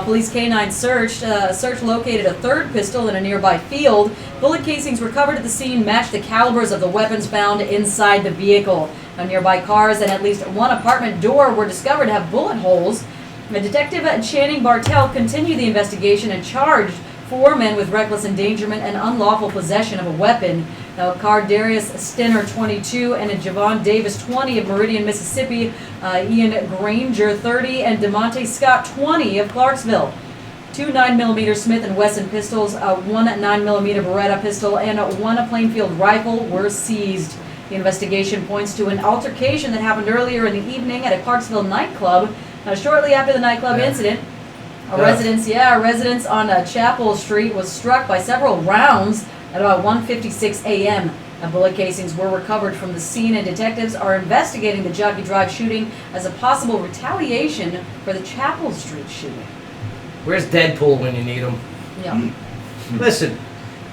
Police canine search located a 3rd pistol in a nearby field. Bullet casings recovered at the scene matched the calibers of the weapons found inside the vehicle. Nearby cars and at least 1 apartment door were discovered to have bullet holes. Detective Channing Bartell continued the investigation and charged 4 men with reckless endangerment and unlawful possession of a weapon. Now, Cardarius Stinner, 22, and Javon Davis, 20, of Meridian, Mississippi, Ian Granger, 30, and DeMonte Scott, 20, of Clarksville. 2 9mm Smith & Wesson pistols, 1 9mm Beretta pistol, and 1 Plainfield rifle were seized. The investigation points to an altercation that happened earlier in the evening at a Clarksville nightclub. Shortly after the nightclub incident, a residence on Chapel Street was struck by several rounds at about 1:56 a.m. Bullet casings were recovered from the scene, and detectives are investigating the Jockey Drive shooting as a possible retaliation for the Chapel Street shooting. Where's Deadpool when you need him? Yeah. Listen,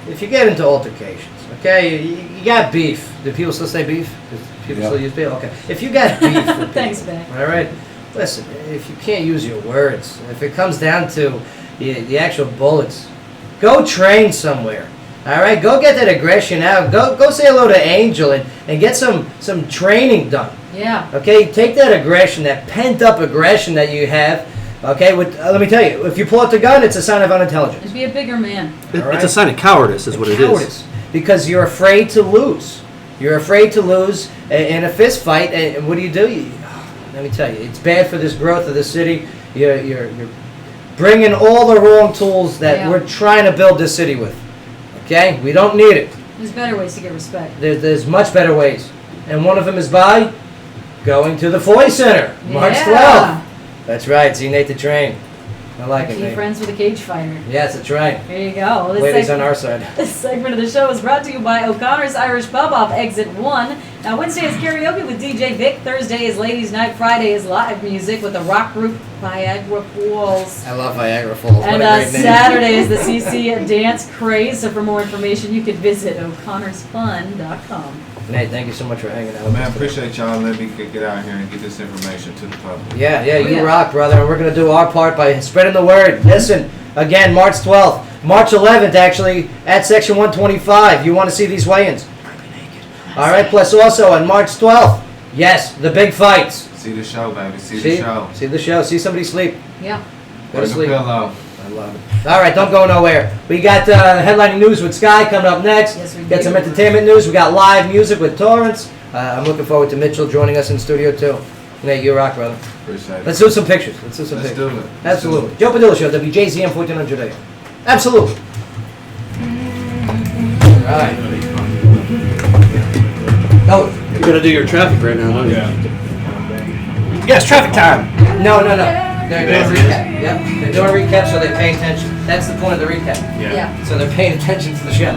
if you get into altercations, okay, you got beef. Do people still say beef? Does people still use beef? Okay. If you got beef with people, Thanks, Ben. all right? Listen, if you can't use your words, if it comes down to the actual bullets, go train somewhere. All right, go get that aggression out. Go say hello to Angel and get some training done. Yeah. Okay, take that aggression, that pent up aggression that you have. Okay, let me tell you, if you pull out the gun, it's a sign of unintelligence. Just be a bigger man. All right? It's a sign of cowardice, is what it is. Cowardice, because you're afraid to lose. You're afraid to lose in a fist fight, and what do? Let me tell you, it's bad for this growth of the city. You're bringing all the wrong tools that we're trying to build this city with. Okay? We don't need it. There's better ways to get respect. There's much better ways. And one of them is by going to the Foy Center, March 12th. Yeah. That's right. See Nate the Train. I like it, Be Nate. friends with a cage fighter. Yes, that's right. There you go. Well, Ladies on our side. This segment of the show is brought to you by O'Connor's Irish Pub off Exit 1. Now, Wednesday is karaoke with DJ Vic. Thursday is Ladies Night. Friday is live music with the rock group Viagra Falls. I love Viagra Falls. What And a great name. Saturday is the CC Dance Craze. So for more information, you can visit o'connorsfun.com. Nate, thank you so much for hanging out with Man, I us today. appreciate y'all letting me get out here and get this information to the public. Yeah, Oh, you rock, brother. And we're going to do our part by spreading the word. Listen, again, March 12th. March 11th, actually, at Section 125. You want to see these weigh-ins? All right, plus also on March 12th, yes, the big fights. See the show, baby. See the show. See the show. See somebody sleep. Yeah. Go to Bring a sleep. pillow. I love it. All right, don't go nowhere. We got headlining news with Sky coming up next. Yes, we Got do. some entertainment news. We got live music with Torrance. I'm looking forward to Mitchell joining us in studio too. Nate, you rock, brother. Appreciate it. Let's do some pictures. Let's do Let's pictures. do it. Absolutely. Joe Padula Show, WJZM 1400 AM. Absolutely. All right. No. You're gonna do your traffic right now, aren't you? Yes, traffic time. No. They're doing a recap. Yep. They're doing a recap so they pay attention. That's the point of the recap. Yeah. So they're paying attention to the show.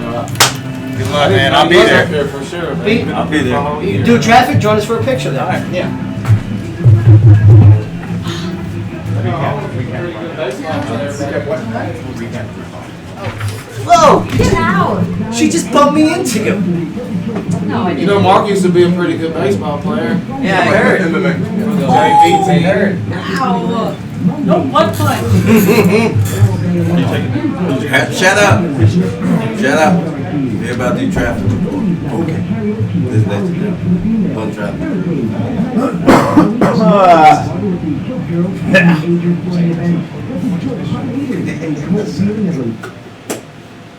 Good luck, man. I'll be there. for sure, Pete, I'll be there. you do traffic, join us for a picture then. All right. Yeah. Whoa! Get out. She just bumped me into you. No, I didn't. You know, Mark used to be a pretty good baseball player. Yeah, I heard. I heard. Ow. No one punch. Shut up. Shut up. Hear about the traffic report. Okay. This let you know. One traffic.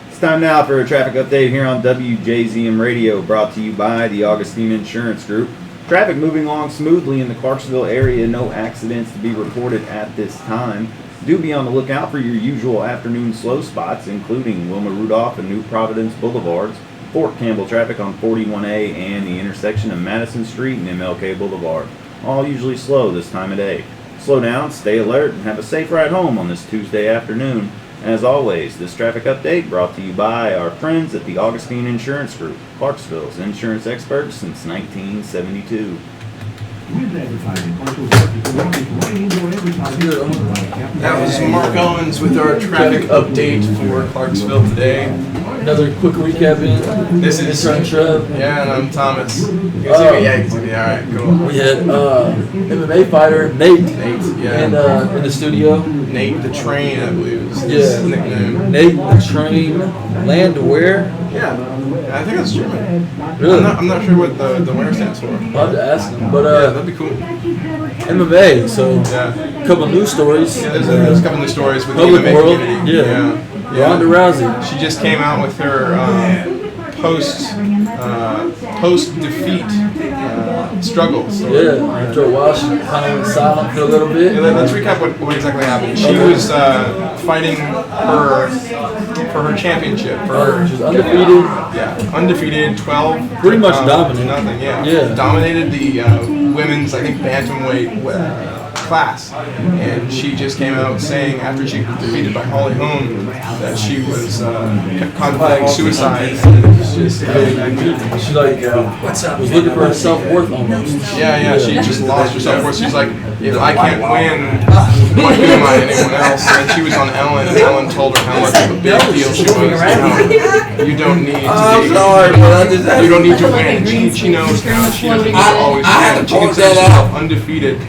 It's time now for a traffic update here on WJZM Radio, brought to you by the Augustine Insurance Group. Traffic moving along smoothly in the Clarksville area. No accidents to be reported at this time. Do be on the lookout for your usual afternoon slow spots, including Wilma Rudolph and New Providence Boulevards, Fort Campbell traffic on 41A and the intersection of Madison Street and MLK Boulevard. All usually slow this time of day. Slow down, stay alert, and have a safe ride home on this Tuesday afternoon. As always, this traffic update brought to you by our friends at the Augustine Insurance Group, Clarksville's insurance experts since 1972. That was Mark Owens with our traffic update for Clarksville today. Another quick recap in. This is Intern Trev. Yeah, and I'm Thomas. You can see me? Yeah, you can see me. All right, cool. We had MMA fighter Nate. Yeah. And in the studio. Nate the Train, I believe is his Yeah. nickname. Nate the Train. Landwehr. Yeah, I think that's German. Really? I'm not sure what the wear stands for. I'll have to ask him. But Yeah, that'd be cool. MMA. So Yeah. a couple news stories. Yeah, there's a couple of stories with the Public MMA world. community. Yeah. Yeah. Ronda Rousey. She just came out with her post defeat struggles. Yeah. After a while, she kind of went silent for a little bit. Yeah, let's recap what exactly happened. She was fighting for her championship. She was undefeated. Yeah, undefeated, 12. Pretty much dominant. Nothing, yeah. Yeah. Dominated the women's, I think, bantamweight class. And she just came out saying, after she was defeated by Holly Holm, that she was contemplating suicide. She like was looking for her self-worth almost. Yeah, she just lost her self-worth. She's like, if I can't win, what good am I to anyone else? And she was on Ellen, and Ellen told her how much of a big deal she was. You don't need to you don't need to win. She knows now. She doesn't need to always win. She considers herself undefeated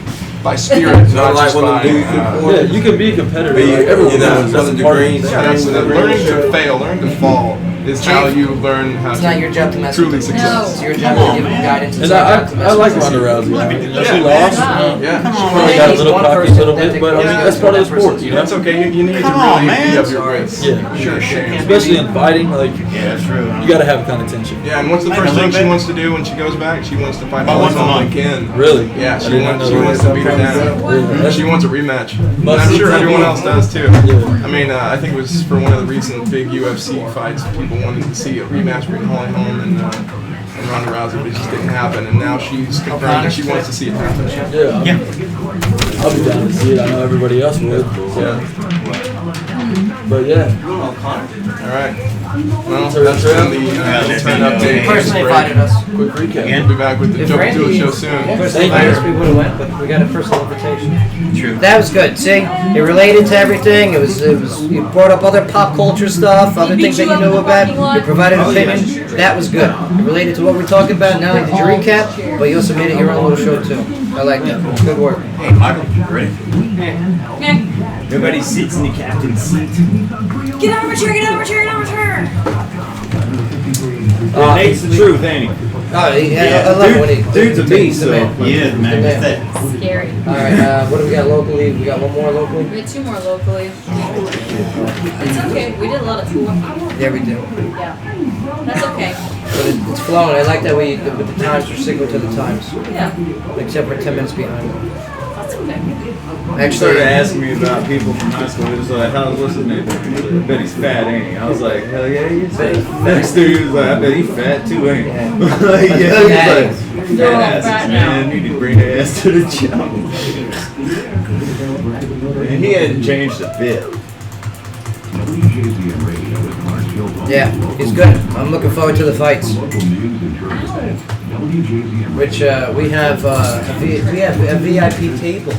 by spirit, not just by. Yeah, you can be a competitor. Like, everyone you know, does. That's part of it. Yeah, that's learning to fail, learning to fall is how you learn how It's to not your job to mess truly with them. succeed. It's your job to give them guidance. And I like Ronda Rousey. She lost. Yeah. She probably got a little cocky a little bit, but I mean, that's part of the sport, you know? That's okay. You need to really be up your wits. Yeah, Sure. especially in fighting, like, Yeah, that's true. you gotta have kind of tension. Yeah, and what's the first thing she wants to do when she goes back? She wants to fight once a Padula month. again. Really? Yeah, I she did not wants know to beat her down. Yeah. She wants a rematch. And Must I'm be sure tough. everyone else does too. Yeah. I mean, I think it was for one of the recent big UFC fights. People wanted to see a rematch between Holly Holm and Ronda Rousey, but it just didn't happen. And now she's confirmed that she wants to see it happen. Yeah. I'll be down to see it. I know everybody else would. Yeah. But yeah. All right. Well, So that's that's been the that's turn been update. He personally invited us. Quick recap. We'll be back with the If Joe Randy Padula show soon. personally invited us, we would have went, but we got a personal invitation. True. That was good. See, it related to everything. It was. You brought up other pop culture stuff, other beat things that you you up knew in the about. parking lot? You provided Oh, yeah. opinion. That was good. It related to what we're talking about. Not only did you recap, but you also made it your own little show too. I like that. Good work. Hey, Michael, you ready? Okay. Everybody sits in the captain's seat. Get out of a chair, get out of a chair, get out of a chair. Nate's the truth, ain't he? Oh, I love it when he. Dude's a beast, the so. man. Yeah, The man. man. That's Scary. All right. What do we got locally? We got one more locally. We had 2 more locally. It's okay. We did a lot of tour. Yeah, we do. Yeah. That's okay. But it's flowing. I like that with the times we're sticking to the times, Yeah. except for 10 minutes behind. That's okay. He started asking me about people from high school. He was like, what's his name? I bet he's fat, ain't he? I was like, hell yeah, he's fat. Next dude, he was like, I bet he's fat too, ain't he? Yeah. Like, yeah, he's like, You're all fat fat asses, now. man. You need to bring their ass to the job. And he hadn't changed a bit. Yeah, he's good. I'm looking forward to the fights. Which we have a VIP table.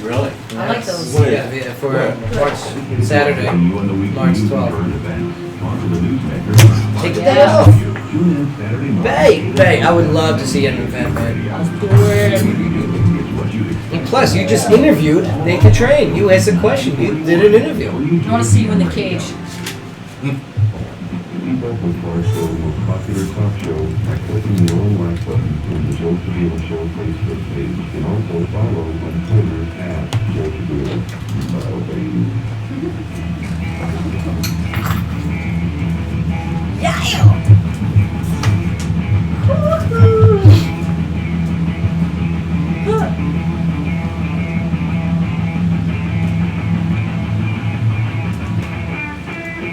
really? I like those. Yeah, for March Saturday, March 12th. Take that off. Bay, I would love to see an event, man. And plus, you just interviewed Naked Train. You asked a question. You did an interview. I want to see you in the cage. Popular talk show by clicking the yellow like button on the Joe Padula Show Facebook page and also follow on Twitter @Joe Padula.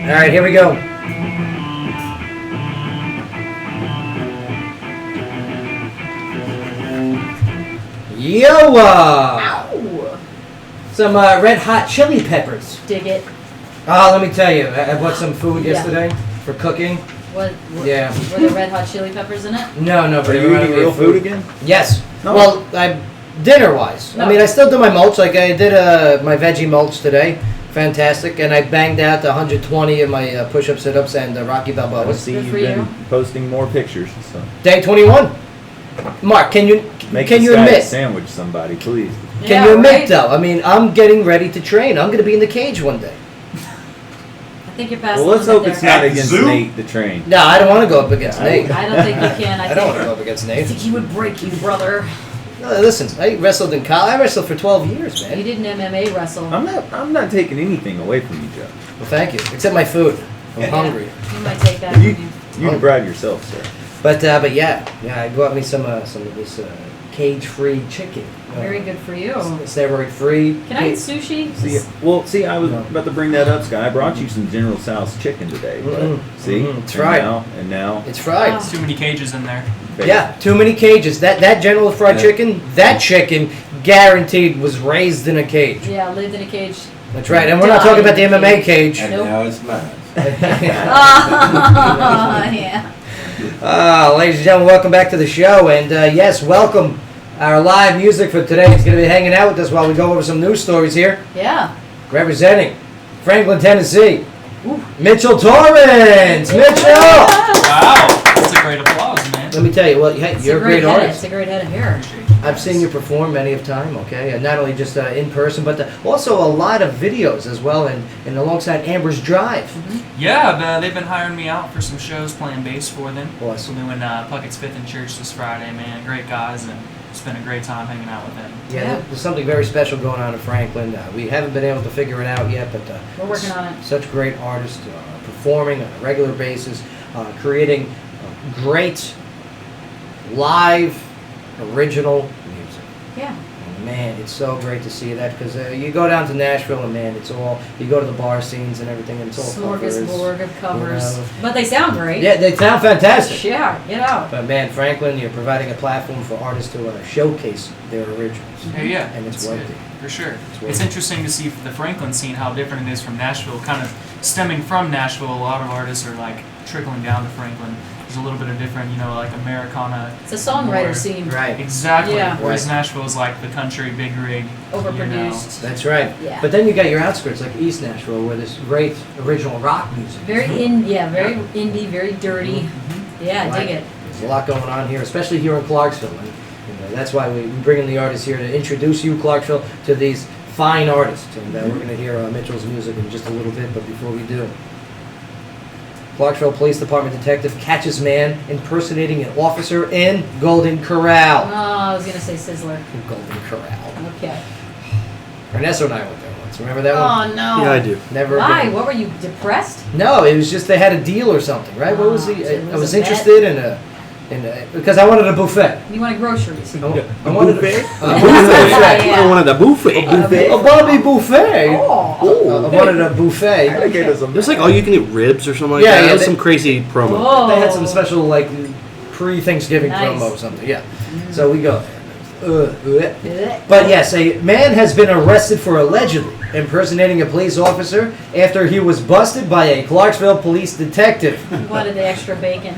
All right, here we go. Yo! Ow! Some red hot chili peppers. Dig it. Oh, let me tell you, I bought some food yesterday for cooking. What? Yeah. Were there red hot chili peppers in it? No, but Are it you reminded eating me real of food again? Yes. No. Well, dinner-wise. I mean, I still do my mulch. Like I did my veggie mulch today. Fantastic. And I banged out 120 of my push-ups, sit-ups, and Rocky I Balboas. see Good you've for been you. posting more pictures and stuff. Day 21. Mark, can you Make can this you guy admit? sandwich somebody, please. Can you admit though? I mean, I'm getting ready to train. I'm going to be in the cage one day. I think you're past Well, the let's limit hope it's there. not against Nate, the train. No, I don't want to go up against Nate. I don't think you can. I don't want to go up against I Nate. think he would break you, brother. No, listen, I wrestled in college. I wrestled for 12 years, You man. didn't MMA wrestle. I'm not taking anything away from you, Joe. Well, thank you. Except my food. I'm Yeah. hungry. You might take that. You can bribe yourself, sir. But yeah, I bought me some of this cage-free chicken. Very good for you. Steroid-free. Can I eat sushi? See, I was about to bring that up, Sky. I brought you some General Tso's chicken today. But see, It's fried. And now It's fried. Oh. Too many cages in there. Yeah, too many cages. That General fried chicken, that chicken guaranteed was raised in a cage. Yeah, lived in a cage. That's right. And we're not talking about the MMA cage. And now it's mine. Oh, yeah. Ladies and gentlemen, welcome back to the show. And yes, welcome. Our live music for today is going to be hanging out with us while we go over some news stories here. Yeah. Representing Franklin, Tennessee, Mitchell Torrance. Mitchell! Wow, that's a great applause, man. Let me tell you, well, hey, It's you're a great head. artist. It's a great head of hair. I've seen you perform many of time, okay? And not only just in person, but also a lot of videos as well, and alongside Amber's Drive. Yeah, they've been hiring me out for some shows, playing bass for them. Awesome. We're doing Puckett's Fifth and Church this Friday, man. Great guys, and it's been a great time hanging out with them. Yeah, there's something very special going on in Franklin. We haven't been able to figure it out yet, but We're working on it. Such great artists performing on a regular basis, creating great live, original music. Yeah. And man, it's so great to see that because you go down to Nashville and man, it's all, you go to the bar scenes and everything, and it's all Smorgasbord of covers. You know. But they sound great. Yeah, they sound fantastic. Yeah, get out. But man, Franklin, you're providing a platform for artists to showcase their originals. Yeah, And it's worth it. For sure. worth It's it. interesting to see the Franklin scene, how different it is from Nashville. Kind of stemming from Nashville, a lot of artists are like trickling down to Franklin. There's a little bit of different, you know, like Americana. It's a songwriter more- scene. Right. Exactly. Yeah. Whereas Right. Nashville is like the country big rig. Overproduced. That's right. Yeah. But then you got your outskirts like East Nashville, where there's great original rock music. Very very indie, very dirty. Yeah, Right. dig it. There's a lot going on here, especially here in Clarksville. And that's why we bring in the artists here to introduce you, Clarksville, to these fine artists. And we're going to hear Mitchell's music in just a little bit, but before we do, Clarksville Police Department detective catches man impersonating an officer in Golden Corral. Oh, I was gonna say Sizzler. Golden Corral. Okay. Ernesto and I went there once. Remember that one? Oh no. Yeah, I do. Never Why? again. What were you depressed? No, it was just they had a deal or something, right? What was Oh, the? so it I was was a bet? interested in because I wanted a buffet. You wanted groceries. I wanted buffet? a buffet? buffet. I wanted a buffet. A Bobby buffet. Oh. I wanted a buffet. There's like all you can eat ribs or something like Yeah, that. yeah, That was they- some crazy promo. Whoa. They had some special like pre-Thanksgiving Nice. promo or something. Yeah. So we go there. But yes, a man has been arrested for allegedly impersonating a police officer after he was busted by a Clarksville police detective. Wanted the extra bacon.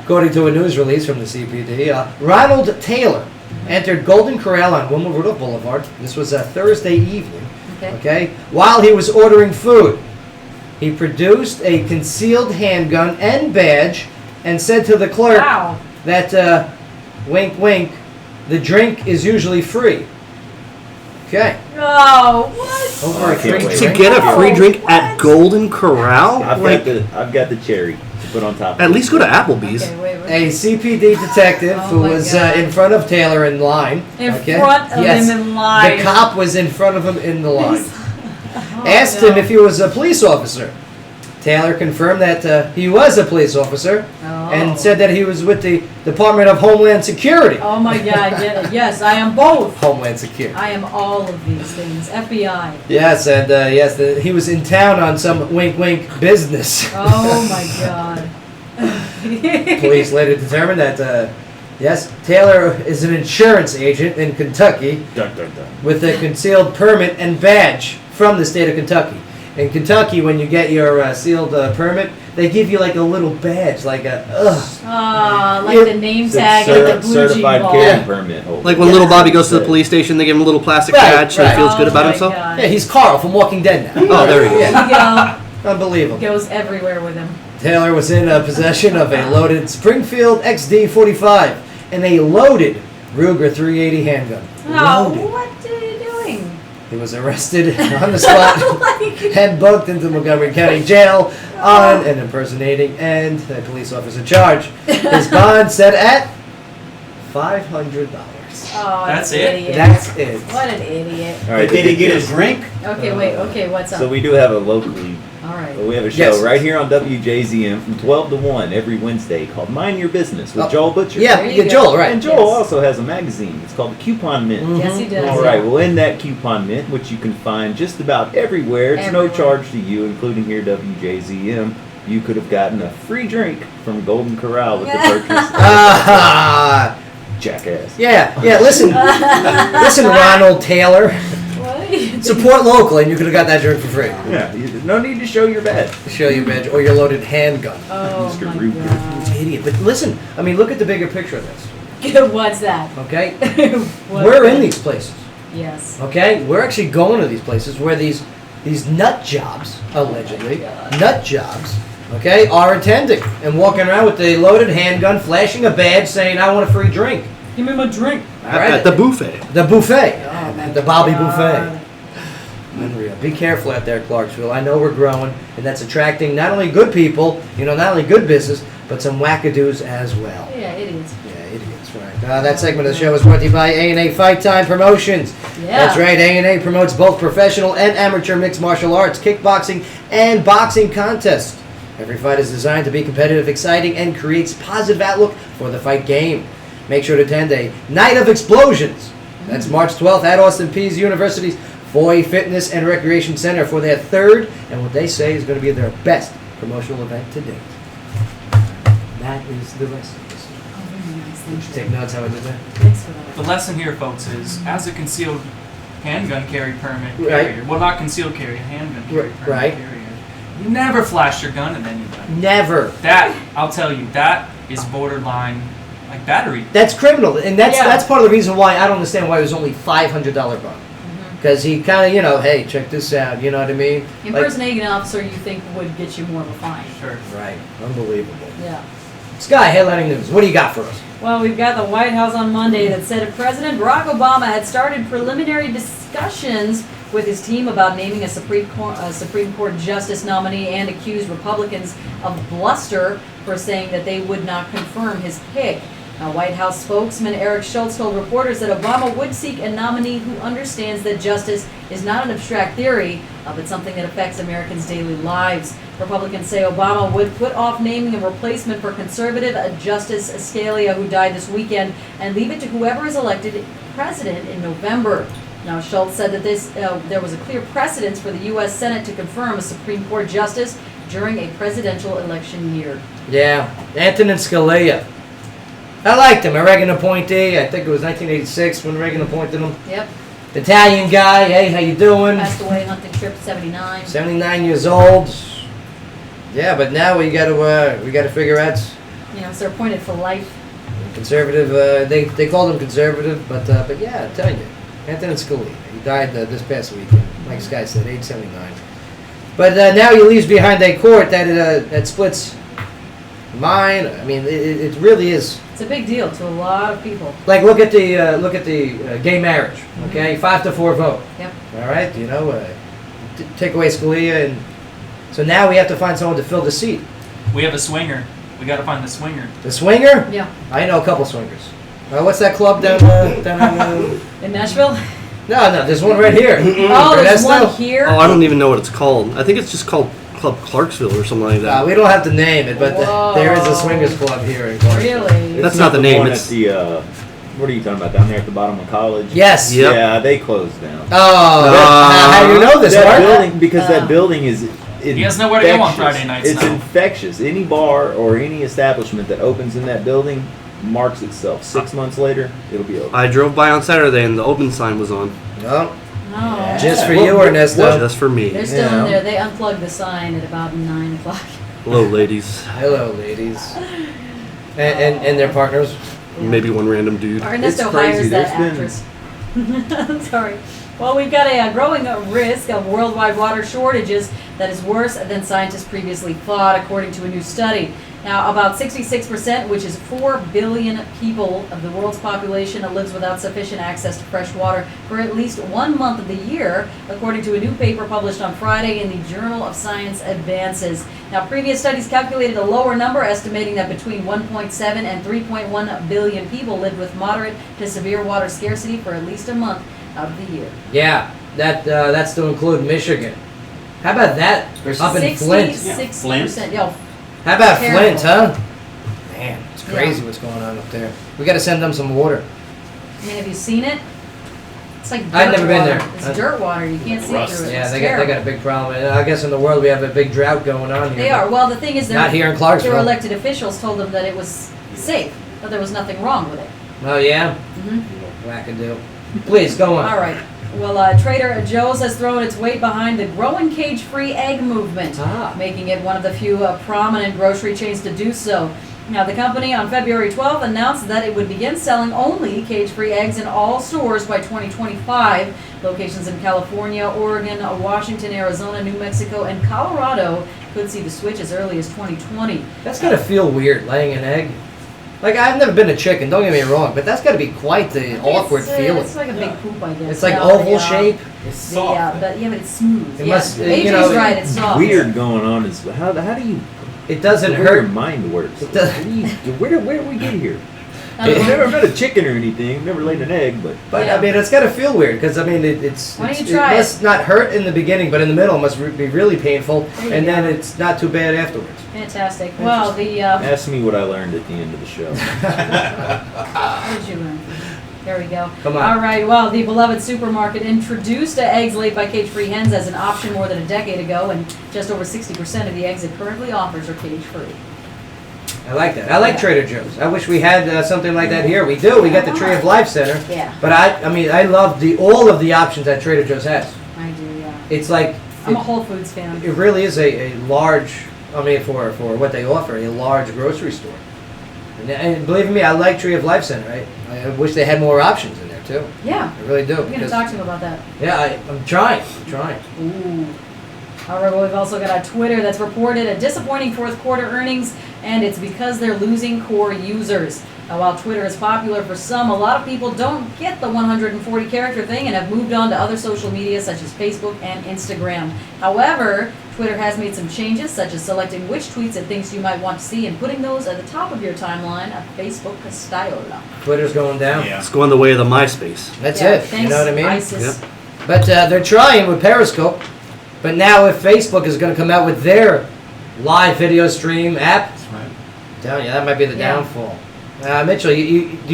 According to a news release from the CPD, Ronald Taylor entered Golden Corral on Wilma Rudolph Boulevard. This was a Thursday evening. Okay. While he was ordering food, he produced a concealed handgun and badge and said to the clerk Wow. that, wink, wink, the drink is usually free. Okay. Oh, what? Over a free wait. To drink. get a free drink at Golden Corral? I've Like, got the cherry to put on top. at least go to Applebee's. Okay, wait. A CPD detective Oh who my was God. in front of Taylor in line. In okay? front of Yes. him in line. The cop was in front of him in the line. Oh, Asked no. him if he was a police officer. Taylor confirmed that he was a police officer and said that he was with the Department of Homeland Security. Oh my God, get it. Yes, I am both. Homeland Security. I am all of these things. FBI. Yes, and he was in town on some wink wink business. Oh my God. Police later determined that, yes, Taylor is an insurance agent in Kentucky Dun, dun, dun. with a concealed permit and badge from the state of Kentucky. In Kentucky, when you get your sealed permit, they give you like a little badge, like a, Like Yeah. the name tag and the blue certified ball. carry permit holder. Like when little Bobby goes to the police station, they give him a little plastic Right, badge so right. he feels good Oh about my himself. God. Yeah, he's Carl from Walking Dead now. Oh, there he is. There you go. Unbelievable. Goes everywhere with him. Taylor was in possession of a loaded Springfield XD-45 and a loaded Ruger 380 handgun. Oh, Loaded. what are you doing? He was arrested on the spot and booked into Montgomery County Jail on an impersonating and a police officer charge. His bond set at $500. Oh, That's an it? Idiot. That's it. What an idiot. All right, Did he get his drink? Okay, wait. Okay, what's up? So we do have a locally. All right. We have a show Yes. right here on WJZM from 12 to 1 every Wednesday called Mind Your Business with Oh. Joel Butcher. Yeah, There you yeah, go. Joel, right. And Joel Yes. also has a magazine. It's called The Coupon Mint. Yes, he does. All right, well, in that Coupon Mint, which you can find just about everywhere, it's no Everywhere. charge to you, including here WJZM. You could have gotten a free drink from Golden Corral with the purchase. Ah, Jackass. yeah. Listen, Ronald Taylor. What are you doing? Support local, and you could have got that drink for free. Yeah, no need to show your badge. Show you badge or your loaded handgun. Oh Mr. my Ruger. God. He's an idiot. But listen, I mean, look at the bigger picture of this. What's that? Okay, What? we're in these places. Yes. Okay, we're actually going to these places where these nut jobs, allegedly, nut jobs, okay, are attending and walking around with a loaded handgun, flashing a badge, saying, "I want a free drink." Give me my drink. All right. At the buffet. The buffet. Oh, man, the Bobby Buffet. Unreal. Be careful out there, Clarksville. I know we're growing, and that's attracting not only good people, not only good business, but some wackadoos as well. Yeah, idiots. Yeah, idiots, right. That segment of the show is brought to you by A&A Fight Time Promotions. Yeah. That's right, A&A promotes both professional and amateur mixed martial arts, kickboxing, and boxing contests. Every fight is designed to be competitive, exciting, and creates positive outlook for the fight game. Make sure to attend a Night of Explosions. That's March 12th at Austin Peay University's Foy Fitness and Recreation Center for their third, and what they say is going to be their best promotional event to date. That is the rest of this. Did you take notes how I did that? Thanks for that. The lesson here, folks, is as a concealed handgun carry permit Right. carrier, well, not concealed carry, handgun carry permit Right. carrier, you never flash your gun at anybody. Never. That, I'll tell you, that is borderline like battery. That's criminal, and that's Yeah. that's part of the reason why I don't understand why it was only $500 bond. Because he kind of, hey, check this out, you know what I mean? Like, Impersonating an officer you think would get you more of a fine. Sure. right, unbelievable. Yeah. Sky, headlining news. What do you got for us? Well, we've got the White House on Monday that said President Barack Obama had started preliminary discussions with his team about naming a Supreme Court justice nominee and accused Republicans of bluster for saying that they would not confirm his pick. White House spokesman Eric Schultz told reporters that Obama would seek a nominee who understands that justice is not an abstract theory, but something that affects Americans' daily lives. Republicans say Obama would put off naming a replacement for conservative Justice Scalia, who died this weekend, and leave it to whoever is elected president in November. Now, Schultz said that there was a clear precedence for the U.S. Senate to confirm a Supreme Court justice during a presidential election year. Yeah, Antonin Scalia. I liked him, a Reagan appointee. I think it was 1986 when Reagan appointed him. Yep. Italian guy. Hey, how you doing? Passed away hunting trip 79. 79 years old. Yeah, but now we got to figure out So they're appointed for life. conservative. They called him conservative, but yeah, I'm telling you, Antonin Scalia. He died this past weekend. Like Sky said, age 79. But now he leaves behind a court that splits mine. I mean, it really is. It's a big deal to a lot of people. Like look at the gay marriage. Okay, 5-4 vote. Yep. All right, take away Scalia, and so now we have to find someone to fill the seat. We have a swinger. We got to find the swinger. The swinger? Yeah. I know a couple swingers. What's that club down In Nashville? No, there's one right here. Oh, there's one here? Oh, I don't even know what it's called. I think it's just called Club Clarksville or something like that. We don't have to name it, but there is a swingers club here in Clarksville. Really? That's not the name. One It's at the, what are you talking about, down there at the bottom of college? Yes. Yep. Yeah, they closed down. Oh, how do you know this, that Mark? building, because that building is He has nowhere to go on infectious. Friday nights It's now. infectious. Any bar or any establishment that opens in that building marks itself. 6 months later, it'll be over. I drove by on Saturday and the open sign was on. No. No. Just for you, Ernesto. Just for me. They're still in there. They unplugged the sign at about 9 o'clock. Hello, ladies. Hello, ladies. And their partners. Maybe one random dude. Ernesto hires that actress. Sorry. Well, we've got a growing risk of worldwide water shortages that is worse than scientists previously thought, according to a new study. Now, about 66%, which is 4 billion people of the world's population, lives without sufficient access to fresh water for at least 1 month of the year, according to a new paper published on Friday in the Journal of Science Advances. Now, previous studies calculated a lower number, estimating that between 1.7 and 3.1 billion people lived with moderate to severe water scarcity for at least a month of the year. Yeah, that still include Michigan. How about that? Up in Flint. 66%. Yo, How about terrible. Flint, huh? Man, it's crazy what's going on up there. We got to send them some water. I mean, have you seen it? It's like dirt I've never been water. there. It's dirt water. You can't see through it. Yeah, It's they terrible. got a big problem. And I guess in the world we have a big drought going on here. They are. Well, the thing is, Not here in Clarksville. their elected officials told them that it was safe, that there was nothing wrong with it. Oh yeah. Wackadoo. Please go on. All right. Well, Trader Joe's has thrown its weight behind the growing cage-free egg movement, making it one of the few prominent grocery chains to do so. Now, the company on February 12th announced that it would begin selling only cage-free eggs in all stores by 2025. Locations in California, Oregon, Washington, Arizona, New Mexico, and Colorado could see the switch as early as 2020. That's gotta feel weird, laying an egg. Like, I've never been a chicken, don't get me wrong, but that's gotta be quite the awkward feeling. It's like a big poop, I guess. It's like No, oval shape. It's soft. but it's smooth. It yeah. must, AJ's right, it's soft. Weird going on is how do you? It doesn't where your hurt. mind works. It does- Where did we get here? I've never met a chicken or anything. Never laid an egg, but I mean, it's got to feel weird because I mean, Why don't you it try must not hurt in the beginning, but in the middle it must be really painful, There you and then go. it's not too bad afterwards. Fantastic. Well, the ask me what I learned at the end of the show. what did you learn? There we go. Come on. All right. Well, the beloved supermarket introduced eggs laid by cage-free hens as an option more than a decade ago, and just over 60% of the eggs it currently offers are cage-free. I like that. I like Trader Joe's. I wish we had something like that here. We do. We got the Tree of Life Center. Yeah. But I mean, I love all of the options that Trader Joe's has. I do. Yeah. It's like I'm a Whole Foods fan. it really is a large. I mean, for what they offer, a large grocery store. And believe me, I like Tree of Life Center. I wish they had more options in there too. Yeah. I really do. We're gonna talk to him about that. Yeah, I'm trying. I'm trying. Ooh. All right, well, we've also got on Twitter that's reported a disappointing fourth quarter earnings, and it's because they're losing core users. Now, while Twitter is popular for some, a lot of people don't get the 140 character thing and have moved on to other social media such as Facebook and Instagram. However, Twitter has made some changes, such as selecting which tweets it thinks you might want to see and putting those at the top of your timeline of Facebook style. Twitter's going down. It's going the way of the MySpace. That's Yeah, it. thanks, You know what I mean? ISIS. Yep. But they're trying with Periscope. But now if Facebook is going to come out with their live video stream app, That's right. I'm telling you, that might be the Yeah. downfall. Mitchell, do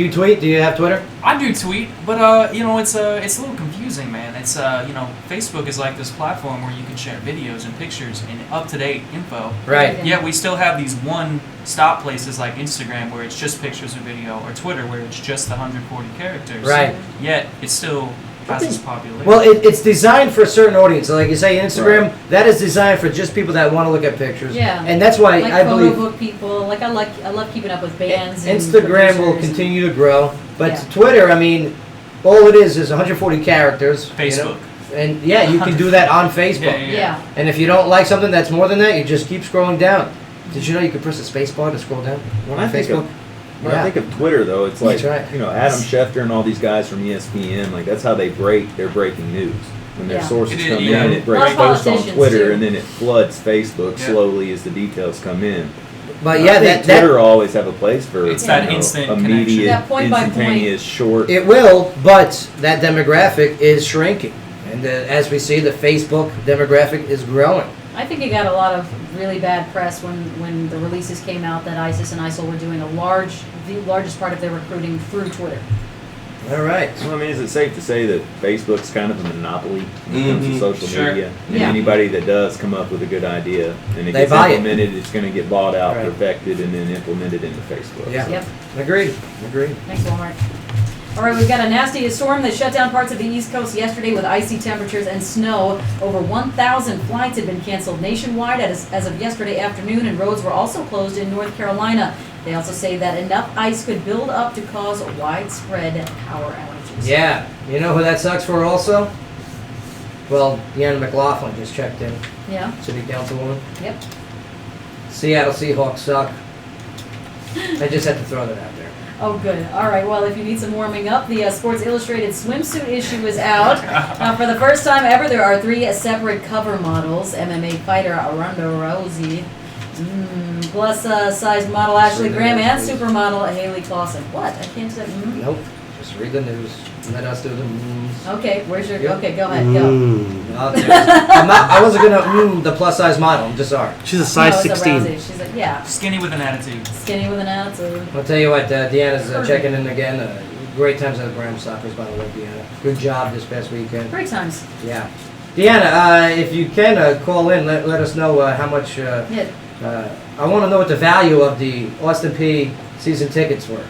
you tweet? Do you have Twitter? I do tweet, but it's a little confusing, man. It's Facebook is like this platform where you can share videos and pictures and up-to-date info. Right. Yet we still have these one-stop places like Instagram where it's just pictures or video, or Twitter where it's just the 140 characters. Right. Yet it still has its popularity. Well, it's designed for a certain audience. Like you say, Instagram, that is designed for just people that want to look at pictures. Yeah. And that's why Like I photo believe book people. Like I love keeping up with bands. and Instagram will producers. continue to grow. But Yeah. Twitter, I mean, all it is 140 characters. Facebook. And yeah, you can do that on Facebook. Yeah. And if you don't like something that's more than that, you just keep scrolling down. Did you know you can press the space bar to scroll down When on I think Facebook? When I think of Twitter, though, it's like, That's right. Adam Schefter and all these guys from ESPN, like, that's how they break their breaking news. When their Yeah. sources It come is, yeah. in, it A lot breaks of first on politicians, Twitter, too. and then it floods Facebook Yeah. slowly as the details come in. But I yeah, think that Twitter will always have a place for It's that instant immediate, connection. That point by point. instantaneous, short. it will, but that demographic is shrinking. And as we see, the Facebook demographic is growing. I think it got a lot of really bad press when the releases came out that ISIS and ISIL were doing the largest part of their recruiting through Twitter. All right. Well, I mean, is it safe to say that Facebook's kind of a monopoly when it comes to social Sure. media? And Yeah. anybody that does come up with a good idea and it They gets buy it. implemented, it's going to get bought out, Right. perfected, and then implemented into Facebook. Yeah. Yep. Agreed. Thanks, Walmart. All right, we've got a nasty storm that shut down parts of the East Coast yesterday with icy temperatures and snow. Over 1,000 flights had been canceled nationwide as of yesterday afternoon, and roads were also closed in North Carolina. They also say that enough ice could build up to cause widespread power outages. Yeah. You know who that sucks for also? Well, Deanna McLaughlin just checked in. Yeah. City Councilwoman. Yep. Seattle Seahawks suck. I just had to throw that out there. Oh, good. All right. Well, if you need some warming up, the Sports Illustrated swimsuit issue is out. For the first time ever, there are 3 separate cover models. MMA fighter Ronda Rousey, plus-size model Ashley Graham, and supermodel Haley Clausen. What? I can't say. Nope. Just read the news. Let us do the Okay. Where's your? Yep. Okay. Go ahead. Go. I wasn't gonna the plus size model. I'm just sorry. She's a No, size it's a 16. Rousey. She's like, yeah, Skinny with an attitude. skinny with an attitude. I'll tell you what, Deanna's checking in again. Great times at the Graham Stoppers, by the way, Deanna. Good job this past weekend. Great times. Yeah. Deanna, if you can call in, let us know how much. Yeah. I want to know what the value of the Austin P season tickets were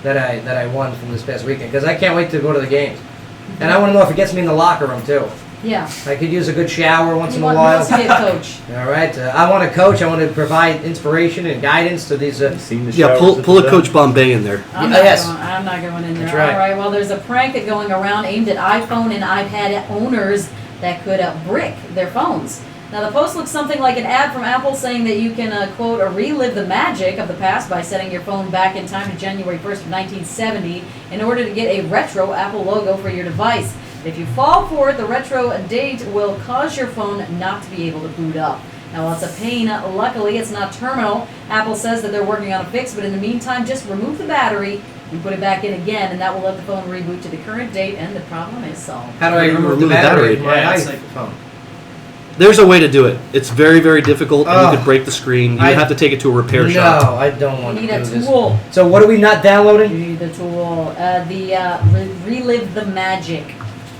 that I won from this past weekend, because I can't wait to go to the games. And I want to know if it gets me in the locker room too. Yeah. I could use a good shower once in a He while. wants to be a coach. All right. I want to coach. I want to provide inspiration and guidance to these. Seen the Yeah, showers pull at a the Coach Bombay in there. I'm Yes. not going in there. That's right. All right. Well, there's a prank going around aimed at iPhone and iPad owners that could brick their phones. Now, the post looks something like an ad from Apple saying that you can, quote, relive the magic of the past by setting your phone back in time to January 1st of 1970 in order to get a retro Apple logo for your device. If you fall for it, the retro date will cause your phone not to be able to boot up. Now, while it's a pain, luckily it's not terminal. Apple says that they're working on a fix, but in the meantime, just remove the battery and put it back in again, and that will let the phone reboot to the current date, and the problem is solved. How do I remove the battery from my iPhone? There's a way to do it. It's very, very difficult, and Oh. you could break the screen. You would have to take it to a repair shop. No, I don't want You to need do a this. tool. So what are we not downloading? You need the tool. Relive the magic.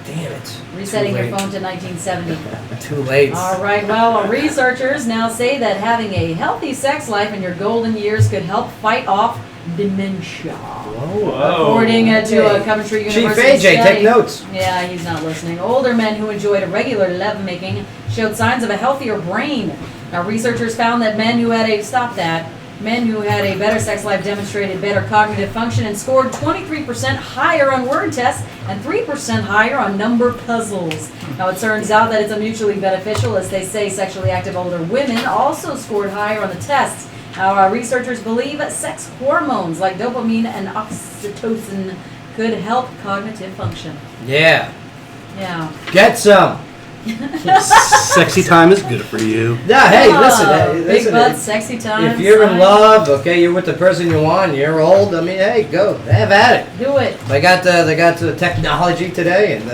Damn it. Resetting Too your late. phone to 1970. Too late. All right, well, researchers now say that having a healthy sex life in your golden years could help fight off dementia. According to a Coventry Chief University AJ, study. take notes. Yeah, he's not listening. Older men who enjoyed regular lovemaking showed signs of a healthier brain. Now, researchers found that men who had a better sex life demonstrated better cognitive function and scored 23% higher on word tests and 3% higher on number puzzles. Now, it turns out that it's a mutually beneficial, as they say sexually active older women also scored higher on the tests. Now, our researchers believe sex hormones like dopamine and oxytocin could help cognitive function. Yeah. Yeah. Get some. Sexy time is good for you. Yeah, hey, Oh, listen. big listen, butt, sexy time. If you're in sign. love, okay, you're with the person you want, you're old, I mean, hey, go. Have at it. Do it. They got the technology today, and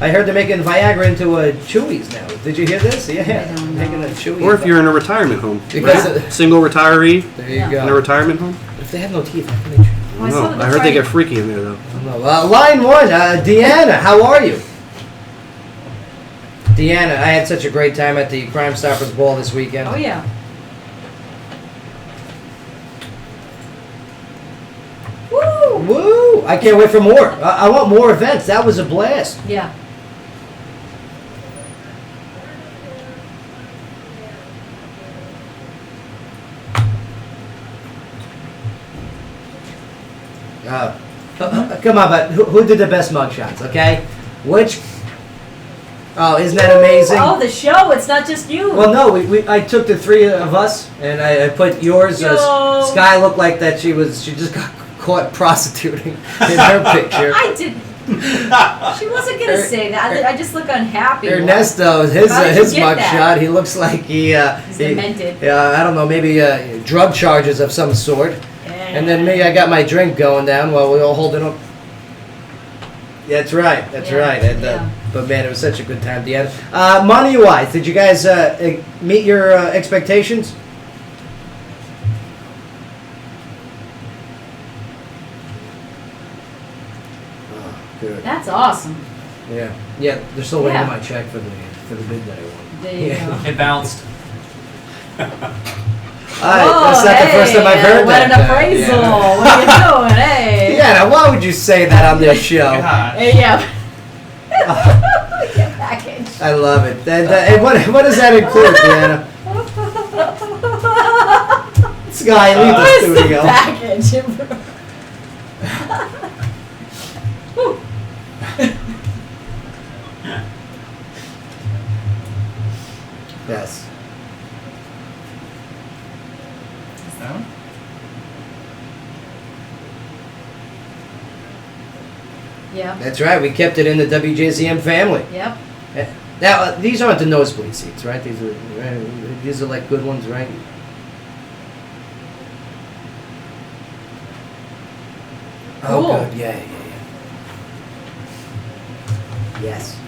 I heard they're making Viagra into Chewies now. Did you hear this? Yeah, making a Chewy. Or if you're in a retirement home. Because right? Single retiree There you go. in a retirement home. If they have no teeth, how can they chew? I don't know. I heard they get freaky in there, though. Line one, Deanna, how are you? Deanna, I had such a great time at the Crime Stoppers Ball this weekend. Oh, yeah. Woo! Woo! I can't wait for more. I want more events. That was a blast. Yeah. Come on, but who did the best mugshots, okay? Which... Oh, isn't that amazing? Oh, the show. It's not just you. Well, no, I took the three of us, and I put yours. Yo. Sky looked like that she just got caught prostituting in her picture. I didn't. She wasn't going to say that. I just look unhappy. Ernesto, How did you his get that? mugshot, he looks like he's demented. I don't know, maybe drug charges of some sort. And then me, I got my drink going down while we all holding up. That's right. That's right. And, but man, it was such a good time. Deanna. Money-wise, did you guys meet your expectations? Oh, good. That's awesome. Yeah. Yeah. They're still waiting Yeah. on my check for the bid that I won. There you go. It bounced. That's not the first time I've heard what that. an appraisal. What are you doing? Hey. Yeah, now why would you say that on this show? Hey, yeah. Get package. I love it. And what does that include, Deanna? Sky, leave the What's the studio. package? Yes. Yeah. That's right. We kept it in the WJZM family. Yep. Now these aren't the nosebleed seats, right? These are like good ones, right? Oh, Cool. good. Yeah. Yes.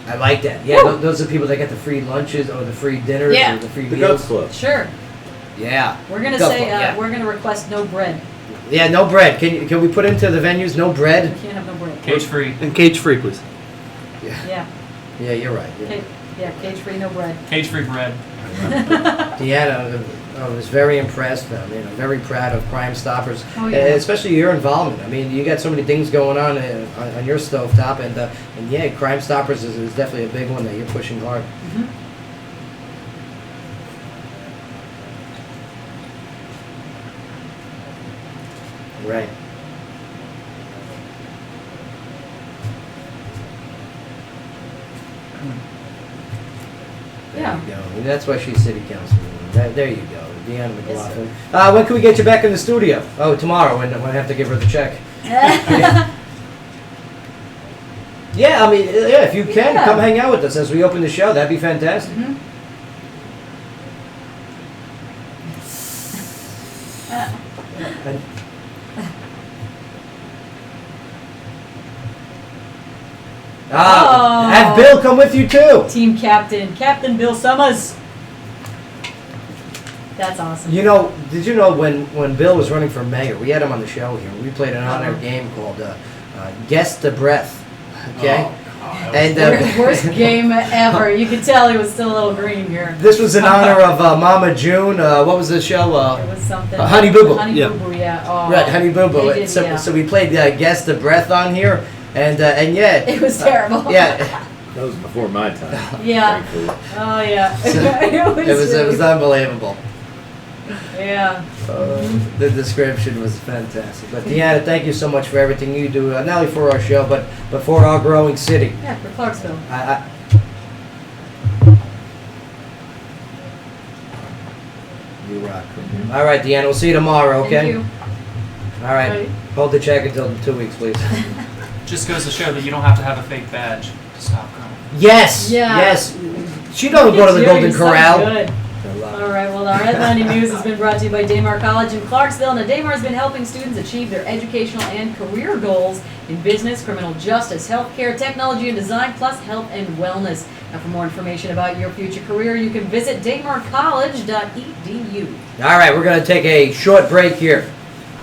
I like that. Yeah, those are people that get the free lunches or the free dinners Yeah. or the free The meals. Gulf Club. Sure. Yeah. We're gonna Gulf say Club, yeah. we're gonna request no bread. Yeah, no bread. Can we put into the venues no bread? You can't have no bread. Cage free. And cage free, please. Yeah. Yeah, you're right. Yeah. Cage free, no bread. Cage free bread. Deanna, I was very impressed. I mean, I'm very proud of Crime Stoppers, Oh, yeah. especially your involvement. I mean, you got so many things going on your stovetop, and yeah, Crime Stoppers is definitely a big one that you're pushing hard. Mm-hmm. Right. That's why she's city councilwoman. There you go, Deanna McLaughlin. When can we get you back in the studio? Oh, tomorrow, when I have to give her the check. Yeah, I mean, yeah, if you can, come hang out with us as we open the show. That'd be fantastic. Have Bill come with you too. Team captain, Captain Bill Summers. That's awesome. You know, did you know when Bill was running for mayor, we had him on the show here. We played an on-air game called Guess the Breath. Okay? And worst game ever. You could tell he was still a little green here. This was in honor of Mama June. What was the show? It was something. Honey Boo Boo. Honey Boo Boo, yeah. Oh, right, Honey Boo Boo. Did, So we played Guess the Breath on here, and yeah. It was terrible. Yeah. That was before my time. Yeah. Oh yeah. It was unbelievable. Yeah. The description was fantastic. But Deanna, thank you so much for everything you do, not only for our show, but for our growing city. Yeah, for Clarksville. You rock. All right, Deanna, we'll see you tomorrow, okay? Thank you. All right. Hold the check until 2 weeks, please. Just goes to show that you don't have to have a fake badge to stop crime. Yes. Yeah. Yes. She doesn't go to the Golden Corral. Good. All right, well, our headlining news has been brought to you by Daymar College in Clarksville. Now, Daymar has been helping students achieve their educational and career goals in business, criminal justice, healthcare, technology and design, plus health and wellness. Now, for more information about your future career, you can visit daymarcollege.edu. All right, we're going to take a short break here.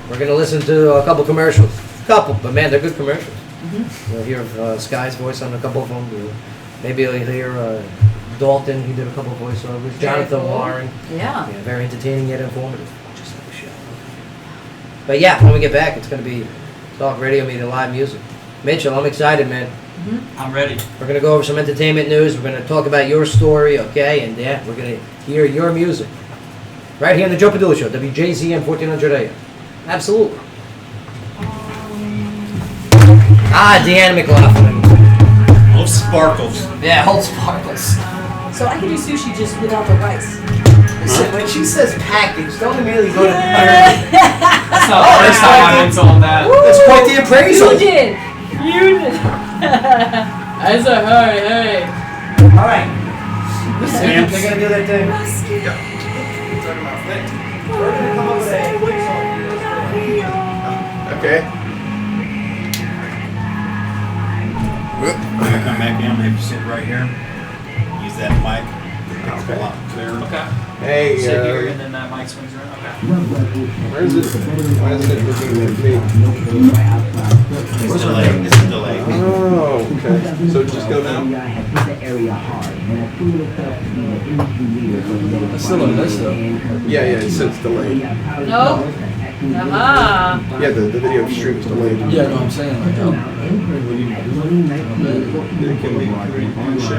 We're going to listen to a couple commercials. But man, they're good commercials. You'll hear Sky's voice on a couple of them. Maybe you'll hear Dalton, he did a couple of voiceovers. Jonathan Warren. Yeah. Very entertaining yet informative. Just like a show. But yeah, when we get back, it's going to be talk radio meeting live music. Mitchell, I'm excited, man. I'm ready. We're going to go over some entertainment news. We're going to talk about your story, okay? And yeah, we're going to hear your music. Right here on the Joe Padula Show, WJZM 1400 AM. Absolutely. Deanna McLaughlin. Hold sparkles. Yeah, hold sparkles. So I can do sushi just without the rice. Listen, when she says package, don't immediately go to That's not the first time I've been told that. That's quite the appraisal. You did. You did. I said, hey. All right. They're going to do their thing. We're going to come up with a quick song. Okay. I'm gonna come back in, have you sit right here. Use that mic. It's a lot clearer. Okay. Hey, Sit here and then that mic swings around. Okay. Where is it? Why isn't it looking at me? It's delayed. It's delayed. Oh, okay. So just go down. I still don't know though. Yeah, it says delayed. No? Aha. Yeah, the video stream is delayed. Yeah, no, I'm saying like, Can we show?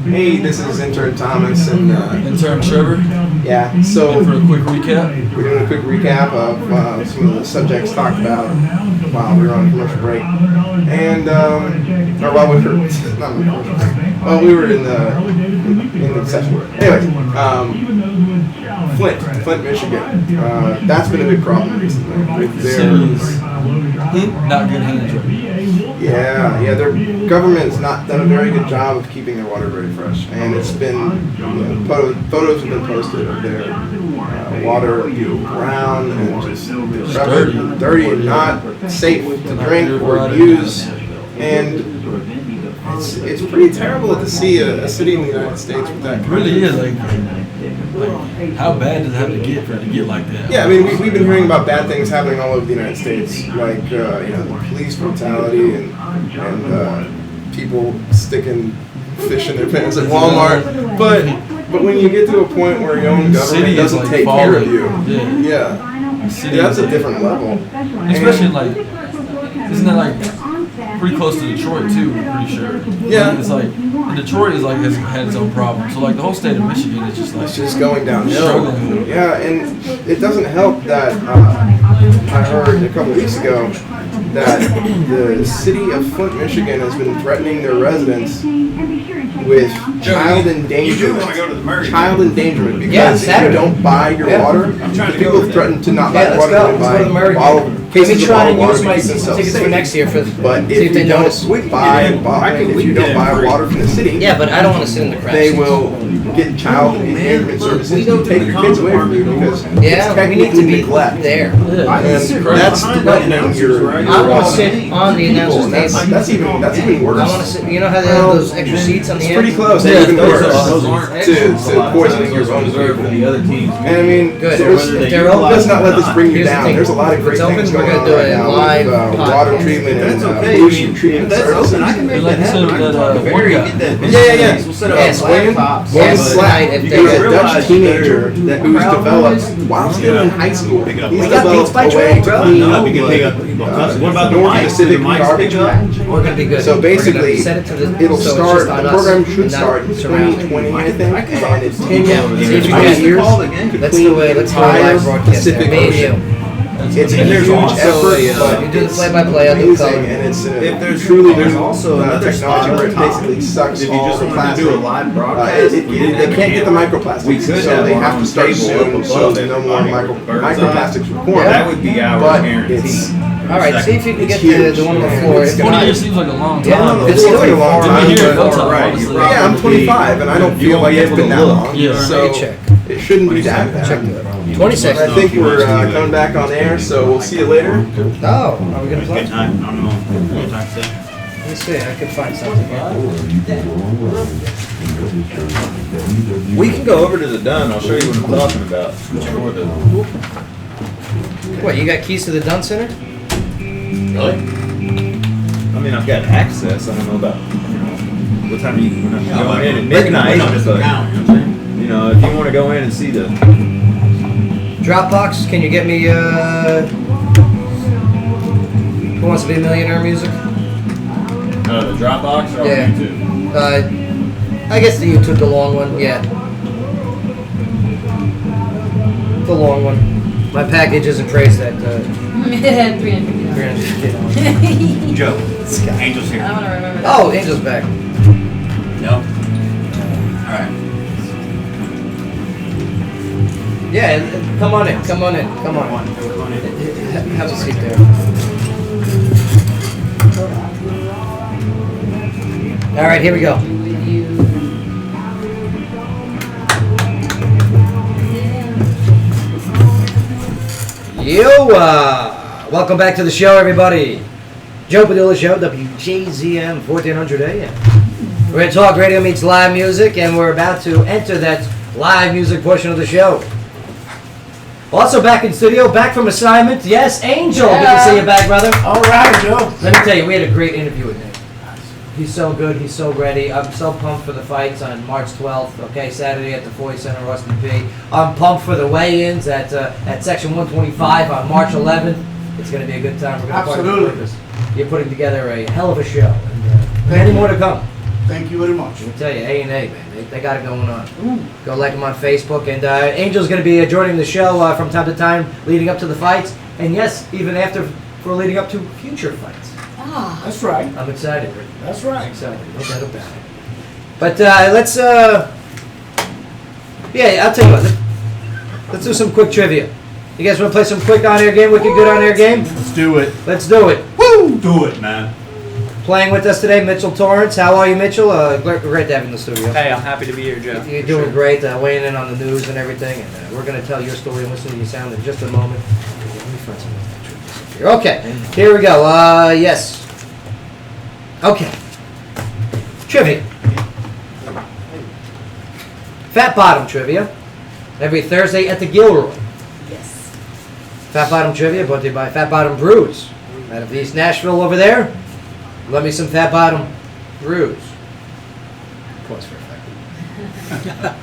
Hey, this is Intern Thomas and Intern Trevor. Yeah, so for a quick recap, we're doing a quick recap of some of the subjects talked about while we were on commercial break, and or while we were not on commercial break. Well, we were in the session. Anyway, Flint, Michigan. That's been a big problem recently. Not good hands right now. Yeah, their government's not done a very good job of keeping their water very fresh, and it's been photos have been posted of their water being brown and just dirty and not safe to drink or use, and it's pretty terrible to see a city in the United States with that. It really is like how bad does it have to get for it to get like that? Yeah, I mean we've been hearing about bad things happening all over the United States, like the police brutality and people sticking fish in their pants at Walmart. But when you get to a point where your own government doesn't take care of you, that's a different level. Especially like, isn't that like pretty close to Detroit too? I'm pretty sure. Yeah, it's like Detroit is like has had its own problem. So like the whole state of Michigan is just like it's just going downhill. Struggling. Yeah, and it doesn't help that I heard a couple weeks ago that the city of Flint, Michigan has been threatening their residents with child endangerment. Child endangerment because Yeah, if you Saturday. don't buy your Yeah. water, the people have threatened to not buy Yeah, let's water go. and Let's go to the buy Murray. bottled Let me cases of try bottled and water use to my keep season themselves tickets for safe. next year for But see if if they you notice. don't buy if you don't buy water from the city, Yeah, but I don't want to sit in the crowd. they will get child endangerment services to take your kids away from you because Yeah, it's we need to technically be neglect. there. And that's threatening your I want to sit on the announcers table. that's even worse. I want to sit. You know how they have those extra seats on the It's end? pretty close. Yeah, Even those worse are- to poisoning your own people. The other teams. And I mean, Good. if They're open. let's not let this bring you Here's the down. thing. There's a lot of If great it's open, things we're going gonna on do right a now live with water podcast. treatment and That's okay. pollution treatment services. I can make Like that you said happen. with that, one guy. Yeah. We'll set up Yes, laptops. One Yes, slap. tonight, if You they got a realize Dutch teenager who's developed while still in high school. He's got developed Beats by a way Dre, to bro. clean No, we can pick up. What about the North mics? Pacific Do the mics garbage pick up? patch. We're gonna be good. So We're basically, gonna set it to the, it'll so it's start. just on The us program should and not start in surrounding. 2020, I think, and it's 10 Yeah, see if you 20 can- years. Let's do a live broadcast there. Pacific Me and Ocean. you. It's a huge also effort, a, but You do the it's play-by-play, I'll do amazing, color. and it's If there's truly there's also another technology spot where it on top. basically sucks If you all just the wanted to plastic. do a live broadcast, They can't get the microplastics, we could so have they our have to own start table soon. up So above no more everybody with birds microplastics eye. report. That would be ours But guaranteed. it's All right, see if you can It's get huge. the one on the Yeah, floor. it's If 20 not- years seems like a long time. Yeah, It seems like a long I time. mean, here, but- go tell right, us. you're Yeah, I'm 25, and I don't You feel won't like be it's able been to that look. long. Yeah. So Let me check. it shouldn't be that bad. Check that. 26. I think we're coming back on air, so we'll see you later. Oh, are we gonna play? Good time. I don't know. What time today? Let me see. I could find something here. We can go over to the Dun. I'll show you what I'm talking about. Before the What? You got keys to the Dunn Center? Really? I mean, I've got access. I don't know about what time you when I'm going in at midnight. But, you know, if you want to go in and see the Dropbox. Can you get me? Who Wants to Be a Millionaire music? the Dropbox or Yeah. YouTube. I guess the YouTube, the long one. Yeah. The long one. My package isn't priced at $350. $350. Joe. Angel's here. I want to remember that. Oh, Angel's back. No. All right. Yeah, come on in. Come on in. Come on. Have a seat there. All right, here we go. Welcome back to the show, everybody. Joe Padula Show, WJZM 1400 AM. We're at Talk Radio Meets Live Music, and we're about to enter that live music portion of the show. Also back in studio, back from assignment. Yes, Angel. Good to see you back, brother. All right, Joe. Let me tell you, we had a great interview with Nick. He's so good. He's so ready. I'm so pumped for the fights on March 12th. Okay, Saturday at the Foy Center, Austin P. I'm pumped for the weigh-ins at Section 125 on March 11th. It's going to be a good time. We're going to Absolutely. party with purpose. You're putting together a hell of a show. And, many more to come. Thank you very much. Let me tell you, A&A, man, they got it going on. Go like them on Facebook. And Angel's going to be joining the show from time to time leading up to the fights. And yes, even after, for leading up to future fights. Ah. That's right. I'm excited, Rick. That's right. I'm excited. No doubt about it. But let's, yeah, I'll tell you what. Let's do some quick trivia. You guys want to play some quick on-air game? Wicked good on-air game? Let's do it. Let's do it. Woo! Do it, man. Playing with us today, Mitchell Torrance. How are you, Mitchell? Great to have you in the studio. Hey, I'm happy to be here, Joe. You're doing great, weighing in on the news and everything. And we're going to tell your story and listen to your sound in just a moment. Let me find some here. Okay, here we go. Yes. Okay. Trivia. Fat Bottom trivia. Every Thursday at the Gilroy. Yes. Fat Bottom trivia brought to you by Fat Bottom Brews. Out of East Nashville over there. Love me some Fat Bottom Brews. Pause for a second.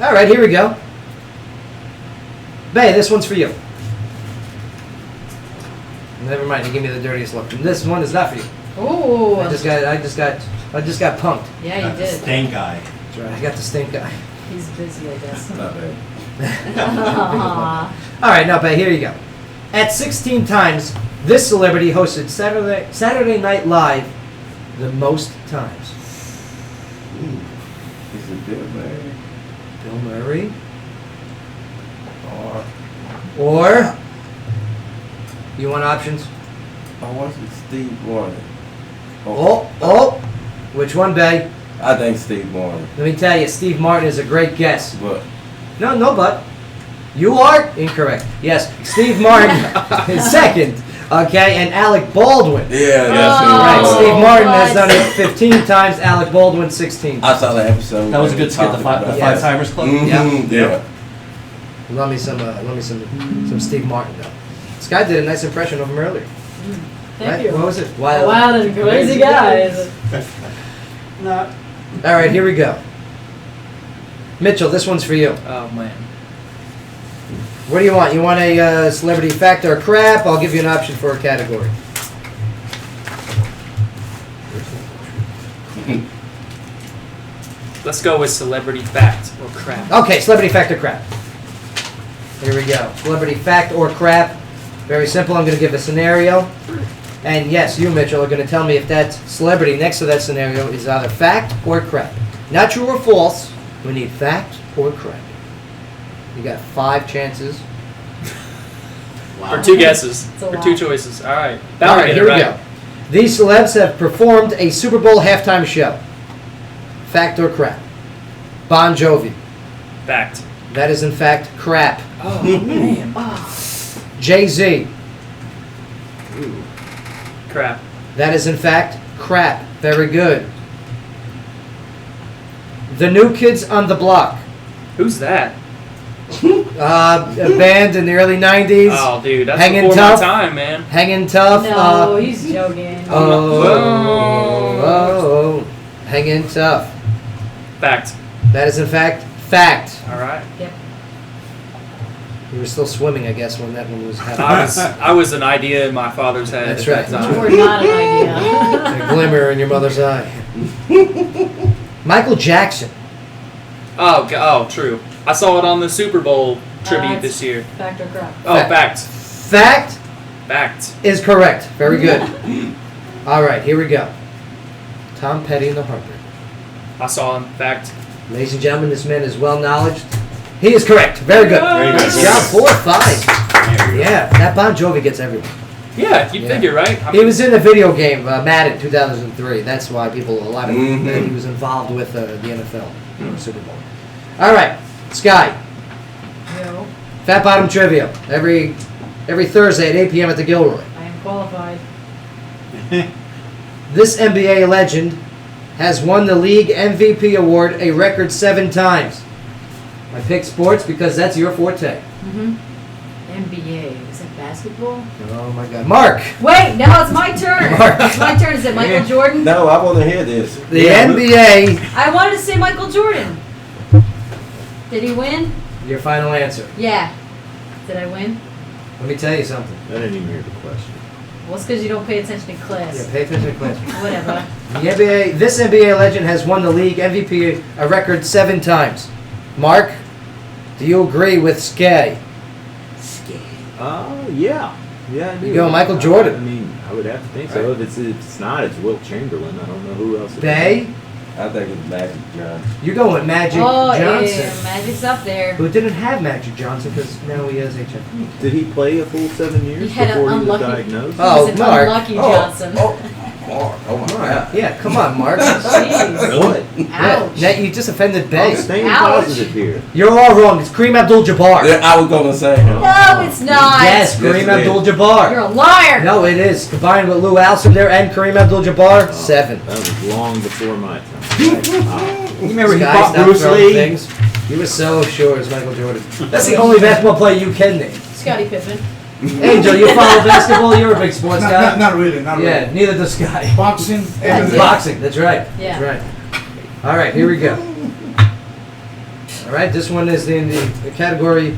All right, here we go. Bay, this one's for you. Never mind, you give me the dirtiest look. And this one is not for you. Oh. I just got punked. Yeah, you did. Stink eye. That's right. I got the stink eye. He's busy, I guess. Not bad. Aw. All right, now, Bay, here you go. At 16 times This celebrity hosted Saturday Night Live the most times. Is it Bill Murray? Bill Murray. Or you want options? Or was it Steve Martin? Oh, which one, Bay? I think Steve Martin. Let me tell you, Steve Martin is a great guess. But No, but you are incorrect. Yes, Steve Martin is second. Okay, and Alec Baldwin. yeah, Right, Steve Martin has done it 15 times. Alec Baldwin 16. I saw the episode. That was a good skit, the Five Yes. Timers Club. Yeah. Love me some Steve Martin though. This guy did a nice impression of him earlier. Thank Right? you. What was it? Wild and crazy guys. All right, here we go. Mitchell, this one's for you. Oh man. What do you want? You want a celebrity fact or crap? I'll give you an option for a category. Let's go with celebrity fact or crap. Okay, celebrity fact or crap. Here we go. Celebrity fact or crap. Very simple. I'm going to give a scenario. And yes, you, Mitchell, are going to tell me if that celebrity next to that scenario is either fact or crap. Not true or false. We need fact or crap. You got 5 chances. Or 2 guesses. It's a Or lot. 2 choices. All right. All right, here we go. These celebs have performed a Super Bowl halftime show. Fact or crap? Bon Jovi. Fact. That is in fact crap. Oh man. Jay-Z. Crap. That is in fact crap. Very good. The New Kids on the Block. Who's that? A band in the early 90s. Oh, dude, that's Hanging before tough. my time, man. Hanging tough. No, he's joking. Oh, hanging tough. Fact. That is in fact fact. All right. Yep. You were still swimming, I guess, when that one was happening. I was an idea in my father's head. That's at right. that time. We're not an idea. A glimmer in your mother's eye. Michael Jackson. Oh, true. I saw it on the Super Bowl tribute That's this year. Fact or crap? Oh, fact. Fact Fact. is correct. Very good. All right, here we go. Tom Petty and the Heartbreakers. I saw him. Fact. Ladies and gentlemen, this man is well knowledged. He is correct. Very good. Very good. Job 4 or 5. Yeah, that Bon Jovi gets everyone. Yeah, you'd figure, right? I He mean, was in a video game, Madden 2003. That's why a lot of that he was involved with the NFL Super Bowl. All right, Sky. No, Fat Bottom Trivia. Every Thursday at 8 p.m. at the Gilroy. I am qualified. This NBA legend has won the league MVP award a record 7 times. I pick sports because that's your forte. Mm-hmm. NBA. Is it basketball? Oh my God, Mark. Wait, now it's my turn. Mark. It's my turn. Is it Michael Jordan? No, I want to hear this. The NBA. I wanted to say Michael Jordan. Did he win? Your final answer. Yeah. Did I win? Let me tell you something. I didn't even hear the question. Well, it's because you don't pay attention in class. Yeah, pay attention to class. Whatever. This NBA legend has won the league MVP a record 7 times. Mark, do you agree with Skay? Yeah. Yeah, I do. You go, Michael Jordan. I mean, I would have to think so. If it's not, it's Wilt Chamberlain. I don't know who else. Bay? I think it's Magic Johnson. You're going Magic Oh, Johnson. yeah, Magic's up there. Who didn't have Magic Johnson because now he has HIV. Did he play a full 7 years He had an before he was unlucky- diagnosed? He was an unlucky Johnson. Oh my God. Yeah, come on, Mark. Jeez. What? Ouch. Now you just offended Bay. I'm staying Ouch. positive here. You're all wrong. It's Kareem Abdul-Jabbar. Yeah, I was gonna say. No, it's not. Yes, Kareem it is. Abdul-Jabbar. You're a liar. No, it is. Combined with Lou Alcindor there and Kareem Abdul-Jabbar, 7. That was long before my time. You remember he Sky, fought stop Bruce throwing Lee? things. He was so sure as Michael Jordan. That's the only basketball player you can name. Scottie Pippen. Angel, you follow basketball? You're a big sports guy. Not really, not really. Yeah, neither does Sky. Boxing, Yeah. everything. Boxing, that's right. Yeah. That's right. All right, here we go. All right, this one is in the category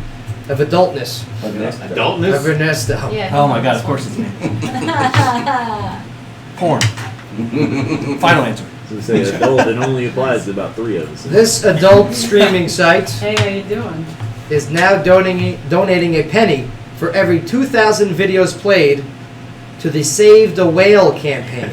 of adultness. Adultness? Of Ernesto. Yeah. Oh my God! Of course it's me. Porn. Final answer. So say adult, it only applies to about 3 of us. This adult streaming site Hey, how you doing? is now donating a penny for every 2,000 videos played to the Save the Whale campaign.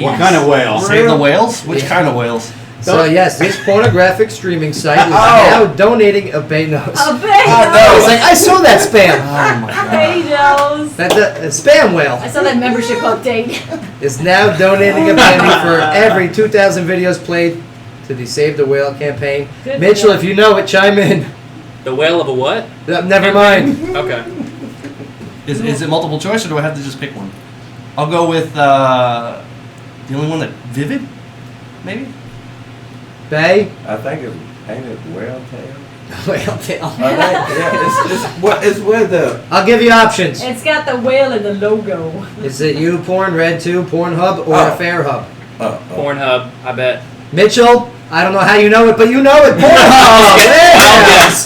What kind of whale? Save the whales? Which kind of whales? So yes, this pornographic streaming site is now donating a Benos. A Benos. It's like, I saw that spam. Oh my god. Benos. That's a spam whale. I saw that membership update. Is now donating a penny for every 2,000 videos played to the Save the Whale campaign. Good Mitchell, for if you know it, chime in. The whale of a what? Never mind. Okay. Is it multiple choice or do I have to just pick one? I'll go with the only one that Vivid, maybe. Bay? I think ain't it whale tail? Whale tail. It's where the. I'll give you options. It's got the whale in the logo. Is it YouPorn, Red2, Pornhub, or FairHub? Pornhub, I bet. Mitchell, I don't know how you know it, but you know it. Pornhub.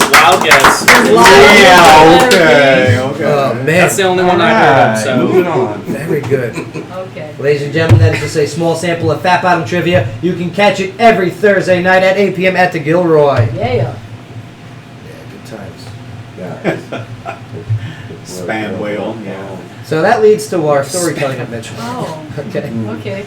Wild guess. Yeah, okay. Oh man, That's the only one I heard of. So Moving on. very good. Okay. Ladies and gentlemen, that is just a small sample of Fat Bottom Trivia. You can catch it every Thursday night at 8 p.m. at the Gilroy. Yeah. Good times. Spam whale. Yeah. So that leads to our storytelling of Mitchell. Oh. Okay. Okay.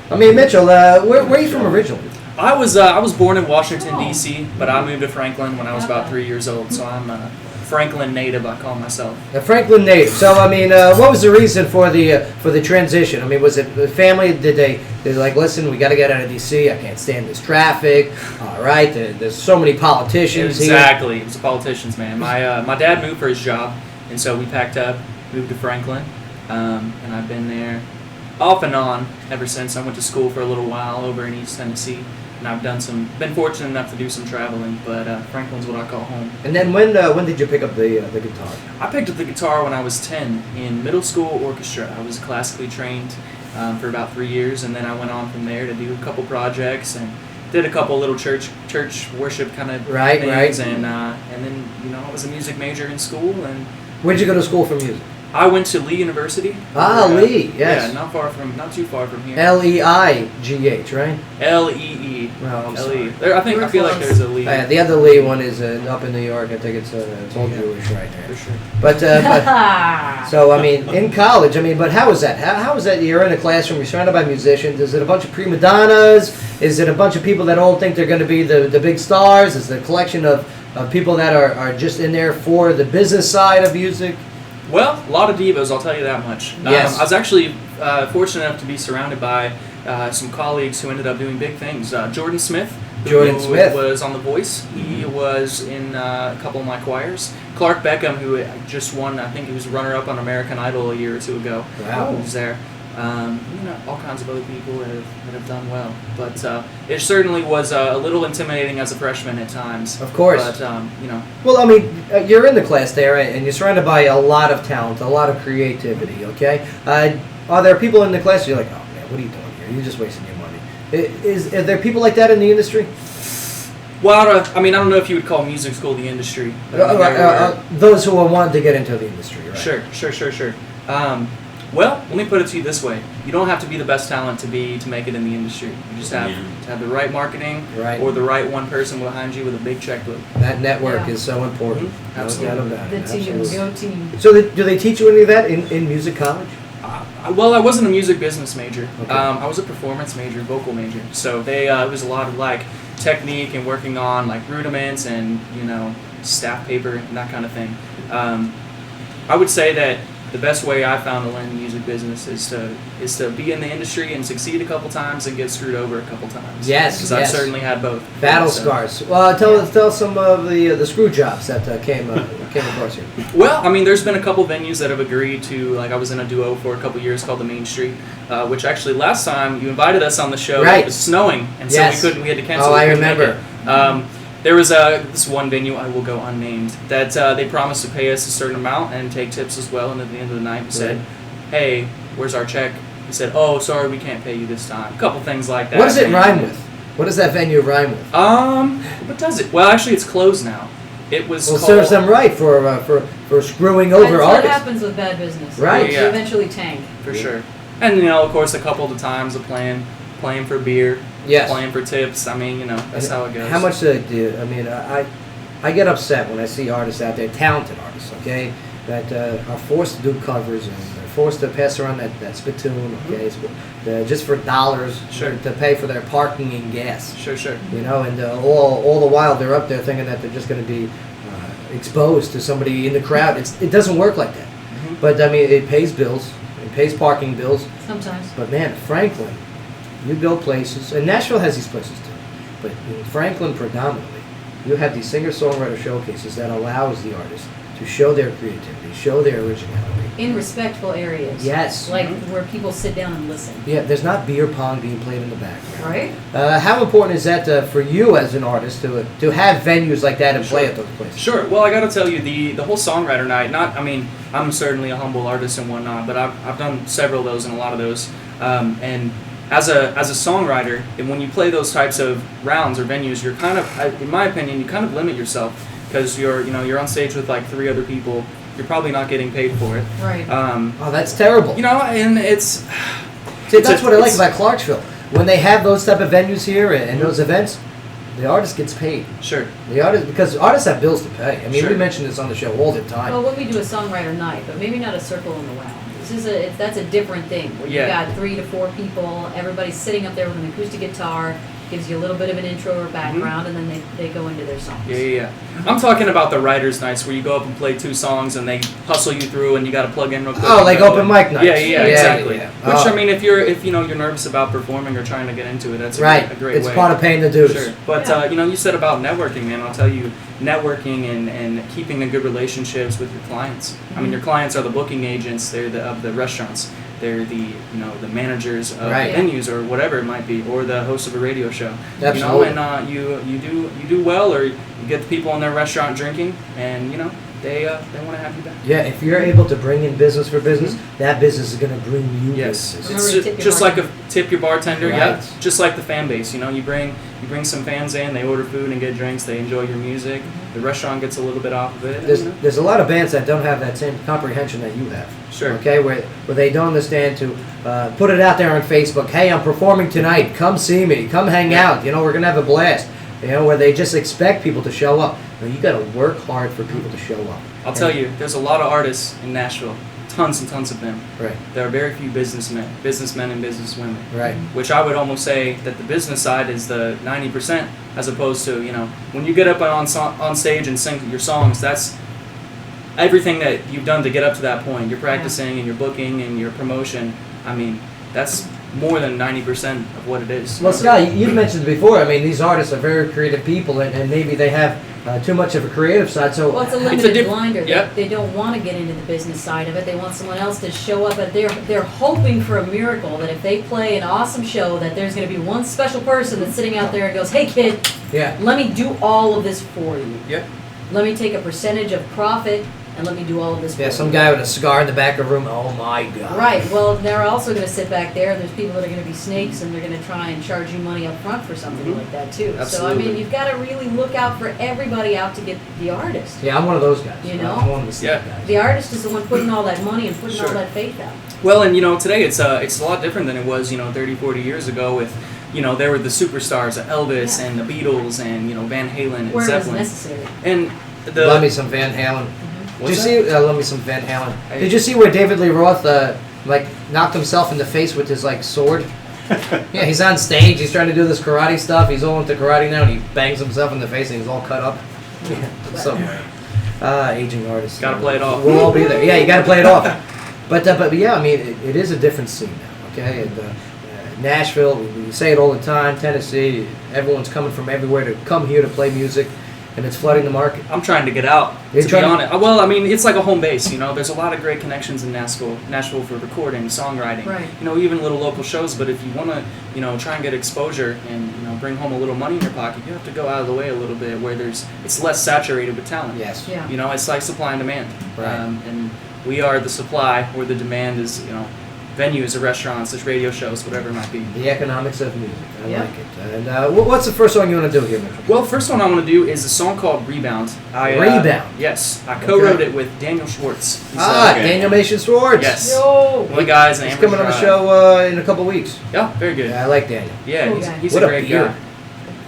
I mean, Mitchell, where are you from originally? I was born in Washington D.C., but I moved to Franklin when I was about 3 years old. So I'm a Franklin native. I call myself. A Franklin native. So I mean, what was the reason for the transition? I mean, was it the family? Did they like, listen, we got to get out of D.C. I can't stand this traffic. All right, there's so many politicians Exactly. here. It was the politicians, man. My dad moved for his job, and so we packed up, moved to Franklin, and I've been there off and on ever since. I went to school for a little while over in East Tennessee, and I've been fortunate enough to do some traveling, but Franklin's what I call home. And then when did you pick up the guitar? I picked up the guitar when I was 10 in middle school orchestra. I was classically trained for about 3 years, and then I went on from there to do a couple projects and did a couple little church worship kind of things, and then I was a music major in school. And where'd you go to school for music? I went to Lee University. Lee, yes. Yeah, not too far from here. Leigh, right? Lee. Well, I'm L-E. sorry. I feel like there's a Lee. The other Lee one is up in New York. I think it's all Jewish right there. For sure. But so I mean, in college, but how was that? How was that? You're in a classroom. You're surrounded by musicians. Is it a bunch of prima donnas? Is it a bunch of people that all think they're going to be the big stars? Is it a collection of people that are just in there for the business side of music? Well, a lot of divas, I'll tell you that much. Yes. I was actually fortunate enough to be surrounded by some colleagues who ended up doing big things. Jordan Smith, who was on The Voice. He was in a couple of my choirs. Clark Beckham, who just won, I think he was runner-up on American Idol a year or two ago. Wow. Who was there. All kinds of other people that have done well. But it certainly was a little intimidating as a freshman at times. Of course. But, Well, you're in the class there, and you're surrounded by a lot of talent, a lot of creativity, okay? Are there people in the class you're like, oh, man, what are you doing here? You're just wasting your money. Are there people like that in the industry? Well, I don't know if you would call music school the industry. But those who are wanting to get into the industry, right? Sure. Well, let me put it to you this way: you don't have to be the best talent to make it in the industry. You just have to have the right marketing, or the right one person behind you with a big checkbook. That network is so important. Absolutely. The team, go team. So, do they teach you any of that in music college? Well, I wasn't a music business major. Okay. I was a performance major, vocal major. So it was a lot of like technique and working on like rudiments and staff paper and that kind of thing. I would say that the best way I found to learn the music business is to be in the industry and succeed a couple times and get screwed over a couple times. Yes, because I've certainly had both. Battle scars. Well, tell some of the screw jobs that came across you. Well, there's been a couple venues that have agreed to, like I was in a duo for a couple years called the Main Street, which actually last time you invited us on the show, right. It was snowing, and so we had to cancel. Oh, I remember. There was this one venue, I will go unnamed, that they promised to pay us a certain amount and take tips as well, and at the end of the night we said, hey, where's our check? He said, oh, sorry, we can't pay you this time. A couple things like that. What does it rhyme with? What does that venue rhyme with? What does it? Well, actually, it's closed now. It was called... serves them right for screwing over That's artists. what happens with bad business. Right. You eventually tank. For sure. And, of course, a couple of the times of playing for beer. Yes. Playing for tips. That's how it goes. How much do they do? I get upset when I see artists out there, talented artists, okay, that are forced to do covers and they're forced to pass around that spittoon, okay, just for dollars to pay for their parking and gas. Sure. You know, and all the while they're up there thinking that they're just going to be exposed to somebody in the crowd. It doesn't work like that. But I mean, it pays bills. It pays parking bills. Sometimes. But man, Franklin, you go places, and Nashville has these places too. But in Franklin predominantly, you have these singer-songwriter showcases that allows the artists to show their creativity, show their originality. In respectful areas. Yes. Like where people sit down and listen. Yeah, there's not beer pong being played in the background. Right. How important is that for you as an artist to have venues like that and play at those places? Sure. Well, I got to tell you, the whole songwriter night. I'm certainly a humble artist and whatnot, but I've done several of those and a lot of those. And as a songwriter, and when you play those types of rounds or venues, you're kind of, in my opinion, you kind of limit yourself because you're on stage with like 3 other people. You're probably not getting paid for it. Right. Oh, that's terrible. You know, and it's. See, that's what I like about Clarksville. When they have those type of venues here and those events, the artist gets paid. Sure. The artist, because artists have bills to pay. I mean, Sure. we mention this on the show all the time. Well, when we do a songwriter night, but maybe not a circle in the round. That's a different thing. Where you got 3 to 4 people, everybody's sitting up there with an acoustic guitar, gives you a little bit of an intro or background, and then they go into their songs. Yeah. I'm talking about the writers' nights where you go up and play 2 songs and they hustle you through and you got to plug in real quick. Oh, like open mic nights. Yeah, exactly. Yeah. Which I mean, if you're nervous about performing or trying to get into it, that's a great way. It's part of paying the dues. Sure. But you said about networking, man. I'll tell you, networking and keeping a good relationships with your clients. I mean, your clients are the booking agents. They're of the restaurants. They're the the managers of venues or whatever it might be, or the host of a radio show. Absolutely. And you do well, or you get the people in their restaurant drinking, and they want to have you back. Yeah, if you're able to bring in business for business, that business is going to bring you business. It's just like a tip your bartender. Right. Yeah, just like the fan base. You bring some fans in, they order food and get drinks, they enjoy your music. The restaurant gets a little bit off of it. There's a lot of bands that don't have that same comprehension that you have. Sure. Okay, where they don't understand to put it out there on Facebook. Hey, I'm performing tonight. Come see me. Come hang out. We're gonna have a blast. Where they just expect people to show up. You got to work hard for people to show up. I'll tell you, there's a lot of artists in Nashville. Tons and tons of them. Right. There are very few businessmen and businesswomen. Right. Which I would almost say that the business side is the 90%, as opposed to when you get up on stage and sing your songs. That's everything that you've done to get up to that point. You're practicing and you're booking and your promotion. I mean, that's more than 90% of what it is. Well, Scott, you've mentioned before. I mean, these artists are very creative people, and maybe they have too much of a creative side. So it's a limited blinder. Yep. They don't want to get into the business side of it. They want someone else to show up, but they're hoping for a miracle that if they play an awesome show, that there's going to be one special person that's sitting out there and goes, "Hey, kid, let me do all of this for you. Yep. Let me take a percentage of profit." And let me do all of this. Yeah, some guy with a cigar in the back of the room. Oh my God. Right. Well, they're also going to sit back there, and there's people that are going to be snakes, and they're going to try and charge you money up front for something like that too. Absolutely. So I mean, you've got to really look out for everybody out to get the artist. Yeah, I'm one of those guys. I'm one of the snake guys. The artist is the one putting all that money and putting all that faith out. Well, and today it's a lot different than it was 30, 40 years ago with. There were the superstars, Elvis and the Beatles and Van Halen and Where Zeppelin. it was necessary. And love me some Van Halen. Did you see? Love me some Van Halen. Hey. Did you see where David Lee Roth knocked himself in the face with his sword? Yeah, he's on stage. He's trying to do this karate stuff. He's all into karate now, and he bangs himself in the face, and he's all cut up. Yeah. So, aging artists. Gotta play it off. We'll all be there. Yeah, you gotta play it off. But yeah, I mean, it is a different scene now. Okay, and, Nashville. We say it all the time. Tennessee. Everyone's coming from everywhere to come here to play music. And it's flooding the market. I'm trying to get out, to be honest. Well, I mean, it's like a home base, There's a lot of great connections in Nashville for recording, songwriting. Right. Even little local shows. But if you want to, try and get exposure and, bring home a little money in your pocket, you have to go out of the way a little bit where it's less saturated with talent. Yes. Yeah. It's like supply and demand. Right. And we are the supply where the demand is, venues or restaurants, there's radio shows, whatever it might be. The economics of music. I like it. And what's the first song you want to do here, Mitchell? Well, the first one I want to do is a song called Rebound. Rebound? Yes. I co-wrote it with Daniel Schwartz. Daniel Mason Schwartz. Yes. Yo. One of the guys in He's coming on the show in a couple weeks. Yeah, very good. Yeah, I like Daniel. Yeah, Cool he's what a great beard.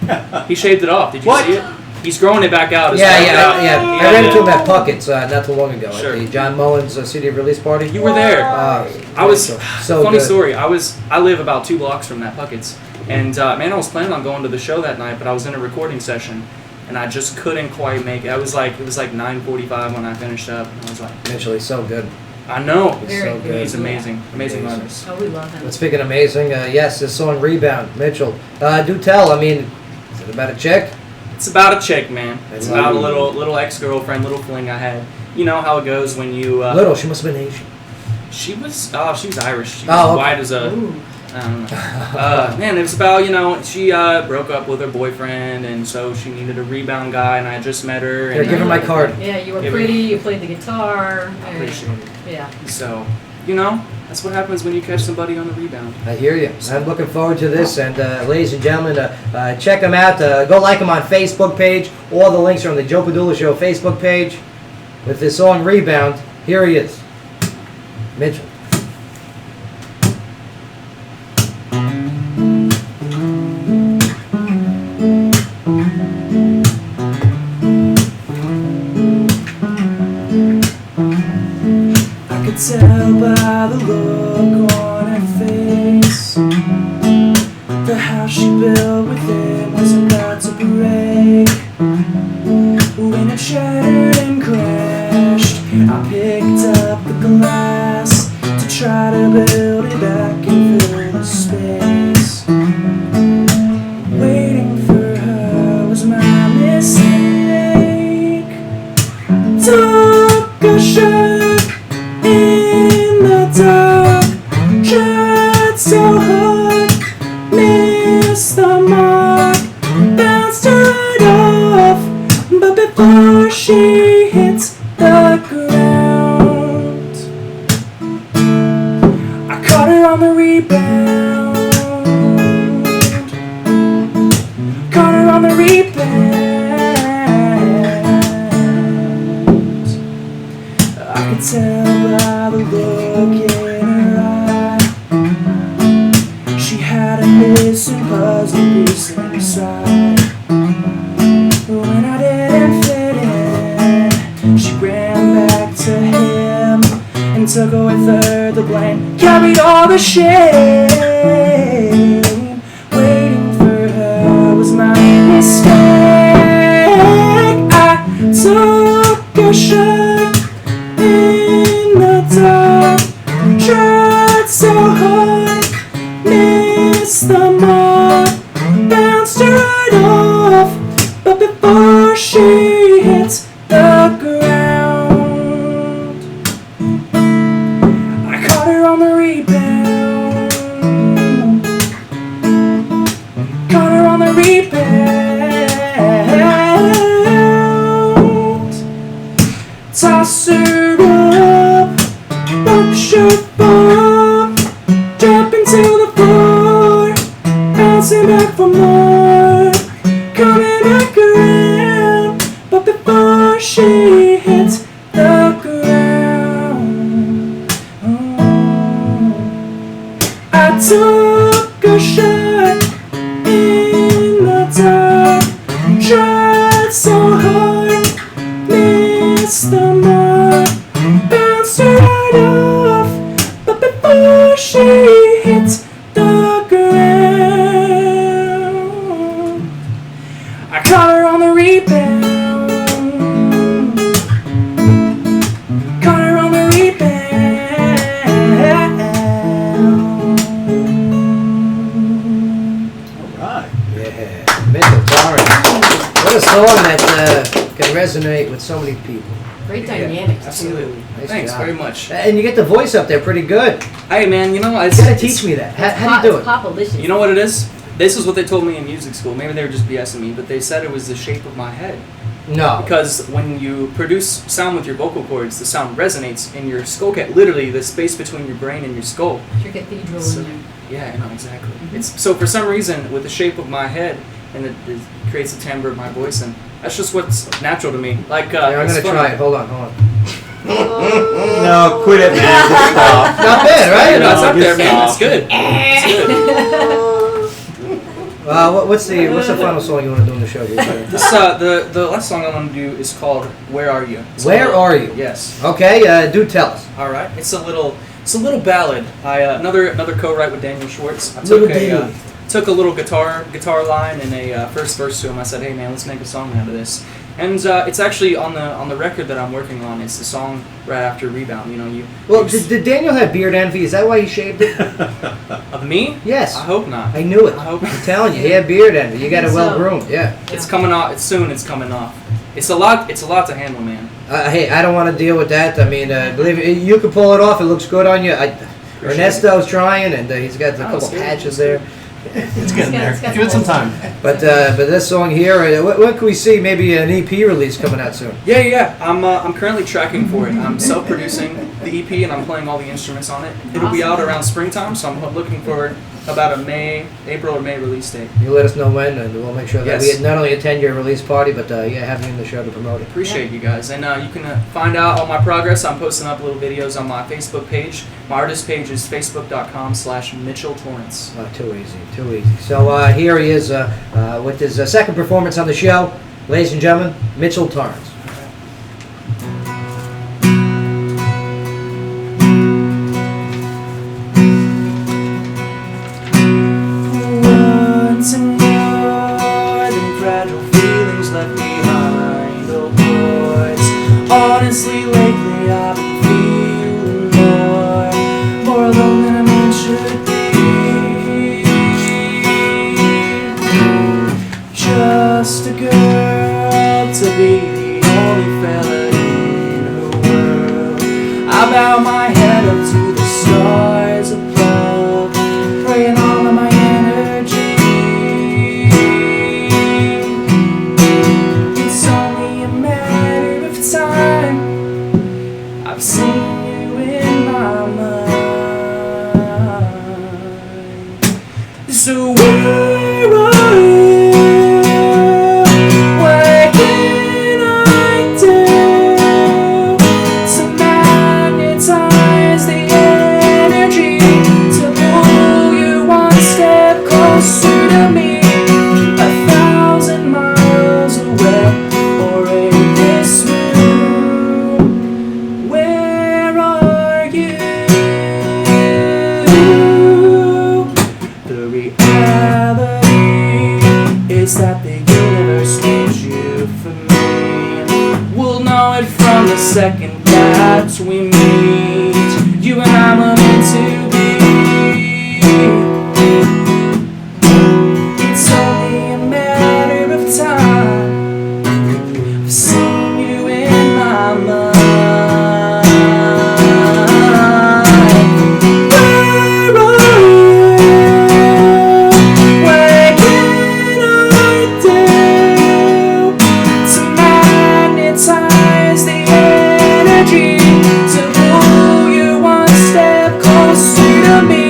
guy. He shaved it off. Did you see it? He's growing it back out. Yeah. Yeah, I ran into him at Puckett's not too long ago Sure. at the John Mullins City of Release party. You were there. I was. so funny good. story. I live about 2 blocks from that Puckett's, and man, I was planning on going to the show that night, but I was in a recording session, and I just couldn't quite make it. It was like 9:45 when I finished up, and I was like, Mitchell, he's so good. I know. He's so good. He's amazing artist. Oh, we love him. But speaking of amazing, yes, this song Rebound, Mitchell. Do tell. I mean, is it about a chick? It's about a chick, man. It's I love about a it. little ex-girlfriend, little fling I had. You know how it goes when you. Little. She must have been Asian. She was Irish. She was Oh, okay. white as a. I don't know. Man, it was about, she broke up with her boyfriend, and so she needed a rebound guy, and I just met her. Here, and give her my card. Yeah, you were Give pretty, you played the guitar. I appreciate it. Yeah. So, that's what happens when you catch somebody on the rebound. I hear you. I'm looking forward to this. And ladies and gentlemen, check them out. Go like them on Facebook page. All the links are on the Joe Padula Show Facebook page. With this song Rebound, here he is, Mitchell. I could tell by the look on her face, the house she built within was about to break. When it shattered and crashed, I picked up the glass to try to build it back and fill the space. Waiting for her was my mistake. Took a shot in the dark, tried so hard, missed the mark, bounced right off, but before she hits the ground, I caught her on the rebound, caught her on the rebound. I could tell by the look in her eye, she had a missing puzzle piece inside. When I didn't fit in, she ran back to him and took with her the blame, carried all the shame. Waiting for her was my mistake. I took a shot in the dark, tried so hard, missed the mark, bounced right off, but before she hits the ground, I caught her on the rebound, caught her on the rebound, toss her up, push her bump, drop into the floor, bouncing back for more, coming back around, but before she hits the ground, I took a shot in the dark, tried so hard, missed the mark, bounced right off, but before she hits the ground, I caught her on the rebound, caught her on the rebound. Yeah, Mitchell Torrance. What a song that can resonate with so many people. Great Yeah, dynamics, absolutely. too. Nice Thanks job. very much. And you get the voice up there pretty good. Hey, man, You gotta teach me that. How do you do it? Popalicious. You know what it is? This is what they told me in music school. Maybe they were just BSing me, but they said it was the shape of my head. No. Because when you produce sound with your vocal cords, the sound resonates in your skull cat. Literally, the space between your brain and your skull. Your cathedral So- in there. Yeah, I know exactly. It's so for some reason with the shape of my head, and it creates the timbre of my voice, and that's just what's natural to me. Like Yeah, I'm it's gonna funny. try it. Hold on. No, quit it, man. Not bad, right? Yeah, no, it's up there, Just man. stop. It's good. It's good. What's the final song you want to do in the show? This the last song I want to do is called "Where Are You." Where Are You? Yes. Okay, do tell us. All right. It's a little ballad. Another co-write with Daniel Schwartz. I took a little guitar line and a first verse to him. I said, "Hey man, let's make a song out of this." And it's actually on the record that I'm working on. It's the song right after Rebound. Did Daniel have beard envy? Is that why he shaved it? Of me? Yes. I hope not. I knew it. I hope. I'm telling you, he had beard envy. You got it well groomed. Yeah. It's coming off. It's soon. It's coming off. It's a lot to handle, man. Hey, I don't want to deal with that. I mean, believe me, you can pull it off. It looks good on you. Ernesto's trying, and he's got a couple patches there. It's getting there. Give it some time. But this song here, when can we see maybe an EP release coming out soon? Yeah. I'm currently tracking for it. I'm self-producing the EP and I'm playing all the instruments on it. It'll be out around springtime, so I'm looking for about a April or May release date. You let us know when, and we'll make sure that Yes. we not only attend your release party, but have you in the show to promote it. Appreciate you guys, and you can find out all my progress. I'm posting up little videos on my Facebook page. My artist page is facebook.com/Mitchell Torrance. Too easy. So here he is with his second performance on the show. Ladies and gentlemen, Mitchell Torrance. Once and more than fragile feelings left behind, oh boys. Honestly, lately I've been feeling more alone than a man should be. Just a girl to be the only fella in her world. I bow my head up to the stars above, praying all of my energy. It's only a matter of time. I've seen you in my mind. So where are you? What can I do to magnetize the energy to pull you one step closer to me, 1,000 miles away or in this room? Where are you? The reality is that the universe made you for me. We'll know it from the second that we meet. You and I were meant to be. It's only a matter of time. I've seen you in my mind. Where are you? What can I do to magnetize the energy to pull you one step closer to me,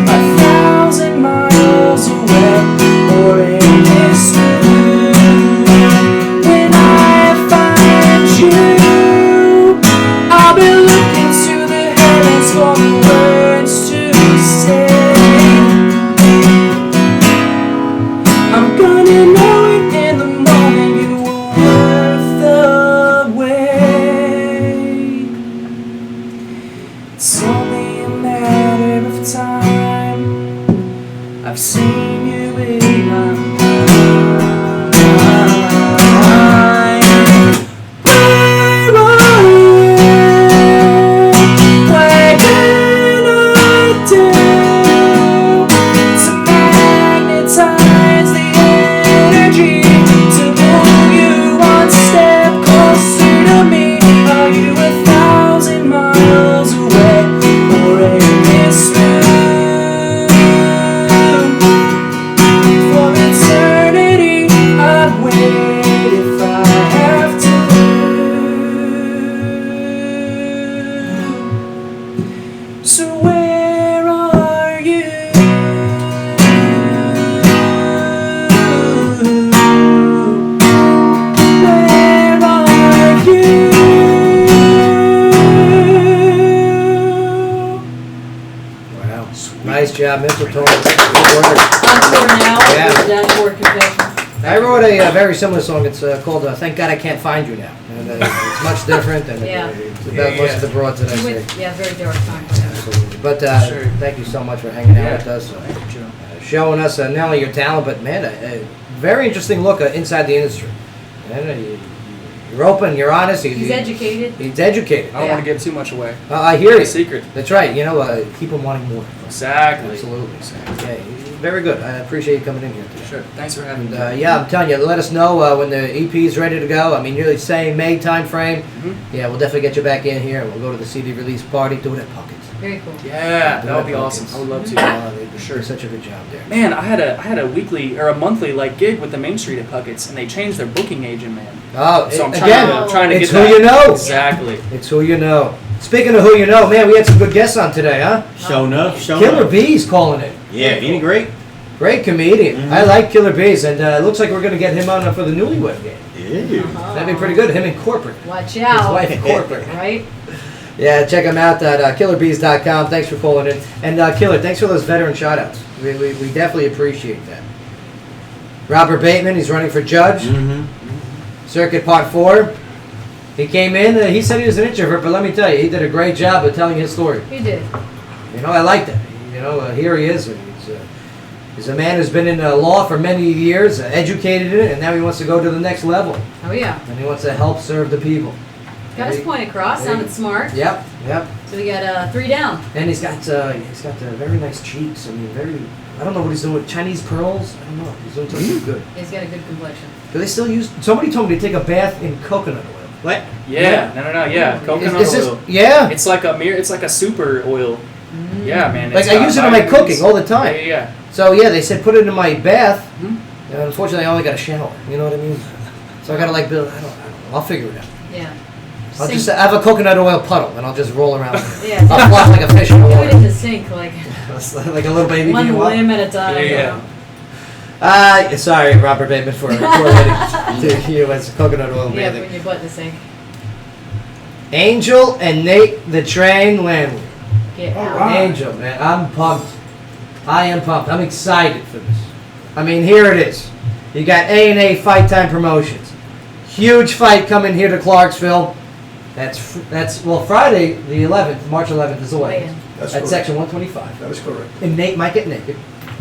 1,000 miles away or in this room? When I find you, I'll be looking to the heavens for the words to say. I'm gonna know it in the moment you were worth the wait. It's only a matter of time. I've seen you in my mind. Where are you? What can I do to magnetize the job, Mistletoe. Good work. Encore now, Yeah. the dashboard confession. I wrote a very similar song. It's called "Thank God I Can't Find You Now," and it's much different, and Yeah. it's about most of the broads that I see. Yeah, very dark time. Absolutely. But Sure. thank you so much for hanging out Yeah. with us, Thank you, Joe. showing us not only your talent, but man, a very interesting look inside the industry. And, you're open, you're honest. He's educated. He's educated. I don't want to give too much away. I hear you. It's a secret. That's right. You know, keep them wanting more. Exactly. Absolutely. Okay. Very good. I appreciate you coming in here today. Sure. Thanks for having me. Yeah, I'm telling you, let us know when the EP is ready to go. I mean, you're saying May time frame. Yeah, we'll definitely get you back in here, and we'll go to the CD release party. Do it at Puckett's. Very cool. Yeah, Do that it would at be awesome. Puckett's. I would love to. They do Sure. such a good job there. Man, I had a weekly or a monthly like gig with the Main Street at Puckett's, and they changed their booking agent, man. Oh, So I'm again, trying to it's get who that. you know. Exactly. It's who you know. Speaking of who you know, man, we had some good guests on today, huh? Showing up, showing Killer up. Bees calling it. Yeah, ain't he great? Great comedian. I like Killer Bees, and it looks like we're going to get him on for the Newlywed Game. Yeah. That'd be pretty good. Him in corporate. Watch out. His wife in corporate. Right? Yeah, check him out at killerbees.com. Thanks for calling in. And Killer, thanks for those veteran shout-outs. We definitely appreciate that. Robert Bateman, he's running for judge. Circuit Part 4. He came in, he said he was an introvert, but let me tell you, he did a great job of telling his story. He did. You know, I like that. You know, here he is. He's a man who's been in law for many years, educated in it, and now he wants to go to the next level. Oh, yeah. And he wants to help serve the people. Got his point across. Sounded smart. Yep. So we got 3 down. And he's got very nice cheeks. I mean, I don't know what he's doing with Chinese pearls. I don't know. He's doing something good. He's got a good complexion. Do they still use? Somebody told me to take a bath in coconut oil. What? Yeah. No. Yeah. Coconut Is this- oil. yeah? It's like it's like a super oil. Yeah, man. Like it's I got use it in my vitamins. cooking all the time. Yeah. So yeah, they said put it in my bath. And unfortunately, I only got a shower. You know what I mean? So I gotta like build. I don't know. I'll figure it out. Yeah. I'll just have a coconut oil puddle, and I'll just roll around. Yeah. I'll flop like a fish in the Do water. it in the sink, like Like a little baby. one being wild. limb at a time. Sorry, Robert Bateman, for correlating to you as coconut oil Yeah, bathing. when your butt in the sink. Angel and Nate, the train landlord. Get out. Angel, man, I'm pumped. I am pumped. I'm excited for this. I mean, here it is. You got A&A Fight Time Promotions. Huge fight coming here to Clarksville. That's Friday the 11th, March 11th is the weigh-in. That's At correct. Section 125. That is correct. And Nate might get naked.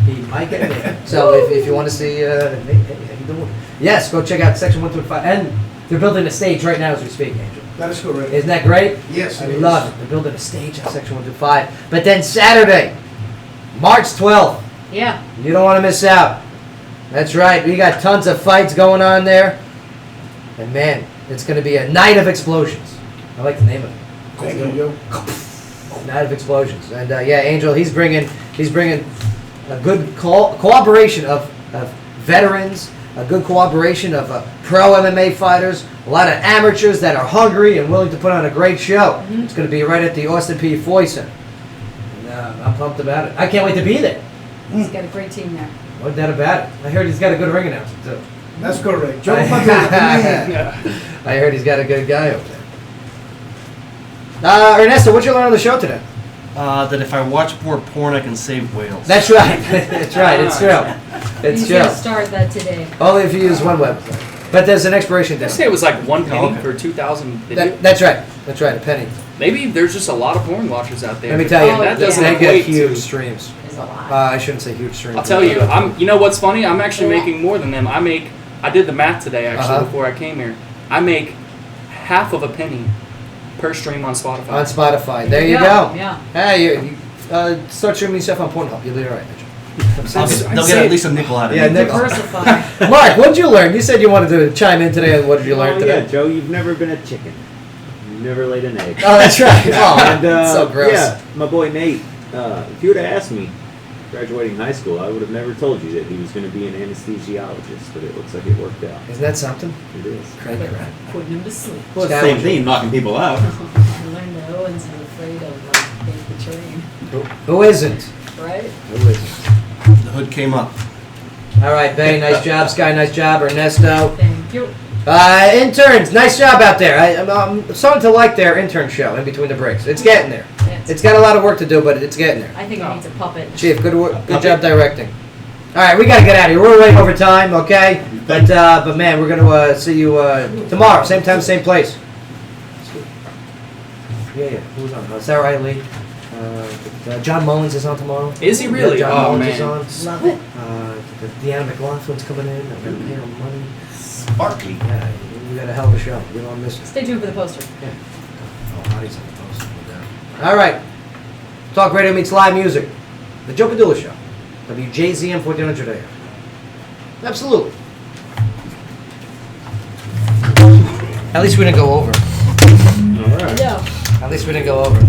He might get naked. So if you want to see Nate, hey, how you doing? Yes, go check out Section 125. And they're building a stage right now as we speak, Angel. That is correct. Isn't that great? Yes, I it is. love it. They're building a stage at Section 125. But then Saturday, March 12th, Yeah. you don't want to miss out. That's right. We got tons of fights going on there. And man, it's going to be a night of explosions. I like the name of it. Thank you, yo. Night of explosions. And yeah, Angel, he's bringing a good cooperation of veterans, a good cooperation of pro MMA fighters, a lot of amateurs that are hungry and willing to put on a great show. It's going to be right at the Austin P. Foy Center. And I'm pumped about it. I can't wait to be there. He's got a great team there. No doubt about it. I heard he's got a good ring announcer too. That's correct. Joe Padula. I heard he's got a good guy over there. Ernesto, what you learn on the show today? That if I watch more porn, I can save whales. That's right. That's right. It's true. It's He's true. gonna start that today. Only if you use one website. But there's an expiration I date. say it was like 1 penny okay. for 2,000 videos. That's right. That's right. A penny. Maybe there's just a lot of porn watchers out there. Let me tell you, Oh, that doesn't they get equate huge to. streams. It's a lot. I shouldn't say huge streams. I'll tell you, You know what's funny? I'm actually making more than them. I did the math today actually before I came here. I make half of a penny per stream on Spotify. On Spotify. There you go. Yeah. Hey, you start streaming yourself on Pornhub. You'll be all right, Mitchell. They'll get at least a nickel out of Yeah, it. nickel. Diversify. Mark, what did you learn? You said you wanted to chime in today. What did you learn today? Yeah, Joe, you've never been a chicken. You've never laid an egg. Oh, that's right. Oh, And, so gross. Yeah, my boy Nate, if you would have asked me graduating high school, I would have never told you that he was going to be an anesthesiologist, but it looks like it worked out. Isn't that something? It is. Crank it right. Putting him to sleep. Well, it's the same thing, knocking people out. I learned that Owens is afraid of like the train. Who isn't? Right? Who isn't? The hood came up. All right, Bay, nice job. Sky, nice job. Ernesto. Thank you. Interns, nice job out there. I'm starting to like their intern show in between the breaks. It's getting there. Yeah. It's got a lot of work to do, but it's getting there. I think it needs a puppet. Chief, good work, good job directing. All right, we gotta get out of here. We're way over time, okay? But man, we're gonna see you tomorrow, same time, same place. Yeah. Who's on? Sarah Riley. John Mullins is on tomorrow. Is he really? Yeah, John Oh, Mullins man. is on. Love it. Deanna McLaughlin's coming in. I'm gonna pay her money. Sparkly. Yeah, we got a hell of a show. You don't miss it. Stay tuned for the poster. Yeah. Oh, Hottie's on the poster. All right. Talk Radio meets live music. The Joe Padula Show. WJZM 1400 AM. Absolutely. At least we didn't go over. All right. Yeah. At least we didn't go over.